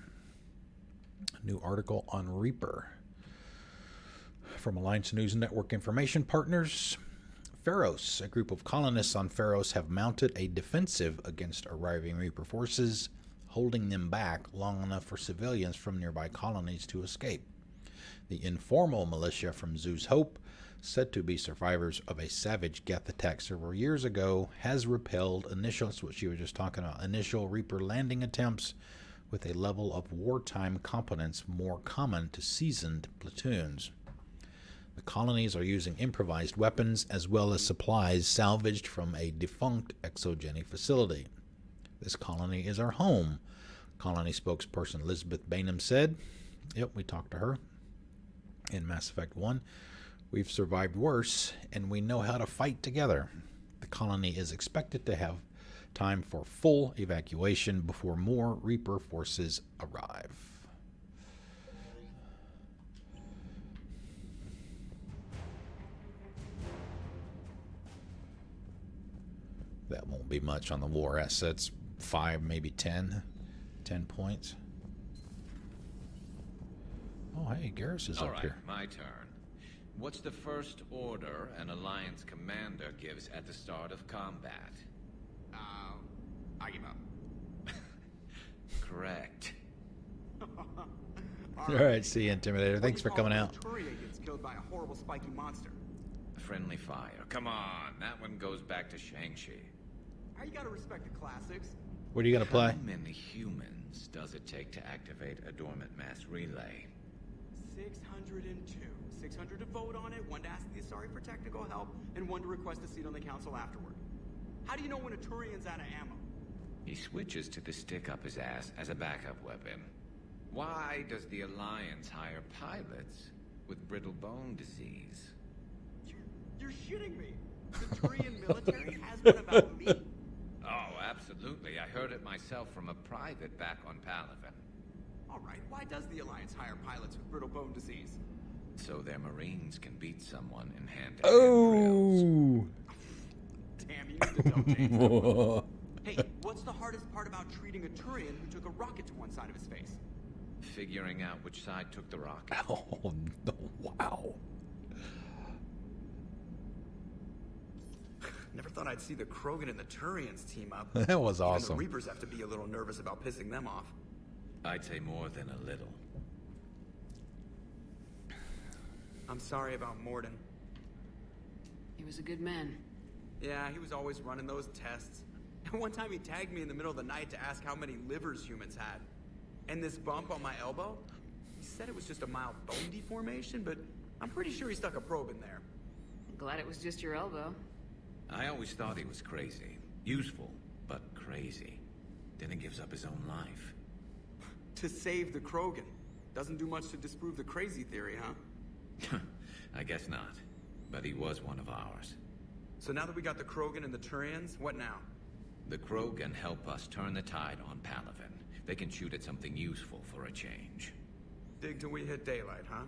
New article on Reaper. From Alliance News Network Information Partners. Pharos, a group of colonists on Pharos have mounted a defensive against arriving Reaper forces, holding them back long enough for civilians from nearby colonies to escape. The informal militia from Zoo's Hope, said to be survivors of a savage Geth attack several years ago, has repelled that's what she was just talking about, initial Reaper landing attempts with a level of wartime competence more common to seasoned platoons. The colonies are using improvised weapons as well as supplies salvaged from a defunct exogeny facility. This colony is our home, colony spokesperson Elizabeth Bainham said. Yep, we talked to her in Mass Effect 1. We've survived worse, and we know how to fight together. The colony is expected to have time for full evacuation before more Reaper forces arrive. That won't be much on the war assets. 5, maybe 10 points. Oh, hey, Garrus is All up right, here. my turn. What's the first order an Alliance commander gives at the start of combat? I give up. Correct. All right, see you, Intimidator. Thanks for coming out. Turian gets killed by a horrible spiky monster. Friendly fire. Come on, that one goes back to Shang-Chi. How you gotta respect the classics? What are you gonna play? How many humans does it take to activate a dormant mass relay? 602. 600 to vote on it, 1 to ask the Asari for technical help, and 1 to request a seat on the council afterward. How do you know when a Turian's out of ammo? He switches to the stick up his ass as a backup weapon. Why does the Alliance hire pilots with brittle bone disease? You're shitting me. The Turian military has one about me. Oh, absolutely. I heard it myself from a private back on Palaven. All right, why does the Alliance hire pilots with brittle bone disease? So their Marines can beat someone in hand-to-hand Oh! Damn, you need to tell James. Hey, what's the hardest part about treating a Turian who took a rocket to one side of his face? Figuring out which side took the rocket. Oh, no, wow. Never thought I'd see the Krogan and the Turians team up. That was awesome. Even the Reapers have to be a little nervous about pissing them off. I'd say more than a little. I'm sorry about Morden. He was a good man. Yeah, he was always running those tests. And one time he tagged me in the middle of the night to ask how many livers humans had. And this bump on my elbow, he said it was just a mild bone deformation, but I'm pretty sure he stuck a probe in there. Glad it was just your elbow. I always thought he was crazy. Useful, but crazy. Then he gives up his own life. To save the Krogan. Doesn't do much to disprove the crazy theory, huh? I guess not. But he was one of ours. So now that we got the Krogan and the Turians, what now? The Krogan help us turn the tide on Palaven. They can shoot at something useful for a change. Dig till we hit daylight, huh?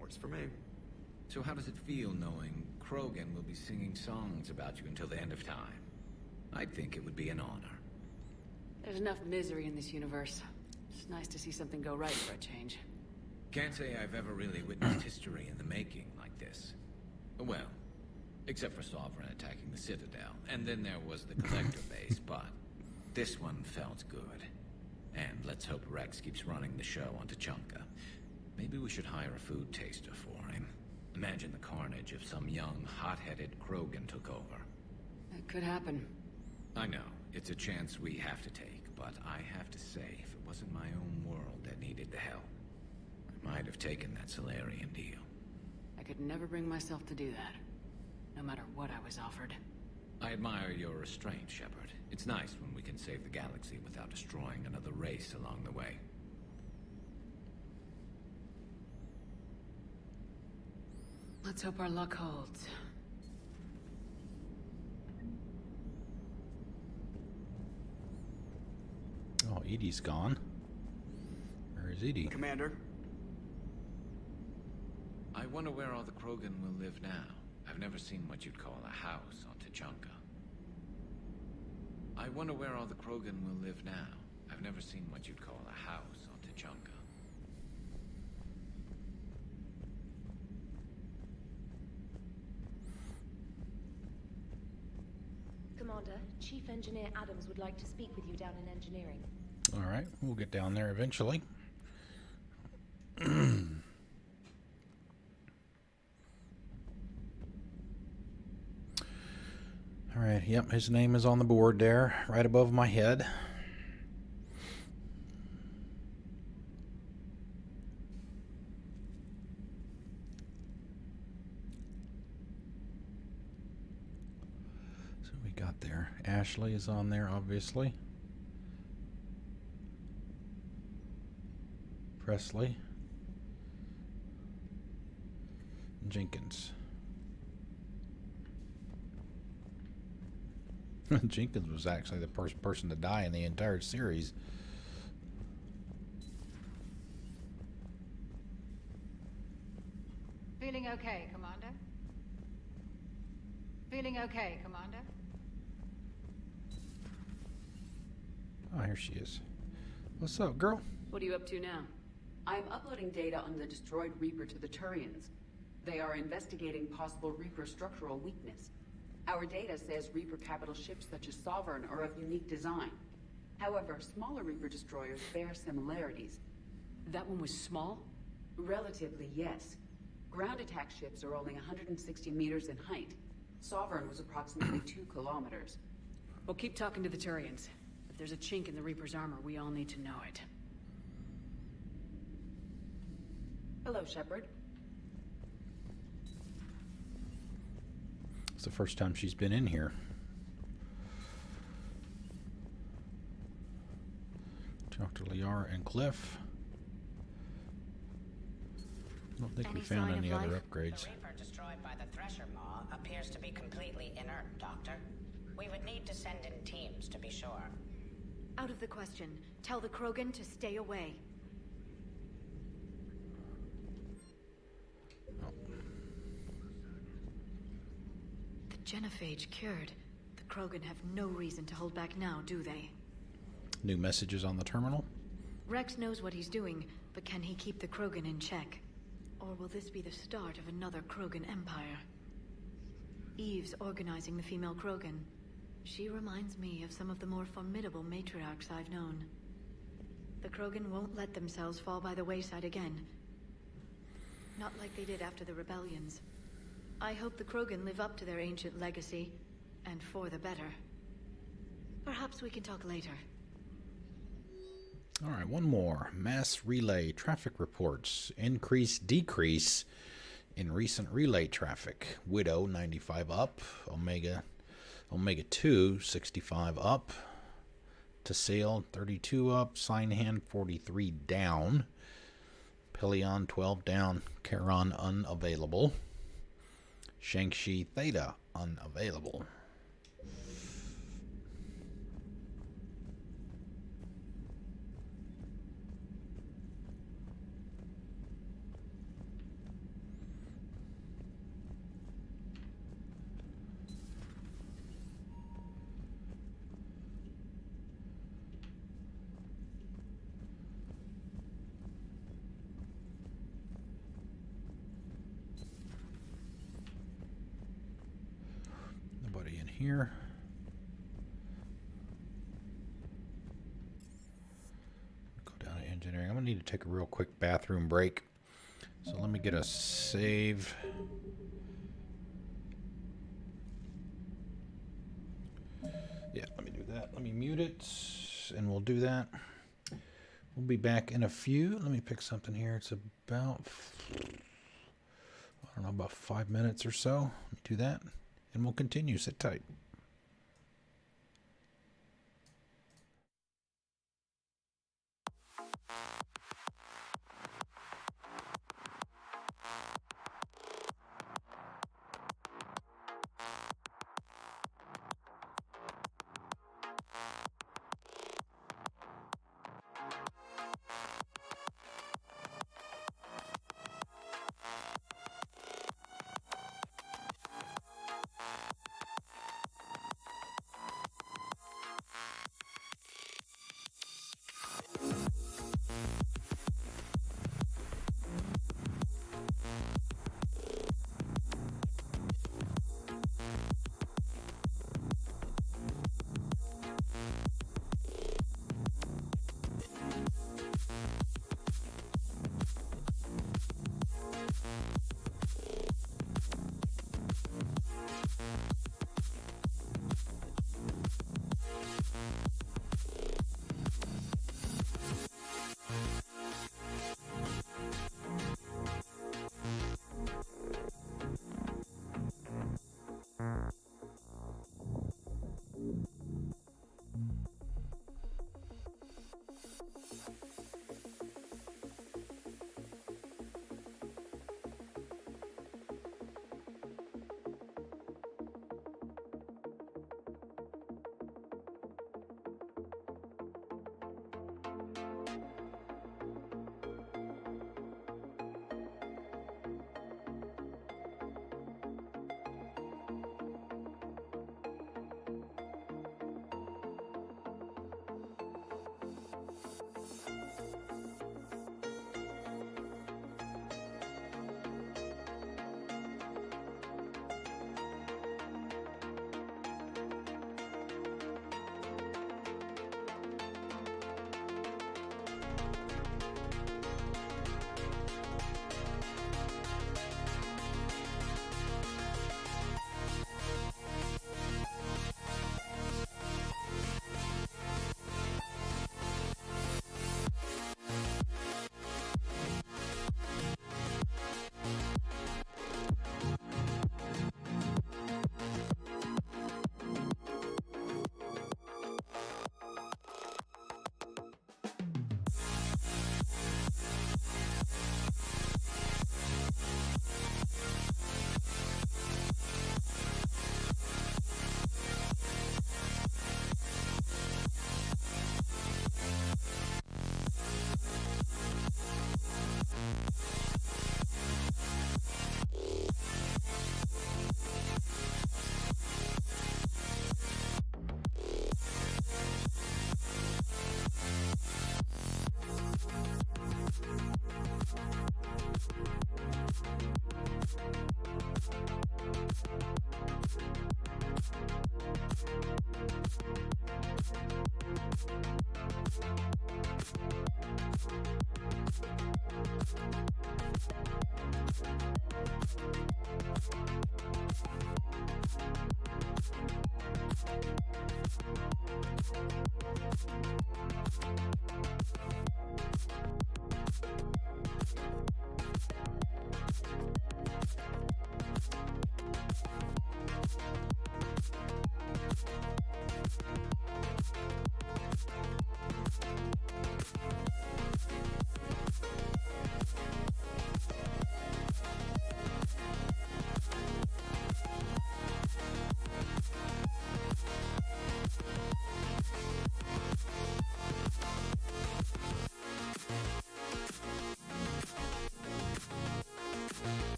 Works for me. So how does it feel knowing Krogan will be singing songs about you until the end of time? I'd think it would be an honor. There's enough misery in this universe. It's nice to see something go right for a change. Can't say I've ever really witnessed history in the making like this. Well, except for Sovereign attacking the Citadel, and then there was the Collector base, but this one felt good. And let's hope Rex keeps running the show on Tuchanka. Maybe we should hire a food taster for him. Imagine the carnage if some young, hot-headed Krogan took over. It could happen. I know, it's a chance we have to take, but I have to say, if it wasn't my own world that needed the help, I might have taken that Solarian deal. I could never bring myself to do that, no matter what I was offered. I admire your restraint, Shepard. It's nice when we can save the galaxy without destroying another race along the way. Let's hope our luck holds. Oh, Edie's gone. Where is Edie? Commander? I wonder where all the Krogan will live now. I've never seen what you'd call a house on Tuchanka. I wonder where all the Krogan will live now. I've never seen what you'd call a house on Tuchanka. Commander, Chief Engineer Adams would like to speak with you down in engineering. All right, we'll get down there eventually. All right, yep, his name is on the board there, right above my head. So we got there. Ashley is on there, obviously. Presley. Jenkins. Jenkins was actually the first person to die in the entire series. Feeling okay, Commander? Feeling okay, Commander? Oh, here she is. What's up, girl? What are you up to now? I am uploading data on the destroyed Reaper to the Turians. They are investigating possible Reaper structural weakness. Our data says Reaper capital ships such as Sovereign are of unique design. However, smaller Reaper destroyers bear similarities. That one was small? Relatively, yes. Ground attack ships are only 160 meters in height. Sovereign was approximately 2 kilometers. We'll keep talking to the Turians. If there's a chink in the Reaper's armor, we all need to know it. Hello, Shepard. It's the first time she's been in here. Talk to Liara and Cliff. I don't think we found any other upgrades. The Reaper destroyed by the Thresher Maw appears to be completely inert, Doctor. We would need to send in teams to be sure. Out of the question. Tell the Krogan to stay away. The Genophage cured. The Krogan have no reason to hold back now, do they? New messages on the terminal. Rex knows what he's doing, but can he keep the Krogan in check? Or will this be the start of another Krogan empire? Eve's organizing the female Krogan. She reminds me of some of the more formidable matriarchs I've known. The Krogan won't let themselves fall by the wayside again. Not like they did after the rebellions. I hope the Krogan live up to their ancient legacy, and for the better. Perhaps we can talk later. All right, one more. Mass relay traffic reports. Increase, decrease in recent relay traffic. Widow, 95 up. Omega 2, 65 up. Tassale, 32 up. Signhand, 43 down. Pelion, 12 down. Charon, unavailable. Shang-Chi Theta, unavailable. Nobody in here. Go down to engineering. I'm gonna need to take a real quick bathroom break. So let me get a save. Yeah, let me do that. Let me mute it, and we'll do that. We'll be back in a few. Let me pick something here. It's about, I don't know, about 5 minutes or so. Let me do that, and we'll continue. Sit tight.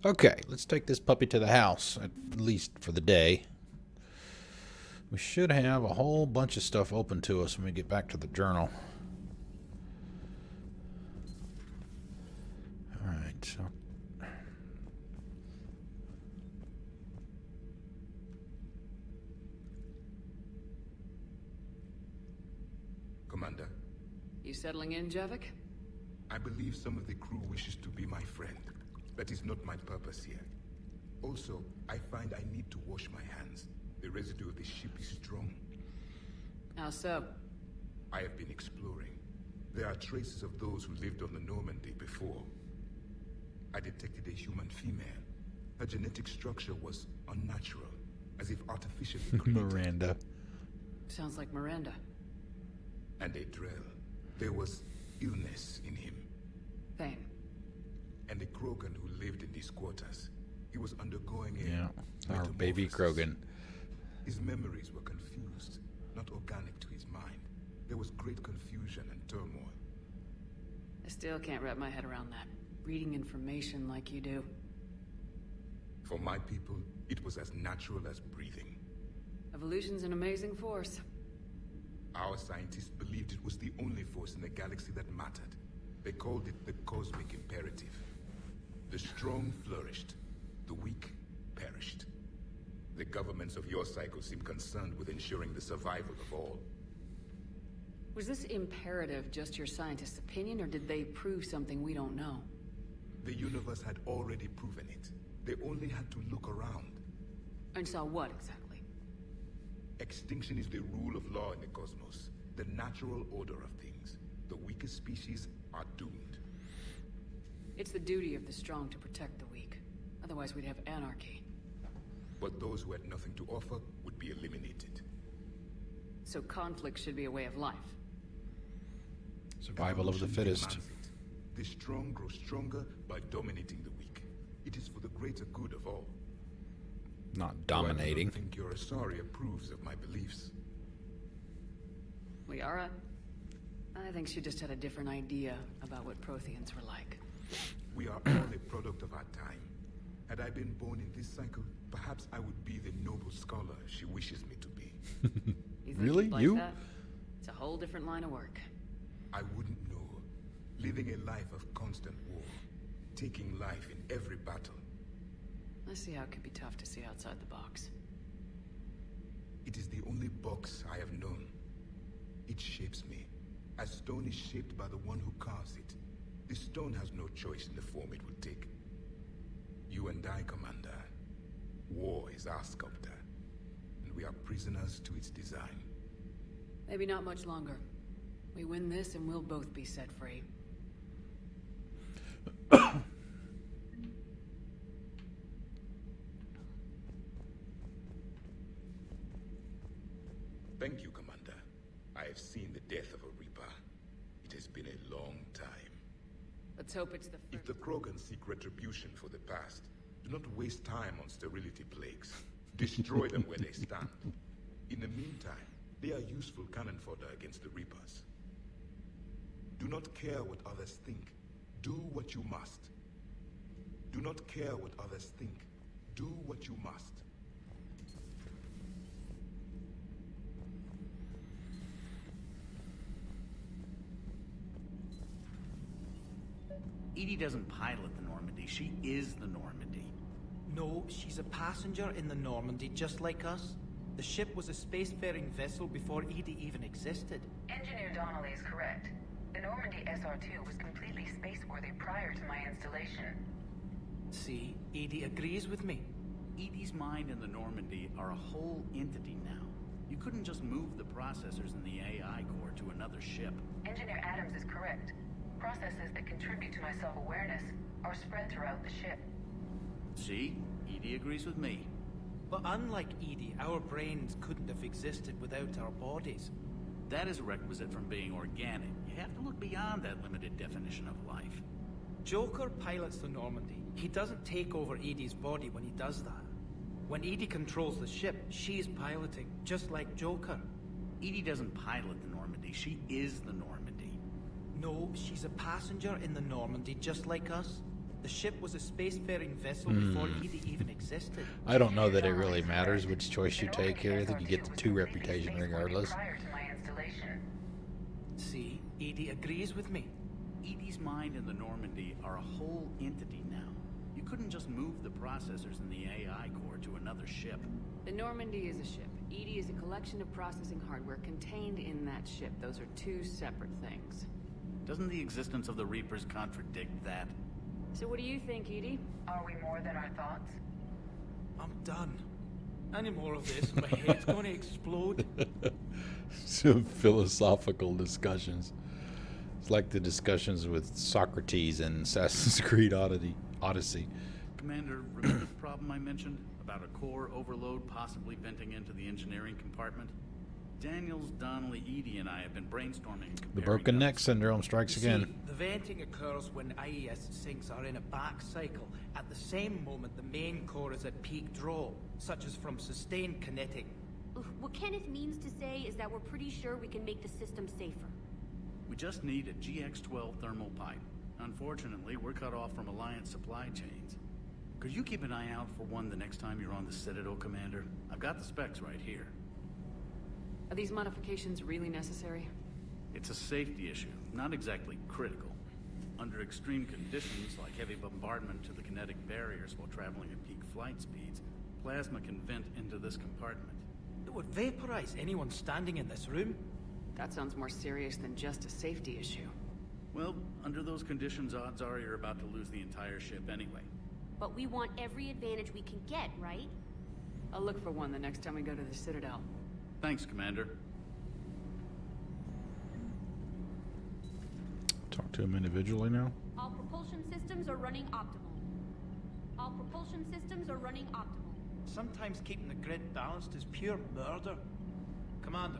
Okay, let's take this puppy to the house, at least for the day. We should have a whole bunch of stuff open to us when we get back to the journal. Alright, so... Commander? You settling in, Javik? I believe some of the crew wishes to be my friend. That is not my purpose here. Also, I find I need to wash my hands. The residue of the ship is strong. How so? I have been exploring. There are traces of those who lived on the Normandy before. I detected a human female. Her genetic structure was unnatural, as if artificially created. Miranda. Sounds like Miranda. And a Drell. There was illness in him. Thane. And a Krogan who lived in these quarters. He was undergoing a... Yeah, our baby Krogan. His memories were confused, not organic to his mind. There was great confusion and turmoil. I still can't wrap my head around that. Reading information like you do. For my people, it was as natural as breathing. Evolution's an amazing force. Our scientists believed it was the only force in the galaxy that mattered. They called it the cosmic imperative. The strong flourished, the weak perished. The governments of your cycle seem concerned with ensuring the survival of all. Was this imperative just your scientist's opinion, or did they prove something we don't know? The universe had already proven it. They only had to look around. And saw what, exactly? Extinction is the rule of law in the cosmos, the natural order of things. The weakest species are doomed. It's the duty of the strong to protect the weak. Otherwise we'd have anarchy. But those who had nothing to offer would be eliminated. So conflict should be a way of life. Survival of the fittest. The strong grow stronger by dominating the weak. It is for the greater good of all. Not dominating. I don't think your Asari approves of my beliefs. Liara? I think she just had a different idea about what Protheans were like. We are all a product of our time. Had I been born in this cycle, perhaps I would be the noble scholar she wishes me to be. You think Really? you'd like You? that? It's a whole different line of work. I wouldn't know. Living a life of constant war. Taking life in every battle. I see how it can be tough to see outside the box. It is the only box I have known. It shapes me, as stone is shaped by the one who carves it. The stone has no choice in the form it will take. You and I, Commander. War is our sculptor, and we are prisoners to its design. Maybe not much longer. We win this and we'll both be set free. Thank you, Commander. I have seen the death of a Reaper. It has been a long time. Let's hope it's the first. If the Krogan seek retribution for the past, do not waste time on sterility plagues. Destroy them where they stand. In the meantime, they are useful cannon fodder against the Reapers. Do not care what others think. Do what you must. Do not care what others think. Do what you must. Edie doesn't pilot the Normandy. She is the Normandy. No, she's a passenger in the Normandy, just like us. The ship was a spacefaring vessel before Edie even existed. Engineer Donnelly is correct. The Normandy SR-2 was completely spaceworthy prior to my installation. See, Edie agrees with me. Edie's mind and the Normandy are a whole entity now. You couldn't just move the processors in the AI core to another ship. Engineer Adams is correct. Processes that contribute to my self-awareness are spread throughout the ship. See? Edie agrees with me. But unlike Edie, our brains couldn't have existed without our bodies. That is a requisite from being organic. You have to look beyond that limited definition of life. Joker pilots the Normandy. He doesn't take over Edie's body when he does that. When Edie controls the ship, she's piloting, just like Joker. Edie doesn't pilot the Normandy. She is the Normandy. No, she's a passenger in the Normandy, just like us. The ship was a spacefaring vessel before Edie even existed. I don't know that it really matters which choice you take here. I think you get the 2 reputation regardless. Prior to my installation. See, Edie agrees with me. Edie's mind and the Normandy are a whole entity now. You couldn't just move the processors in the AI core to another ship. The Normandy is a ship. Edie is a collection of processing hardware contained in that ship. Those are 2 separate things. Doesn't the existence of the Reapers contradict that? So what do you think, Edie? Are we more than our thoughts? I'm done. Any more of this, my head's gonna explode. Some philosophical discussions. It's like the discussions with Socrates in Assassin's Creed Odyssey. Commander, remember the problem I mentioned? About a core overload possibly venting into the engineering compartment? Daniels, Donnelly, Edie, and I have been brainstorming and The comparing broken neck notes. syndrome strikes See, again. the venting occurs when IES sinks are in a back cycle. At the same moment, the main core is at peak draw, such as from sustained kinetic. What Kenneth means to say is that we're pretty sure we can make the system safer. We just need a GX-12 thermal pipe. Unfortunately, we're cut off from Alliance supply chains. Could you keep an eye out for one the next time you're on the Citadel, Commander? I've got the specs right here. Are these modifications really necessary? It's a safety issue, not exactly critical. Under extreme conditions, like heavy bombardment to the kinetic barriers while traveling at peak flight speeds, plasma can vent into this compartment. It would vaporize anyone standing in this room. That sounds more serious than just a safety issue. Well, under those conditions, odds are you're about to lose the entire ship anyway. But we want every advantage we can get, right? I'll look for one the next time we go to the Citadel. Thanks, Commander. Talk to him individually now. All propulsion systems are running optimal. All propulsion systems are running optimal. Sometimes keeping the grid balanced is pure murder. Commander.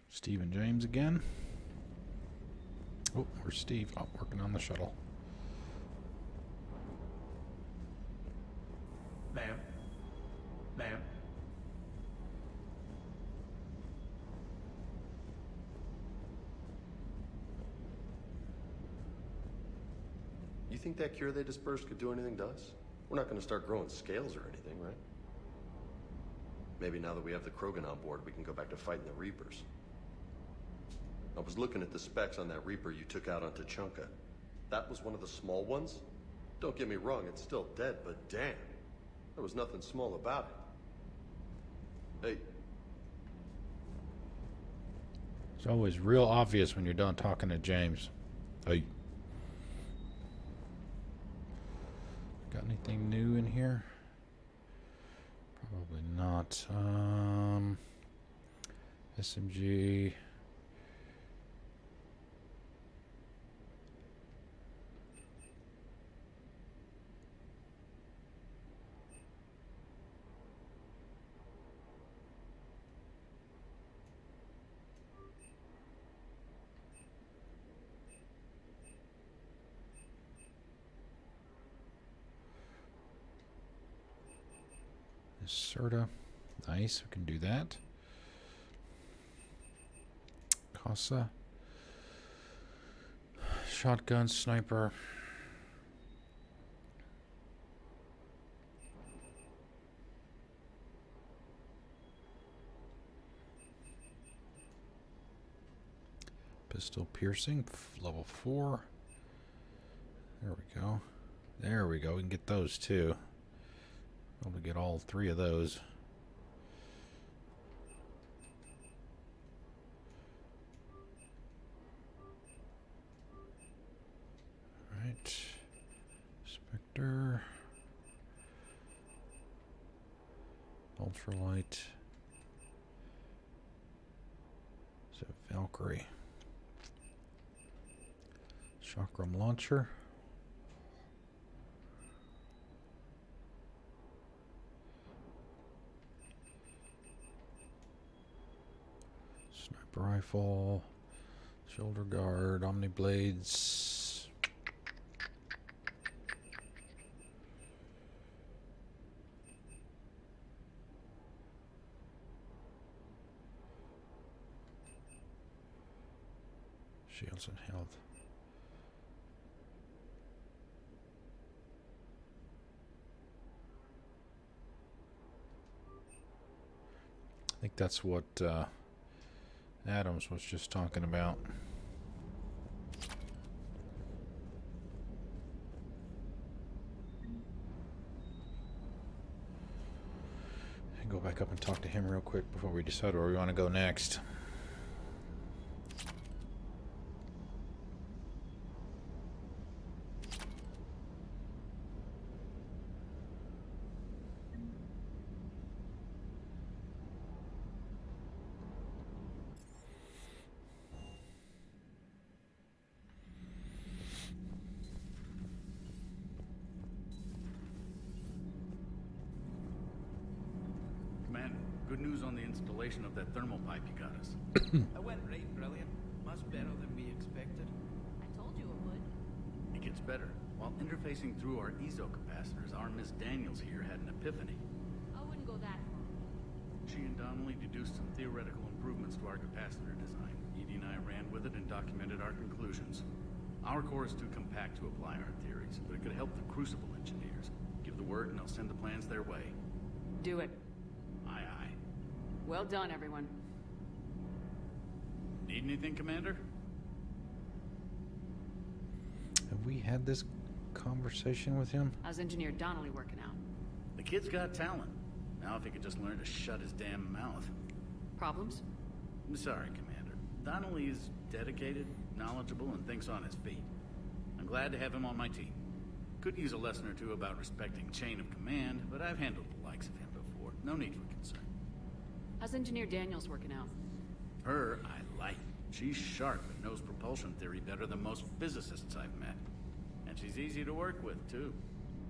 Steve and James again. Oh, where's Steve? Oh, working on the shuttle. Ma'am. Ma'am. You think that cure they dispersed could do anything to us? We're not going to start growing scales or anything, right? Maybe now that we have the Krogan on board, we can go back to fighting the Reapers. I was looking at the specs on that Reaper you took out on Tuchanka. That was one of the small ones? Don't get me wrong, it's still dead, but damn. There was nothing small about it. Hey. It's always real obvious when you're done talking to James. Hey. Got anything new in here? Probably not. SMG. Serta. Nice, we can do that. Casa. Shotgun, sniper. Pistol piercing, level 4. There we go. There we go. We can get those too. Able to get all 3 of those. Right. Spectre. Ultralight. So Valkyrie. Chakram launcher. Sniper rifle, shoulder guard, omni blades. Shields and health. I think that's what Adams was just talking about. Go back up and talk to him real quick before we decide where we want to go next. Good news on the installation of that thermal pipe you got us. That went right brilliant. Much better than we expected. I told you it would. It gets better. While interfacing through our ezo capacitors, our Miss Daniels here had an epiphany. I wouldn't go that far. She and Donnelly deduced some theoretical improvements to our capacitor design. Edie and I ran with it and documented our conclusions. Our core is too compact to apply our theories, but it could help the Crucible engineers. Give the word and I'll send the plans their way. Do it. Aye, aye. Well done, everyone. Need anything, Commander? Have we had this conversation with him? How's Engineer Donnelly working out? The kid's got talent. Now if he could just learn to shut his damn mouth. Problems? I'm sorry, Commander. Donnelly is dedicated, knowledgeable, and thinks on his feet. I'm glad to have him on my team. Could use a lesson or two about respecting chain of command, but I've handled the likes of him before. No need for concern. How's Engineer Daniels working out? Her, I like. She's sharp and knows propulsion theory better than most physicists I've met. And she's easy to work with, too.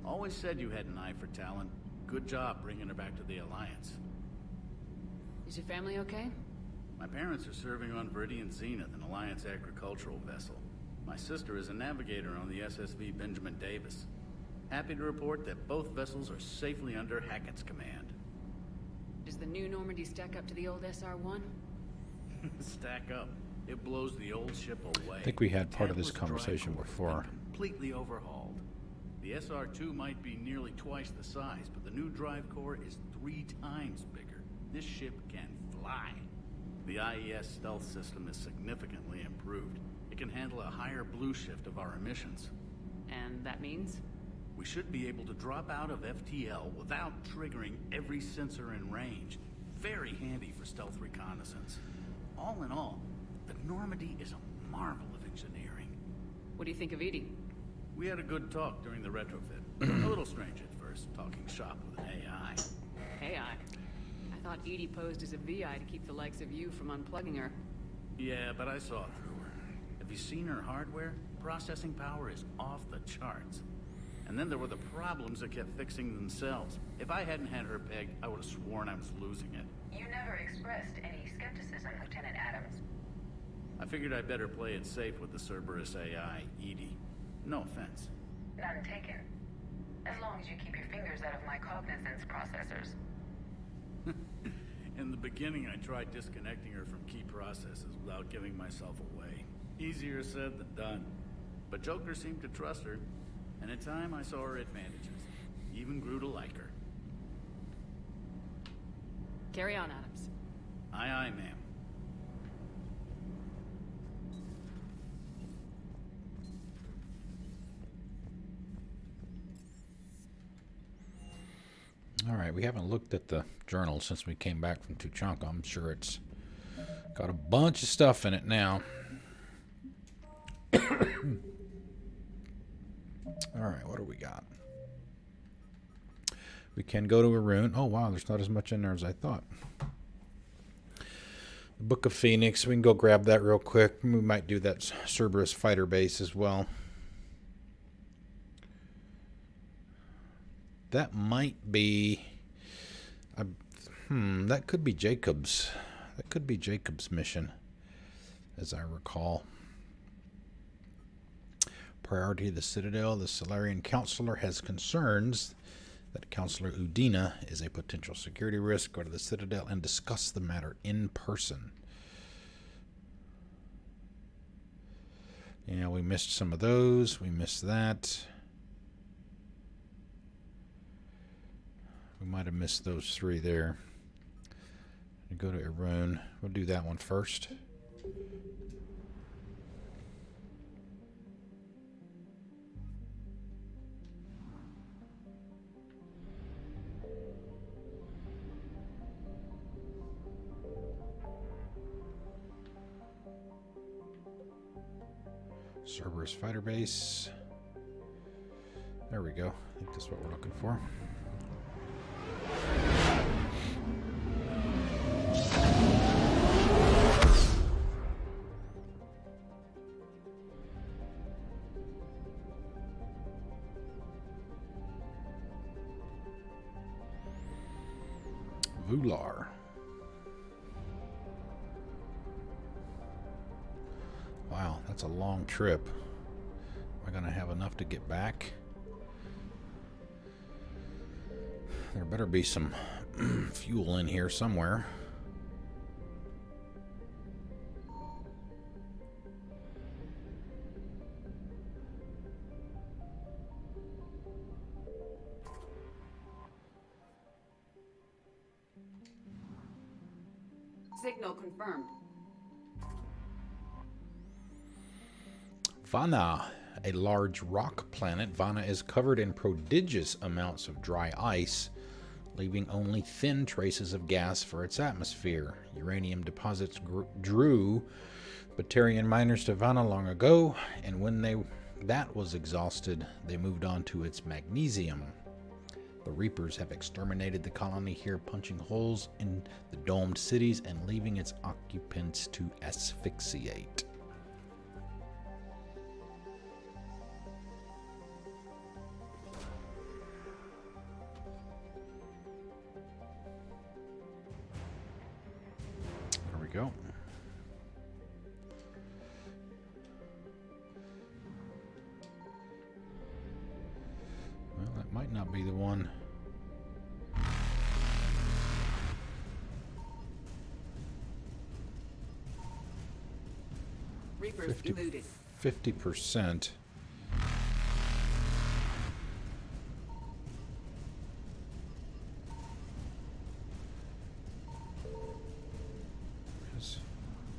Always said you had an eye for talent. Good job bringing her back to the Alliance. Is your family okay? My parents are serving on Viridian Zenith, an Alliance agricultural vessel. My sister is a navigator on the SSV Benjamin Davis. Happy to report that both vessels are safely under Hackett's command. Does the new Normandy stack up to the old SR-1? Stack up. It blows the old ship away. I think we had part of this Tantalus conversation drive before. has been completely overhauled. The SR-2 might be nearly twice the size, but the new drive core is 3 times bigger. This ship can fly. The IES stealth system is significantly improved. It can handle a higher blue shift of our emissions. And that means? We should be able to drop out of FTL without triggering every sensor in range. Very handy for stealth reconnaissance. All in all, the Normandy is a marvel of engineering. What do you think of Edie? We had a good talk during the retrofit. A little strange at first, talking shop with an AI. AI? I thought Edie posed as a VI to keep the likes of you from unplugging her. Yeah, but I saw through her. Have you seen her hardware? Processing power is off the charts. And then there were the problems that kept fixing themselves. If I hadn't had her pegged, I would have sworn I was losing it. You never expressed any skepticism, Lieutenant Adams. I figured I'd better play it safe with the Cerberus AI, Edie. No offense. None taken. As long as you keep your fingers out of my cognizance processors. In the beginning, I tried disconnecting her from key processes without giving myself away. Easier said than done. But Joker seemed to trust her, and in time I saw her advantages. Even grew to like her. Carry on, Adams. Aye, aye, ma'am. All right, we haven't looked at the journal since we came back from Tuchanka. I'm sure it's got a bunch of stuff in it now. All right, what do we got? We can go to Arun. Oh, wow, there's not as much in there as I thought. The Book of Phoenix. We can go grab that real quick. We might do that Cerberus fighter base as well. That might be... that could be Jacob's. That could be Jacob's mission, as I recall. Priority of the Citadel. The Solarian Counselor has concerns that Counselor Udina is a potential security risk. Go to the Citadel and discuss the matter in person. Yeah, we missed some of those. We missed that. We might have missed those three there. Go to Arun. We'll do that one first. Cerberus fighter base. There we go. I think that's what we're looking for. Vular. Wow, that's a long trip. Am I going to have enough to get back? There better be some fuel in here somewhere. Signal confirmed. Vana, a large rock planet. Vana is covered in prodigious amounts of dry ice, leaving only thin traces of gas for its atmosphere. Uranium deposits drew Batarian miners to Vana long ago, and when that was exhausted, they moved on to its magnesium. The Reapers have exterminated the colony here, punching holes in the domed cities and leaving its occupants to asphyxiate. There we go. Well, that might not be the one. Reapers eluded. 50%.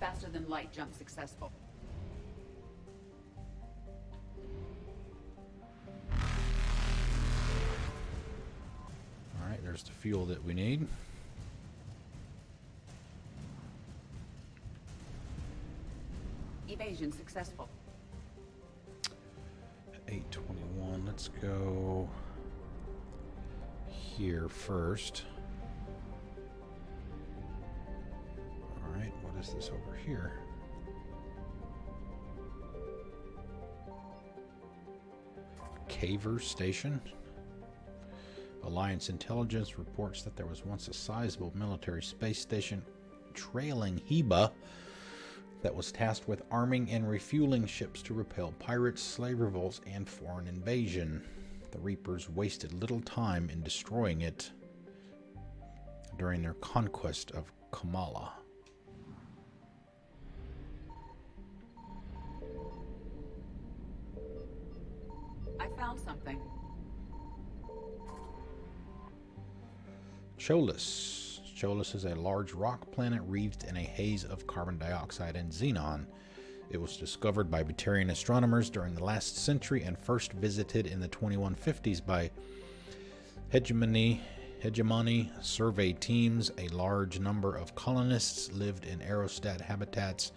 Faster than light jump successful. All right, there's the fuel that we need. Evasion successful. 821. Let's go here first. All right, what is this over here? Caver Station. Alliance intelligence reports that there was once a sizable military space station trailing Heba that was tasked with arming and refueling ships to repel pirates, slave revolts, and foreign invasion. The Reapers wasted little time in destroying it during their conquest of Kamala. I found something. Cholus. Cholus is a large rock planet wreathed in a haze of carbon dioxide and xenon. It was discovered by Batarian astronomers during the last century and first visited in the 2150s by hegemony survey teams. A large number of colonists lived in aerostat habitats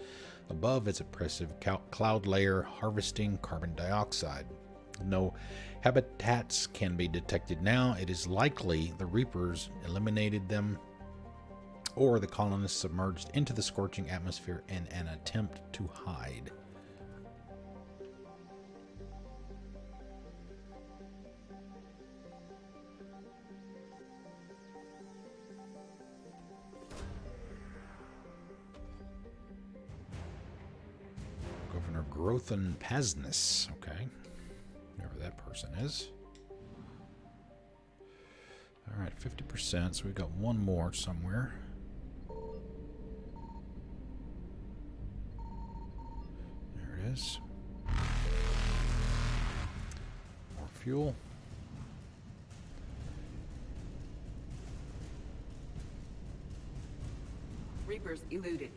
above its oppressive cloud layer, harvesting carbon dioxide. No habitats can be detected now. It is likely the Reapers eliminated them, or the colonists submerged into the scorching atmosphere in an attempt to hide. Governor Grothan Pasness, okay. Whoever that person is. All right, 50%, so we've got one more somewhere. There it is. fuel. Reapers eluded.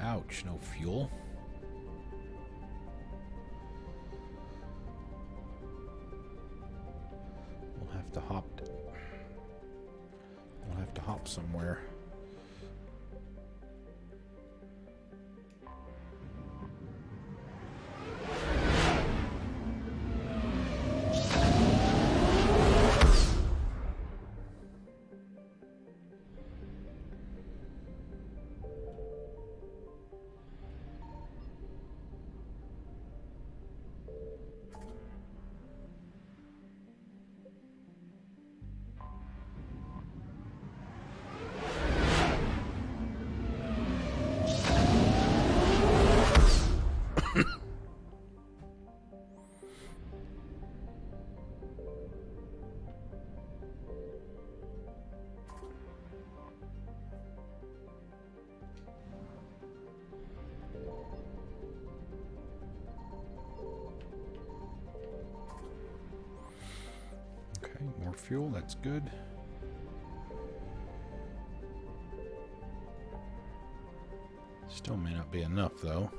Ouch, no fuel. We'll have to hop. We'll have to hop somewhere. More fuel, that's good. Still may not be enough, though.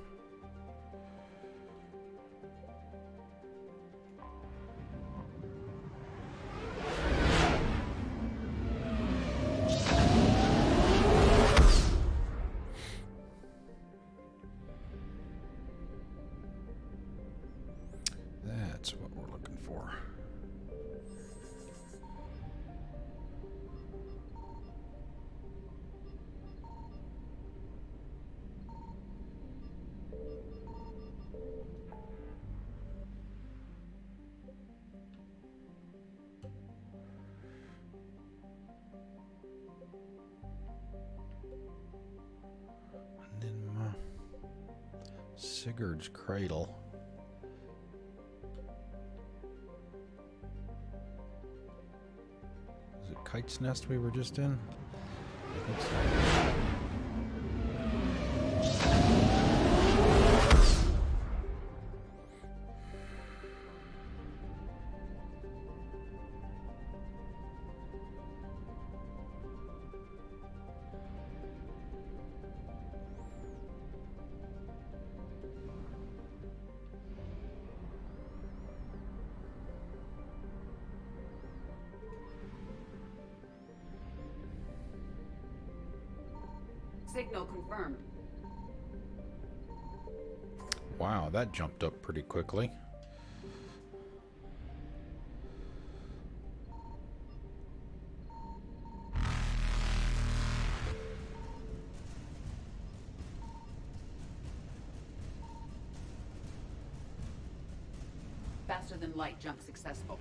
That's what we're looking for. Sigurd's Cradle. Is it Kite's Nest we were just in? I think so. Signal confirmed. Wow, that jumped up pretty quickly. Faster than light jump successful.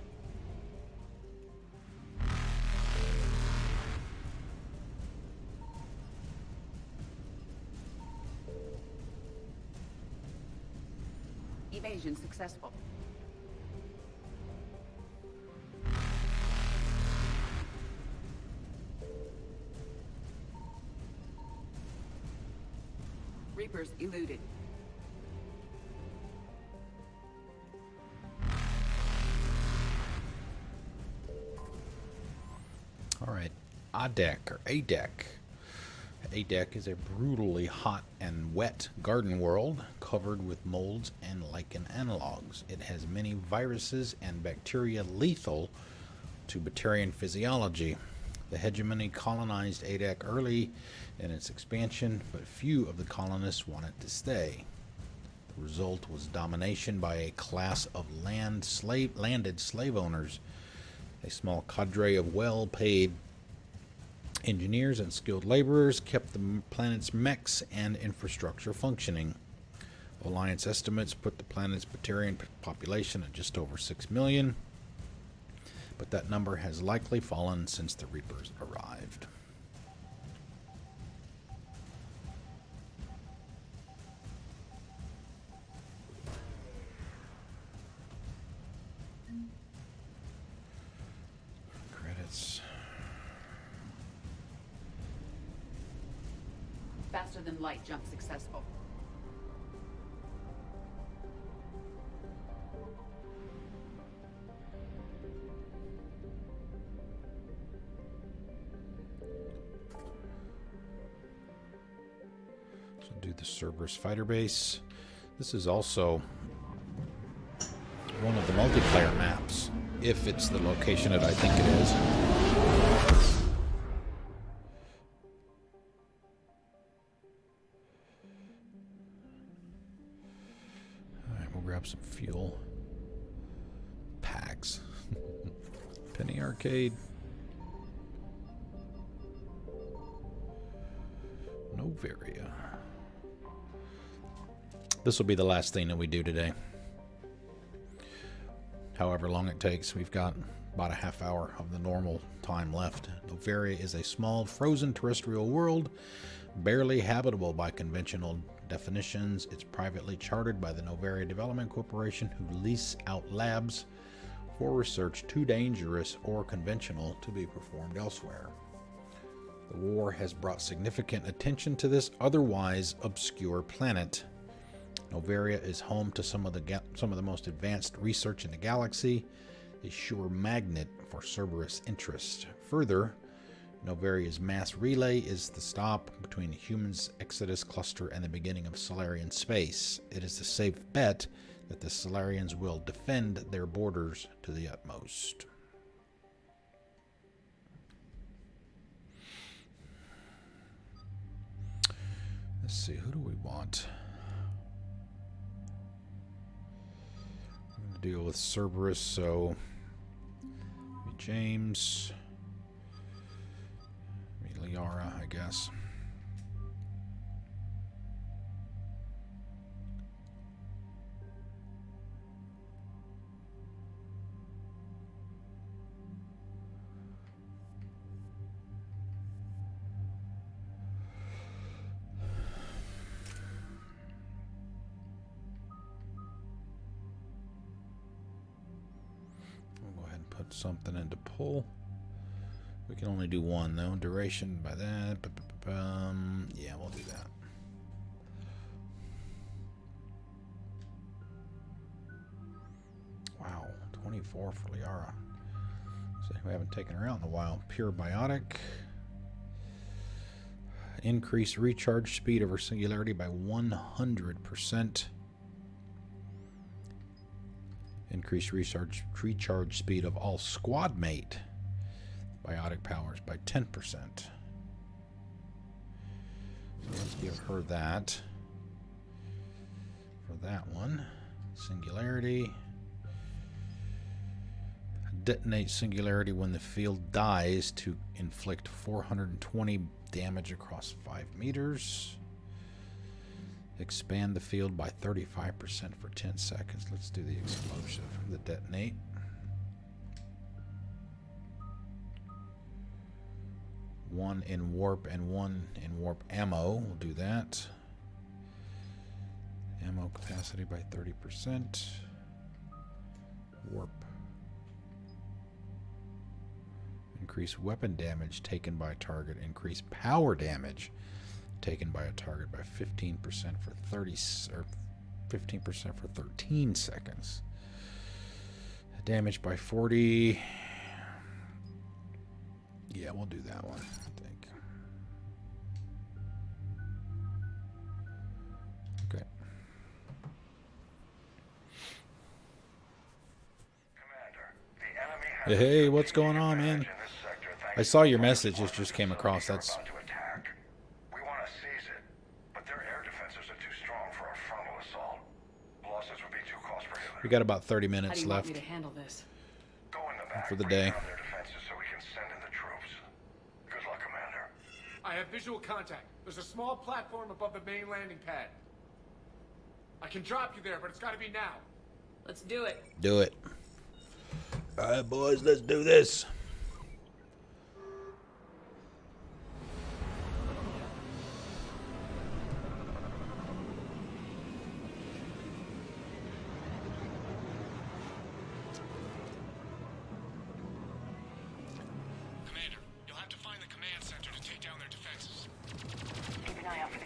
Evasion successful. Reapers eluded. All right, ADEC or ADEC. ADEC is a brutally hot and wet garden world covered with molds and lichen analogs. It has many viruses and bacteria lethal to Batarian physiology. The hegemony colonized ADEC early in its expansion, but few of the colonists wanted to stay. The result was domination by a class of landed slave owners. A small cadre of well-paid engineers and skilled laborers kept the planet's mechs and infrastructure functioning. Alliance estimates put the planet's Batarian population at just over 6 million, but that number has likely fallen since the Reapers arrived. Faster than light jump successful. So do the Cerberus fighter base. This is also one of the multiplayer maps, if it's the location that I think it is. Alright, we'll grab some fuel. Packs. Penny Arcade. Novaria. This will be the last thing that we do today. However long it takes, we've got about a half hour of the normal time left. Novaria is a small, frozen terrestrial world, barely habitable by conventional definitions. It's privately chartered by the Novaria Development Corporation, who lease out labs for research too dangerous or conventional to be performed elsewhere. The war has brought significant attention to this otherwise obscure planet. Novaria is home to some of the most advanced research in the galaxy, a sure magnet for Cerberus interest. Further, Novaria's mass relay is the stop between the humans' Exodus cluster and the beginning of Solarian space. It is a safe bet that the Solarians will defend their borders to the utmost. Let's see, who do we want? I'm going to deal with Cerberus, so maybe James, maybe Liara, I guess. Something into pull. We can only do one though. Duration by that. Yeah, we'll do that. Wow, 24 for Liara. So we haven't taken her out in a while. Pure biotic. Increase recharge speed of her singularity by 100%. Increase recharge speed of all squad mate biotic powers by 10%. So let's give her that. For that one, singularity. Detonate singularity when the field dies to inflict 420 damage across 5 meters. Expand the field by 35% for 10 seconds. Let's do the explosive. The detonate. One in warp and one in warp ammo. We'll do that. Ammo capacity by 30%. Warp. Increase weapon damage taken by target. Increase power damage taken by a target by 15% for 30 or 15% for 13 seconds. Damage by 40. Yeah, we'll do that one, I think. Okay. Hey, what's going on, man? I saw your message. It just came across. That's we got about 30 minutes left. How do you want me to handle this? For the day. I have visual contact. There's a small platform above the main landing pad. I can drop you there, but it's got to be now. Let's do it. Do it. All right, boys, let's do this. Keep an eye out for the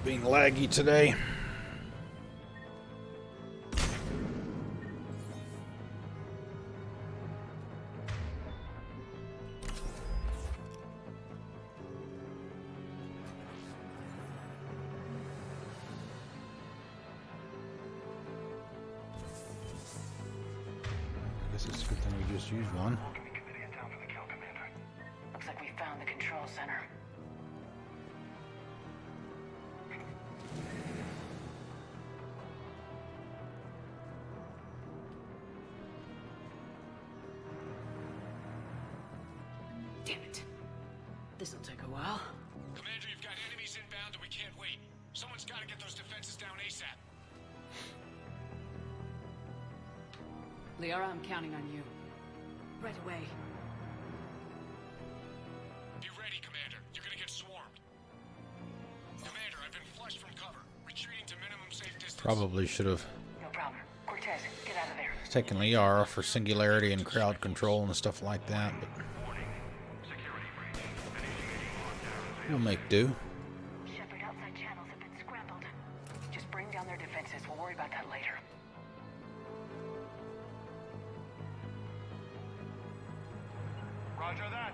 being laggy today. I guess it's a good thing we just used one. Looks like we found the control center. Damn it. This'll take a while. Commander, you've got enemies inbound and we can't wait. Someone's got to get those defenses down ASAP. Liara, I'm counting on you. Right away. Be ready, Commander. You're gonna get swarmed. Commander, I've been flushed from cover. Retreating to minimum safe distance. Probably should have No problem. Cortez, get out of there. taken Liara for singularity and crowd control and stuff like that, but we'll make do. Shepard, outside channels have been scrambled. Just bring down their defenses. We'll worry about that later. Roger that.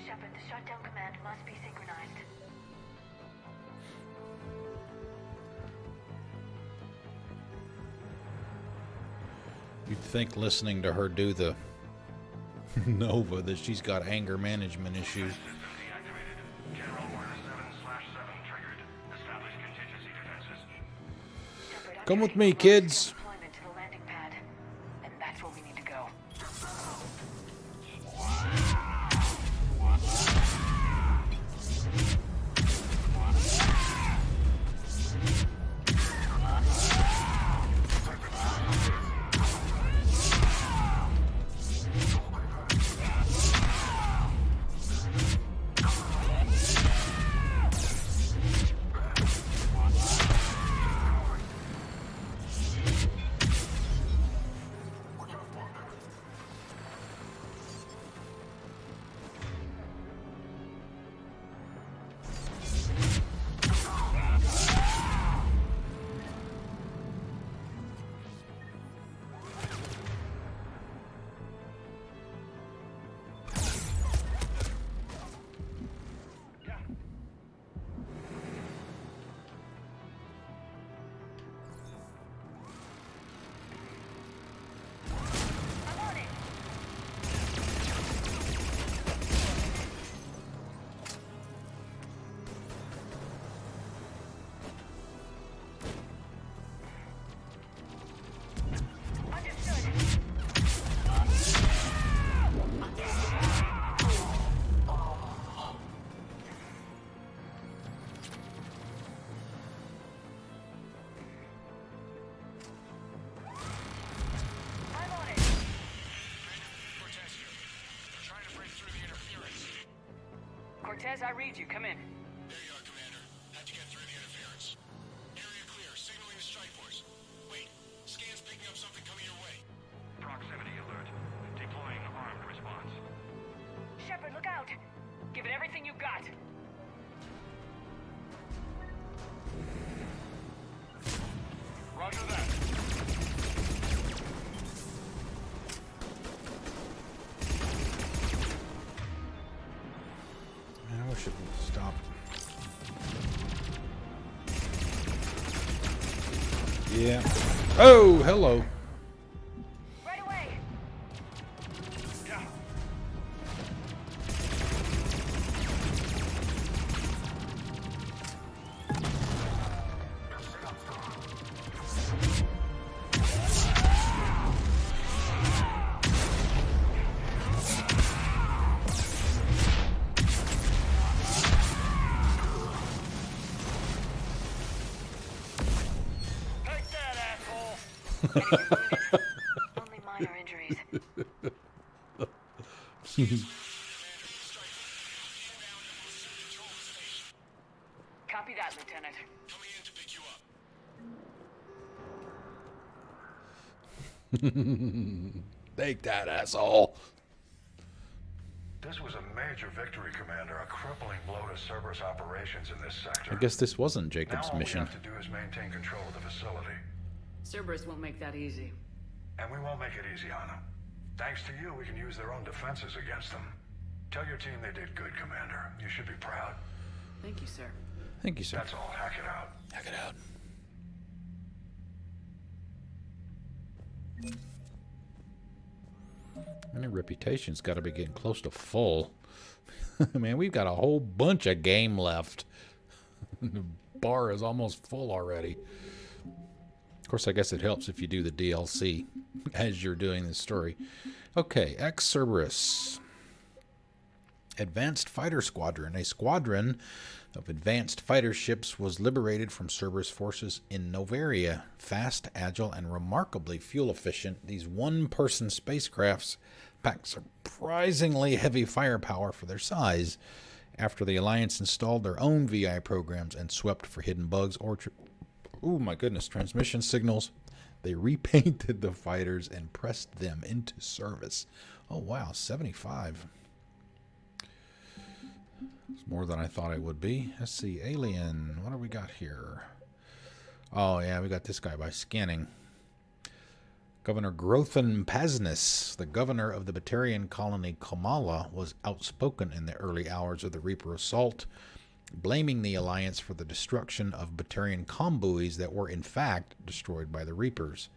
Shepard, the shutdown command must be synchronized. You'd think listening to her do the Nova that she's got anger management issues. Come with me, kids. Deployment to the landing pad. And that's where we need to go. Cortez, I read you. Come in. There you are, Commander. Had to get through the interference. Area clear. Signaling the strike force. Wait. Scan's picking up something coming your way. Proximity alert. Deploying armed response. Shepard, look out! Give it everything you got. Roger that. Man, I wish it would stop. Yeah. Oh, hello. Right away. Yeah. Only minor injuries. Copy that, Lieutenant. Coming in to pick you up. Take that, asshole. This was a major victory, Commander. A crippling blow to Cerberus operations in this sector. I guess this wasn't Jacob's now mission. All we have to do is maintain control of the facility. Cerberus won't make that easy. And we won't make it easy on them. Thanks to you, we can use their own defenses against them. Tell your team they did good, Commander. You should be proud. Thank you, sir. Thank you, sir. That's all. Hack it out. Hack it out. And their reputation's got to be getting close to full. Man, we've got a whole bunch of game left. The bar is almost full already. Of course, I guess it helps if you do the DLC as you're doing this story. Okay, ex-Cerberus. Advanced Fighter Squadron. A squadron of advanced fighter ships was liberated from Cerberus forces in Novaria. Fast, agile, and remarkably fuel efficient, these one-person spacecrafts pack surprisingly heavy firepower for their size. After the Alliance installed their own VI programs and swept for hidden bugs or transmission signals, they repainted the fighters and pressed them into service. Oh wow, 75. It's more than I thought it would be. Let's see, alien. What do we got here? Oh yeah, we got this guy by scanning. Governor Grothan Pasness, the governor of the Batarian colony Kamala, was outspoken in the early hours of the Reaper assault, blaming the Alliance for the destruction of Batarian convoys that were in fact destroyed by the Reapers.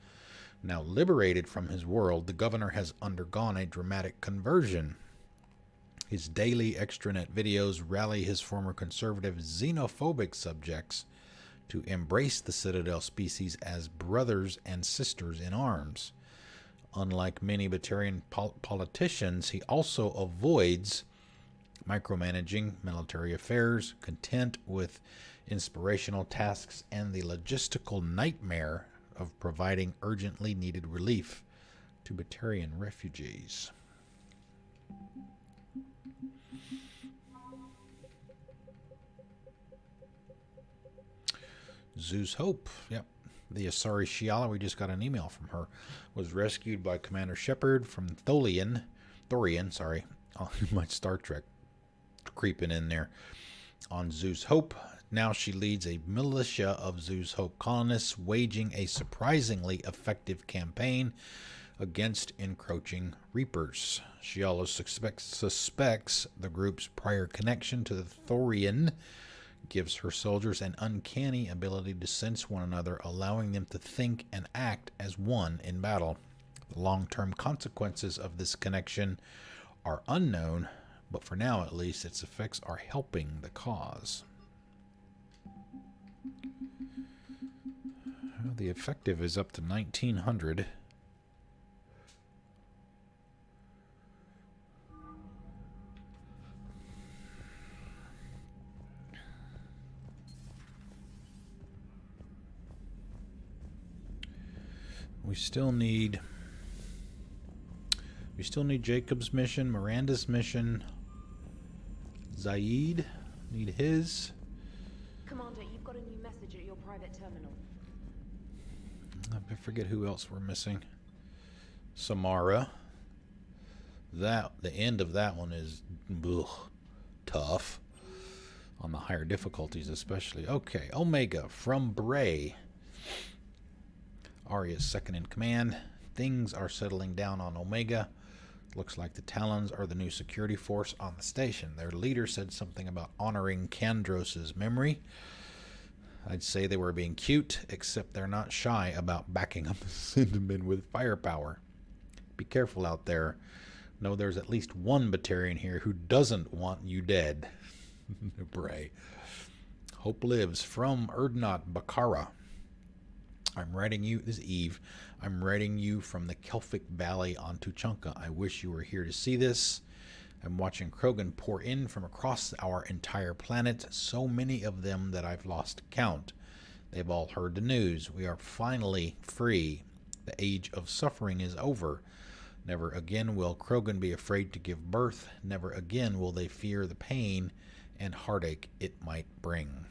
Now liberated from his world, the governor has undergone a dramatic conversion. His daily extranet videos rally his former conservative xenophobic subjects to embrace the Citadel species as brothers and sisters in arms. Unlike many Batarian politicians, he also avoids micromanaging military affairs, content with inspirational tasks and the logistical nightmare of providing urgently needed relief to Batarian refugees. Zeus Hope, yep. The Asari Shiala, we just got an email from her, was rescued by Commander Shepard from Thorian, sorry. Oh, my Star Trek creeping in there. On Zeus Hope, now she leads a militia of Zeus Hope colonists, waging a surprisingly effective campaign against encroaching Reapers. Shiala suspects the group's prior connection to the Thorian gives her soldiers an uncanny ability to sense one another, allowing them to think and act as one in battle. The long-term consequences of this connection are unknown, but for now at least its effects are helping the cause. Well, the effective is up to 1900. We still need Jacob's mission, Miranda's mission, Zaid, need his. Commander, you've got a new message at your private terminal. I forget who else we're missing. Samara. The end of that one is tough. On the higher difficulties especially. Okay, Omega from Bray. Arya's second in command. Things are settling down on Omega. Looks like the Talons are the new security force on the station. Their leader said something about honoring Kandros' memory. I'd say they were being cute, except they're not shy about backing up the sentiment with firepower. Be careful out there. Know there's at least one Batarian here who doesn't want you dead. Bray. Hope lives from Erdnot Bakara. I'm writing you, this is Eve, I'm writing you from the Kelphic Valley on Tuchanka. I wish you were here to see this. I'm watching Krogan pour in from across our entire planet, so many of them that I've lost count. They've all heard the news. We are finally free. The age of suffering is over. Never again will Krogan be afraid to give birth. Never again will they fear the pain and heartache it might bring.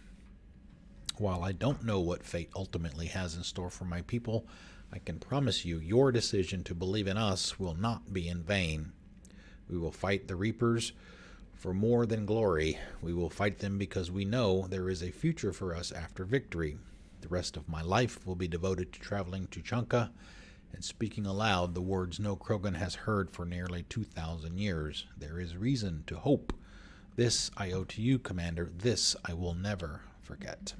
While I don't know what fate ultimately has in store for my people, I can promise you your decision to believe in us will not be in vain. We will fight the Reapers for more than glory. We will fight them because we know there is a future for us after victory. The rest of my life will be devoted to traveling to Chunka and speaking aloud the words no Krogan has heard for nearly 2,000 years. There is reason to hope. This I owe to you, Commander. This I will never forget.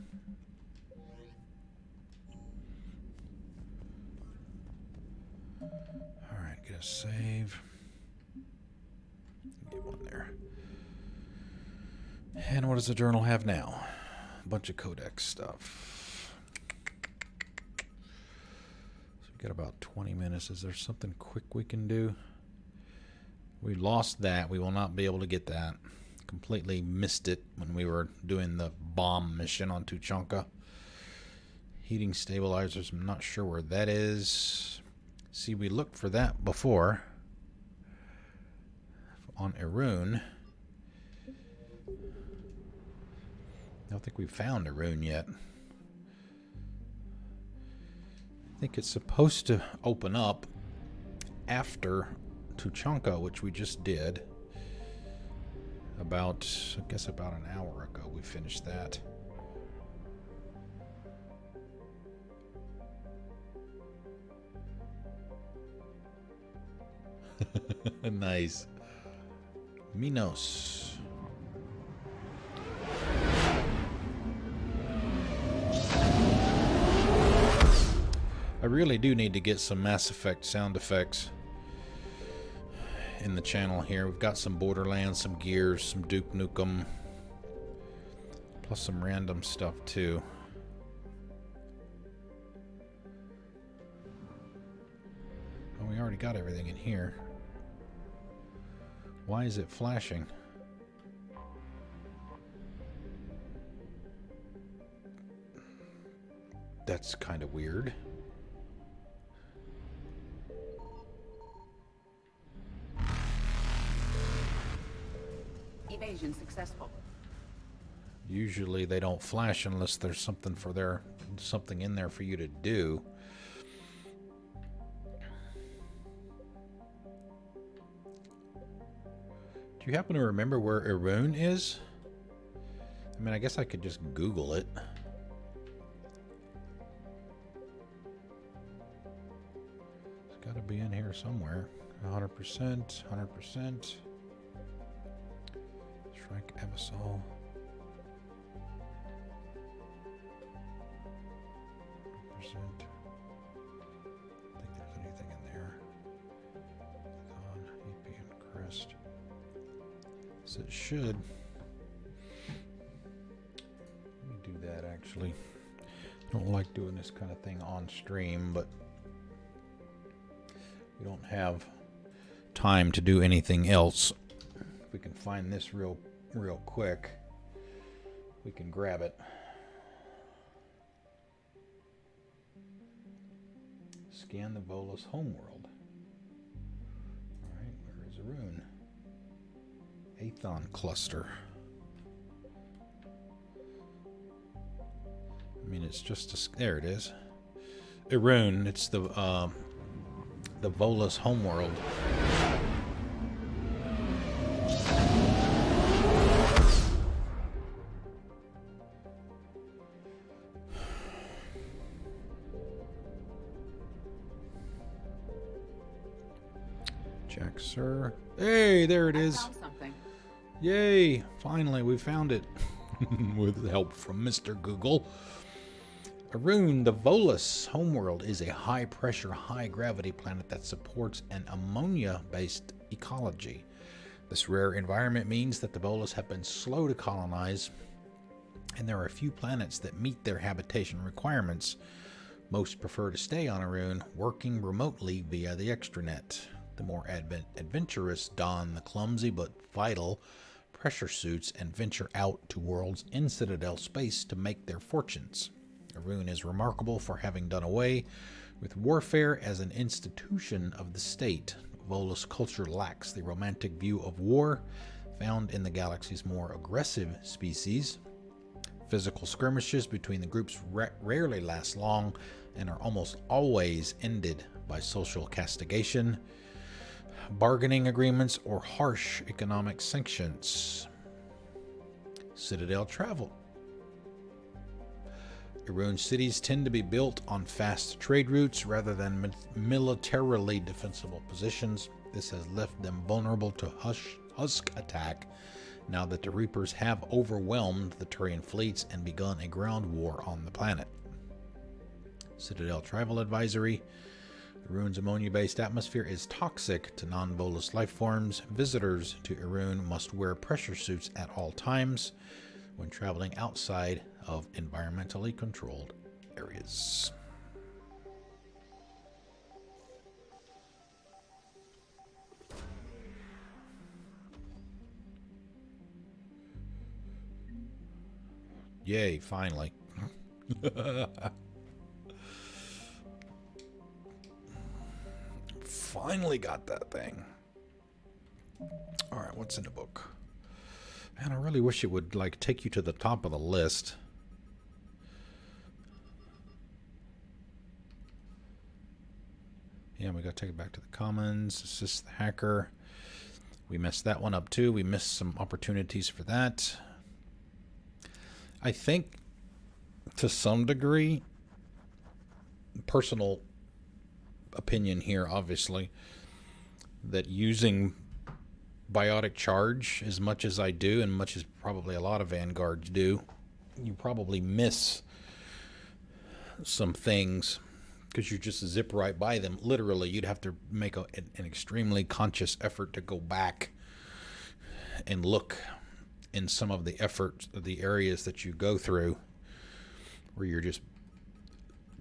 Alright, get a save. Get one there. And what does the journal have now? A bunch of codex stuff. So we've got about 20 minutes. Is there something quick we can do? We lost that. We will not be able to get that. Completely missed it when we were doing the bomb mission on Tuchanka. Heating stabilizers. I'm not sure where that is. See, we looked for that before. On Arun. I don't think we've found Arun yet. I think it's supposed to open up after Tuchanka, which we just did. I guess about an hour ago we finished that. Nice. Minos. I really do need to get some Mass Effect sound effects in the channel here. We've got some Borderlands, some Gears, some Duke Nukem, plus some random stuff too. Oh, we already got everything in here. Why is it flashing? That's kind of weird. Evasion successful. Usually they don't flash unless there's something in there for you to do. Do you happen to remember where Arun is? I mean, I guess I could just Google it. It's got to be in here somewhere. 100%, 100%. Shrek Abyssal. 100%. I think there's anything in there. On EP and Crest. So it should. Let me do that actually. I don't like doing this kind of thing on stream, but we don't have time to do anything else. If we can find this real quick, we can grab it. Scan the Volus homeworld. Alright, where is Arun? Aethon cluster. I mean, it's just there it is. Arun, it's the Volus homeworld. Jack, sir. Hey, there it is. I found something. Yay! Finally, we found it. With help from Mr. Google. Arun, the Volus homeworld, is a high-pressure, high-gravity planet that supports an ammonia-based ecology. This rare environment means that the Volus have been slow to colonize, and there are a few planets that meet their habitation requirements. Most prefer to stay on Arun, working remotely via the extranet. The more adventurous don the clumsy but vital pressure suits and venture out to worlds in Citadel space to make their fortunes. Arun is remarkable for having done away With warfare as an institution of the state, Volus culture lacks the romantic view of war found in the galaxy's more aggressive species. Physical skirmishes between the groups rarely last long and are almost always ended by social castigation, bargaining agreements, or harsh economic sanctions. Citadel travel. Irun cities tend to be built on fast trade routes rather than militarily defensible positions. This has left them vulnerable to husk attack now that the Reapers have overwhelmed the Turian fleets and begun a ground war on the planet. Citadel Travel Advisory. Irun's ammonia-based atmosphere is toxic to non-Volus life forms. Visitors to Irun must wear pressure suits at all times when traveling outside of environmentally controlled areas. Yay, finally. Finally got that thing. All right, what's in the book? Man, I really wish it would like take you to the top of the list. Yeah, we got to take it back to the commons. Assist the hacker. We messed that one up too. We missed some opportunities for that. I think to some degree, personal opinion here, obviously, that using biotic charge as much as I do, and much as probably a lot of Vanguards do, you probably miss some things because you just zip right by them. Literally, you'd have to make an extremely conscious effort to go back and look in some of the efforts, the areas that you go through where you're just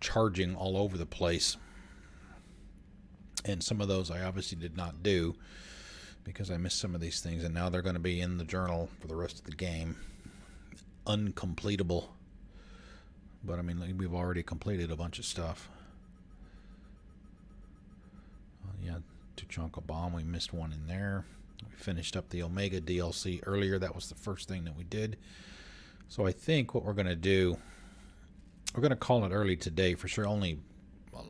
charging all over the place. And some of those I obviously did not do because I missed some of these things, and now they're going to be in the journal for the rest of the game. Uncompletable. But I mean, like, we've already completed a bunch of stuff. Yeah, Tuchanka Bomb, we missed one in there. We finished up the Omega DLC earlier. That was the first thing that we did. So I think what we're going to do, we're going to call it early today for sure. Only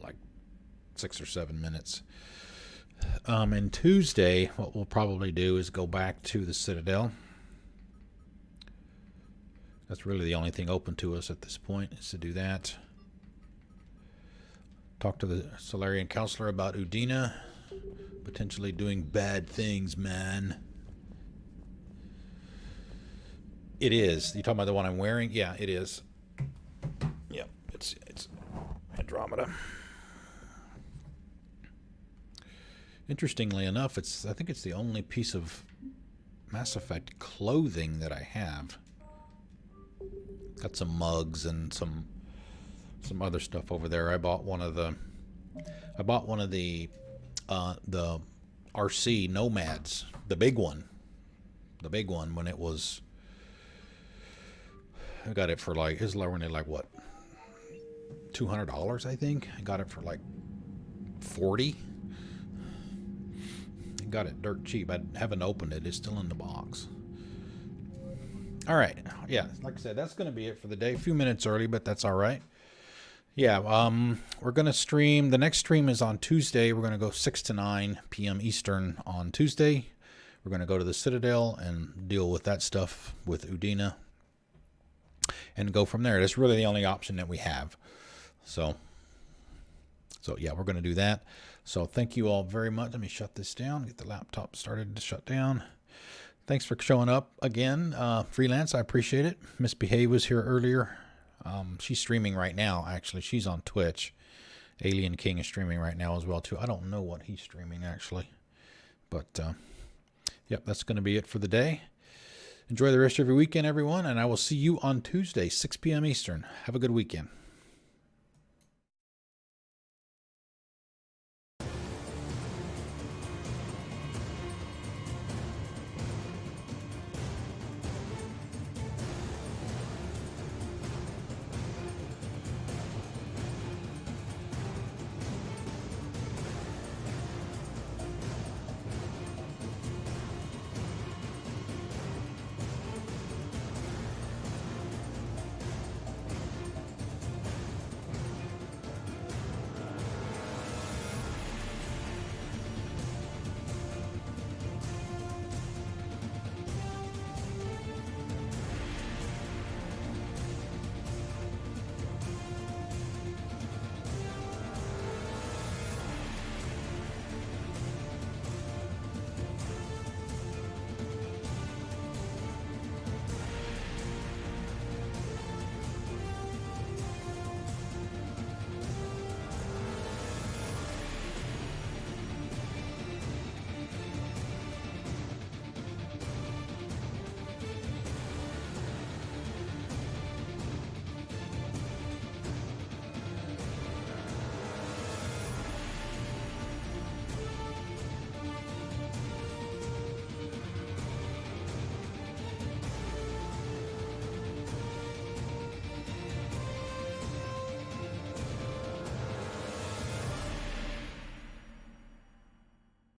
like 6 or 7 minutes. And Tuesday, what we'll probably do is go back to the Citadel. That's really the only thing open to us at this point, is to do that. Talk to the Solarian Counselor about Udina potentially doing bad things, man. It is. You talking about the one I'm wearing? Yeah, it is. Yeah, it's Andromeda. Interestingly enough, I think it's the only piece of Mass Effect clothing that I have. Got some mugs and some other stuff over there. I bought one of the RC Nomads, the big one when it was. I got it for like, it's only like what, $200 I think. I got it for like $40. Got it dirt cheap. I haven't opened it. It's still in the box. All right. Yeah, like I said, that's going to be it for the day. A few minutes early, but that's all right. Yeah, we're going to stream. The next stream is on Tuesday. We're going to go 6 to 9 p.m. Eastern on Tuesday. We're going to go to the Citadel and deal with that stuff with Udina and go from there. That's really the only option that we have. So yeah, we're going to do that. So thank you all very much. Let me shut this down. Get the laptop started to shut down. Thanks for showing up again. Freelance, I appreciate it. Miss Behave was here earlier. She's streaming right now, actually. She's on Twitch. Alien King is streaming right now as well, too. I don't know what he's streaming, actually. But, yep, that's going to be it for the day. Enjoy the rest of your weekend, everyone, and I will see you on Tuesday, 6 p.m. Eastern. Have a good weekend.